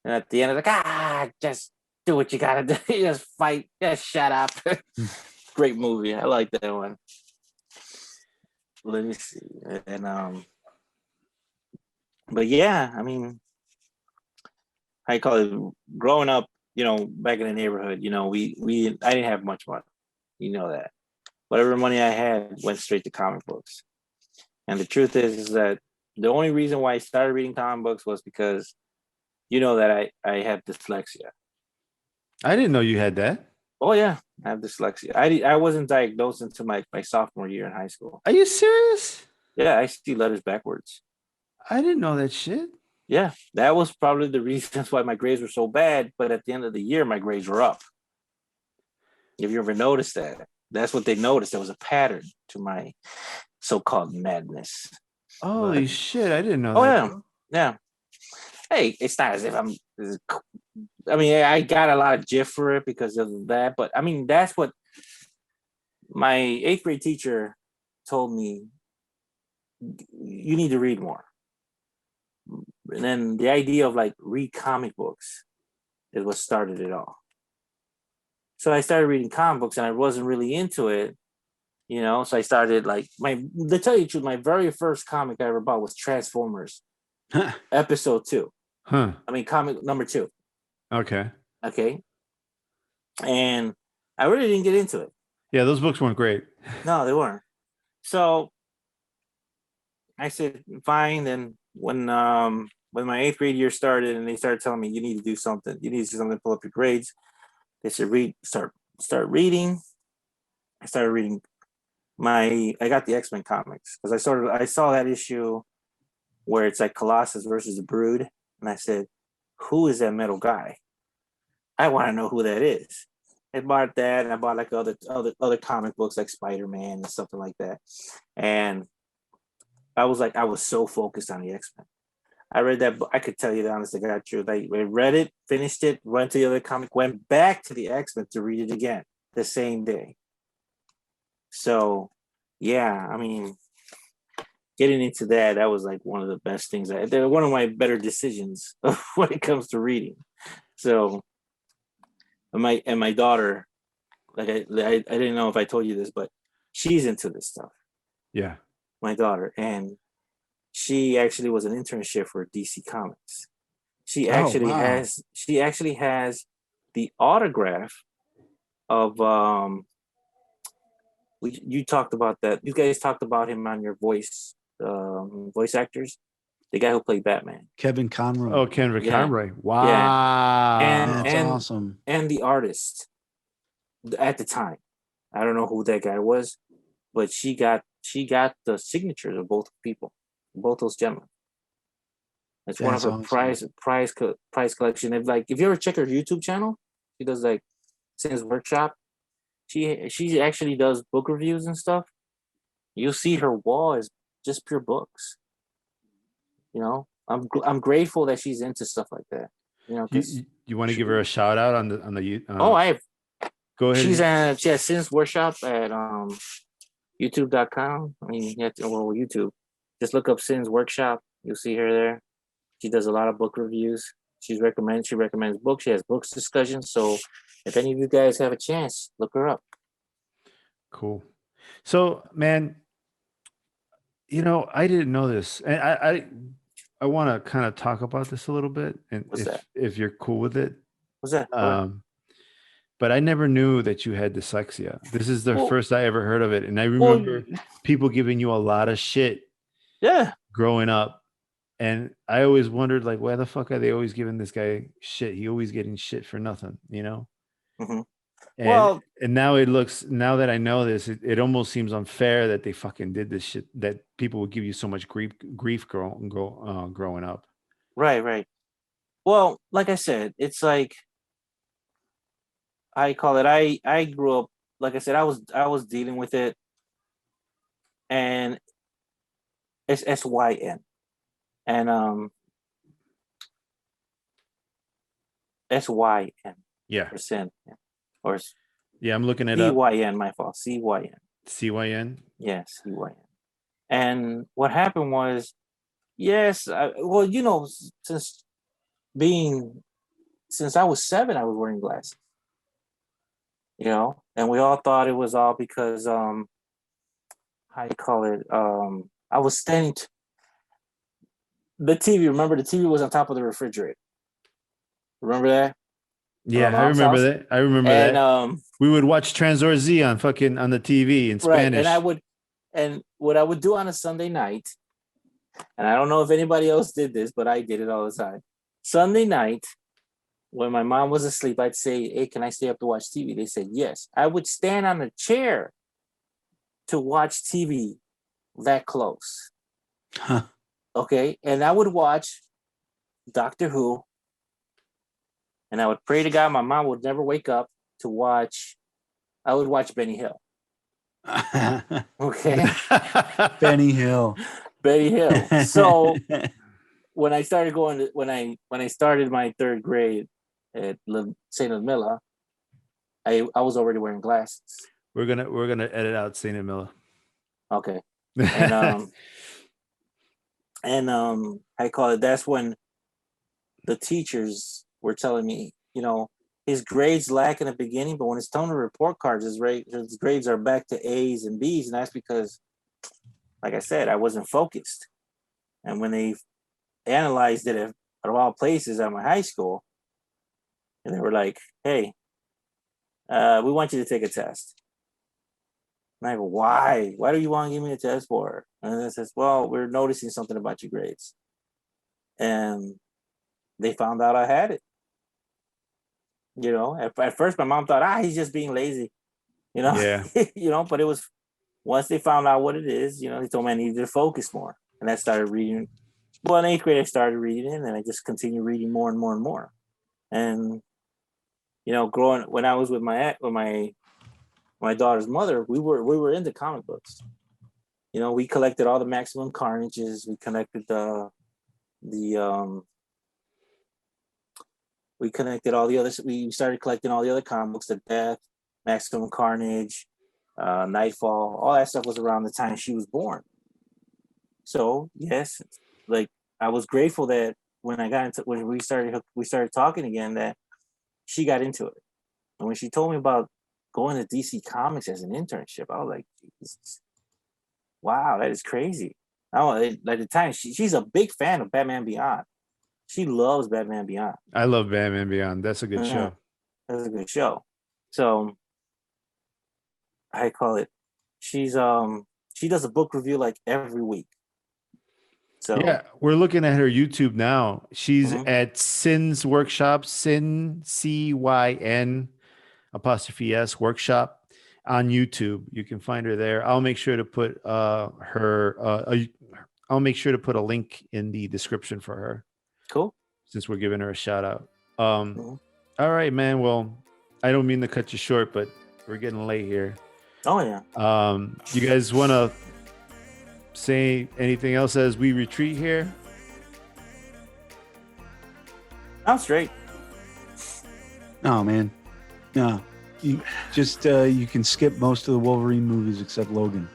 at the end, it's like, just do what you gotta do. Just fight. Just shut up. Great movie. I like that one. Let me see. And but yeah, I mean, I call it growing up, back in the neighborhood, I didn't have much money. That. Whatever money I had went straight to comic books. And the truth is that the only reason why I started reading comic books was because that I have dyslexia. I didn't know you had that. Oh yeah, I have dyslexia. I wasn't diagnosed until my sophomore year in high school. Are you serious? Yeah, I see letters backwards. I didn't know that shit. Yeah, that was probably the reasons why my grades were so bad. But at the end of the year, my grades were up. Have you ever noticed that? that's what they noticed. There was a pattern to my so-called madness. Holy shit! I didn't know Oh that. yeah, yeah. Hey, it's not as if I'm. I mean, I got a lot of GIF for it because of that, but I mean, that's what my 8th grade teacher told me. You need to read more. And then the idea of like read comic books is what started it all. So I started reading comic books and I wasn't really into it, you know. So I started like to tell you the truth, my very first comic I ever bought was Transformers, episode 2. Huh. I mean, comic number 2. Okay. Okay. And I really didn't get into it. Yeah, those books weren't great. No, they weren't. So I said, fine. Then when my 8th grade year started and they started telling me you need to do something, you need to do something to pull up your grades. They said start reading. I started reading I got the X-Men comics because I saw that issue where it's like Colossus versus the Brood, and I said, who is that metal guy? I want to know who that is. I bought that, and I bought like other comic books like Spider-Man and something like that. And I was so focused on the X-Men. I read that book. I could tell you the honest to God truth. I read it, finished it, went to the other comic, went back to the X-Men to read it again the same day. So, yeah, I mean, getting into that was like one of the best things. They're one of my better decisions when it comes to reading. So, and my daughter, like I didn't know if I told you this, but she's into this stuff. Yeah. My daughter, and she actually was an internship for DC Comics. She actually has the autograph of you talked about that. You guys talked about him on your voice actors. The guy who played Batman. Kevin Conroy. Oh, Kevin Conroy. Wow. Yeah. That's awesome. And the artist at the time. I don't know who that guy was, but she got the signatures of both people, both those gentlemen. It's one of her awesome. prize collection. If you ever check her YouTube channel, she does like Sin's Workshop. She actually does book reviews and stuff. You'll see her wall is just pure books. You know, I'm grateful that she's into stuff like that. You know, you want to give her a shout out on the I have. Go ahead. She has Sin's Workshop at YouTube.com. I mean, YouTube. Just look up Sin's Workshop. You'll see her there. She does a lot of book reviews. She recommends books. She has books discussions. So if any of you guys have a chance, look her up. Cool. So, man, you know, I didn't know this, and I want to kind of talk about this a little bit, and if you're cool with it. What's that? But I never knew that you had dyslexia. This is the first I ever heard of it, and I remember people giving you a lot of shit. Yeah. Growing up. And I always wondered, like, why the fuck are they always giving this guy shit? He always getting shit for nothing, you know? Mm-hmm. And now now that I know this, it almost seems unfair that they fucking did this shit, that people would give you so much grief growing up. Right. Well, like I said, it's like, I call it, I grew up, like I said, I was dealing with it, and it's SYN. And SYN. Yeah. Percent. Or I'm looking at CYN, my fault. CYN. CYN? Yeah, CYN. And what happened was, yes, you know, since I was 7, I was wearing glasses. You know, and we all thought it was all because how you call it? I was standing the TV, remember the TV was on top of the refrigerator. Remember that? Yeah, I remember that. I remember that. We would watch Transor Z on the TV in Spanish. And what I would do on a Sunday night, and I don't know if anybody else did this, but I did it all the time. Sunday night, when my mom was asleep, I'd say, "Hey, can I stay up to watch TV?" They said yes. I would stand on a chair to watch TV that close. Huh. Okay, and I would watch Doctor Who, and I would pray to God my mom would never wake up to watch. I would watch Benny Hill. Okay. Benny Hill. Betty Hill. So when I started when I started my third grade at St. Ludmilla, I was already wearing glasses. We're gonna edit out St. Miller. Okay. And I call it, that's when the teachers were telling me, his grades lack in the beginning, but when it's time to report cards, his grades are back to A's and B's, and that's because, like I said, I wasn't focused. And when they analyzed it at all places at my high school, and they were like, "Hey, we want you to take a test." And I go, "Why? Why do you want to give me a test for?" And they says, "Well, we're noticing something about your grades." And they found out I had it. At first my mom thought, he's just being lazy. Yeah. But it was, once they found out what it is, they told me I needed to focus more. And I started reading. Well, in 8th grade I started reading, and I just continued reading more and more and more. And when I was with my daughter's mother, we were into comic books. We collected all the Maximum Carnages. We collected we connected all the others. We started collecting all the other comic books, The Death, Maximum Carnage, Nightfall. All that stuff was around the time she was born. So yes, like, I was grateful that when we started talking again, that she got into it. And when she told me about going to DC Comics as an internship, I was like, Jesus, wow, that is crazy. At the time, she's a big fan of Batman Beyond. She loves Batman Beyond. I love Batman Beyond. That's a good show. That's a good show. So I call it. She does a book review like every week. So yeah, we're looking at her YouTube now. She's at Sin's Workshop, Sin CYN 'S Workshop on YouTube. You can find her there. I'll make sure to put I'll make sure to put a link in the description for her. Cool. Since we're giving her a shout out. All right, man. Well, I don't mean to cut you short, but we're getting late here. Oh yeah. You guys want to say anything else as we retreat here? I'm straight. Oh man, no. You just you can skip most of the Wolverine movies except Logan.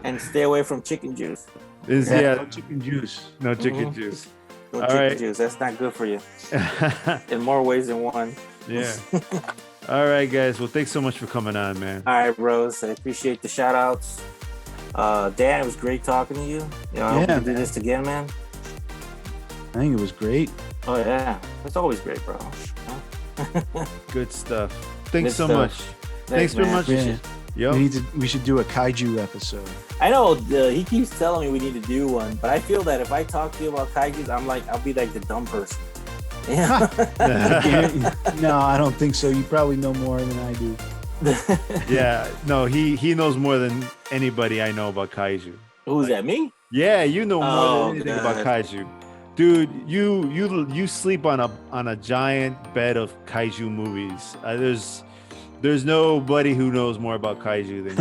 And stay away from chicken juice. No chicken juice. No chicken juice. No chicken juice. That's not good for you. In more ways than one. Yeah. All right, guys. Well, thanks so much for coming on, man. All right, bros. I appreciate the shout outs. Dan, it was great talking to you. I hope we can do this again, man. I think it was great. Oh yeah, it's always great, bro. Good stuff. Thanks so much. Thanks very much. Yeah. Yo. We should do a kaiju episode. I know he keeps telling me we need to do one, but I feel that if I talk to you about kaijus, I'll be like the dumb person. Yeah. No, I don't think so. You probably know more than I do. Yeah, no, he knows more than anybody I know about kaiju. Who's that? Me? Yeah, you know more than anything about kaiju. Dude, you sleep on a giant bed of kaiju movies. There's nobody who knows more about kaiju than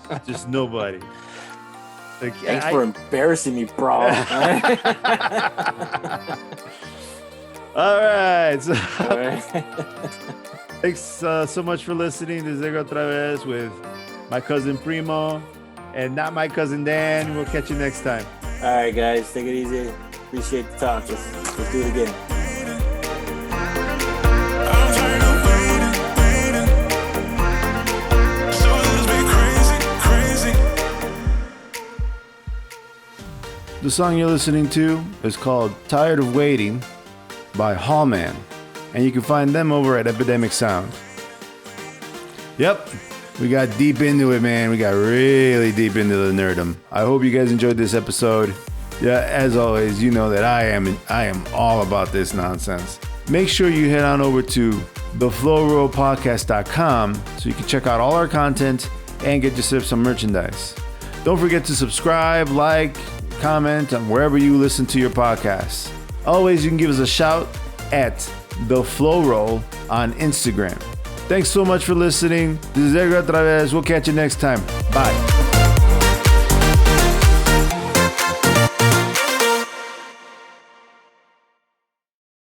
you. Just nobody. Like, Thanks for embarrassing me, bro. All right. So, All right. thanks so much for listening to Edgar OtraVez with my cousin Primo and not my cousin Dan. We'll catch you next time. All right, guys. Take it easy. Appreciate the talk. Let's do it again. The song you're listening to is called Tired of Waiting by Hallman, and you can find them over at Epidemic Sound. Yep, we got deep into it, man. We got really deep into the nerdum. I hope you guys enjoyed this episode. Yeah, as always, you know that I am all about this nonsense. Make sure you head on over to theflowrollpodcast.com so you can check out all our content and get yourself some merchandise. Don't forget to subscribe, like, comment on wherever you listen to your podcasts. Always, you can give us a shout at The Flow Roll on Instagram. Thanks so much for listening. This is Edgar OtraVez. We'll catch you next time. Bye.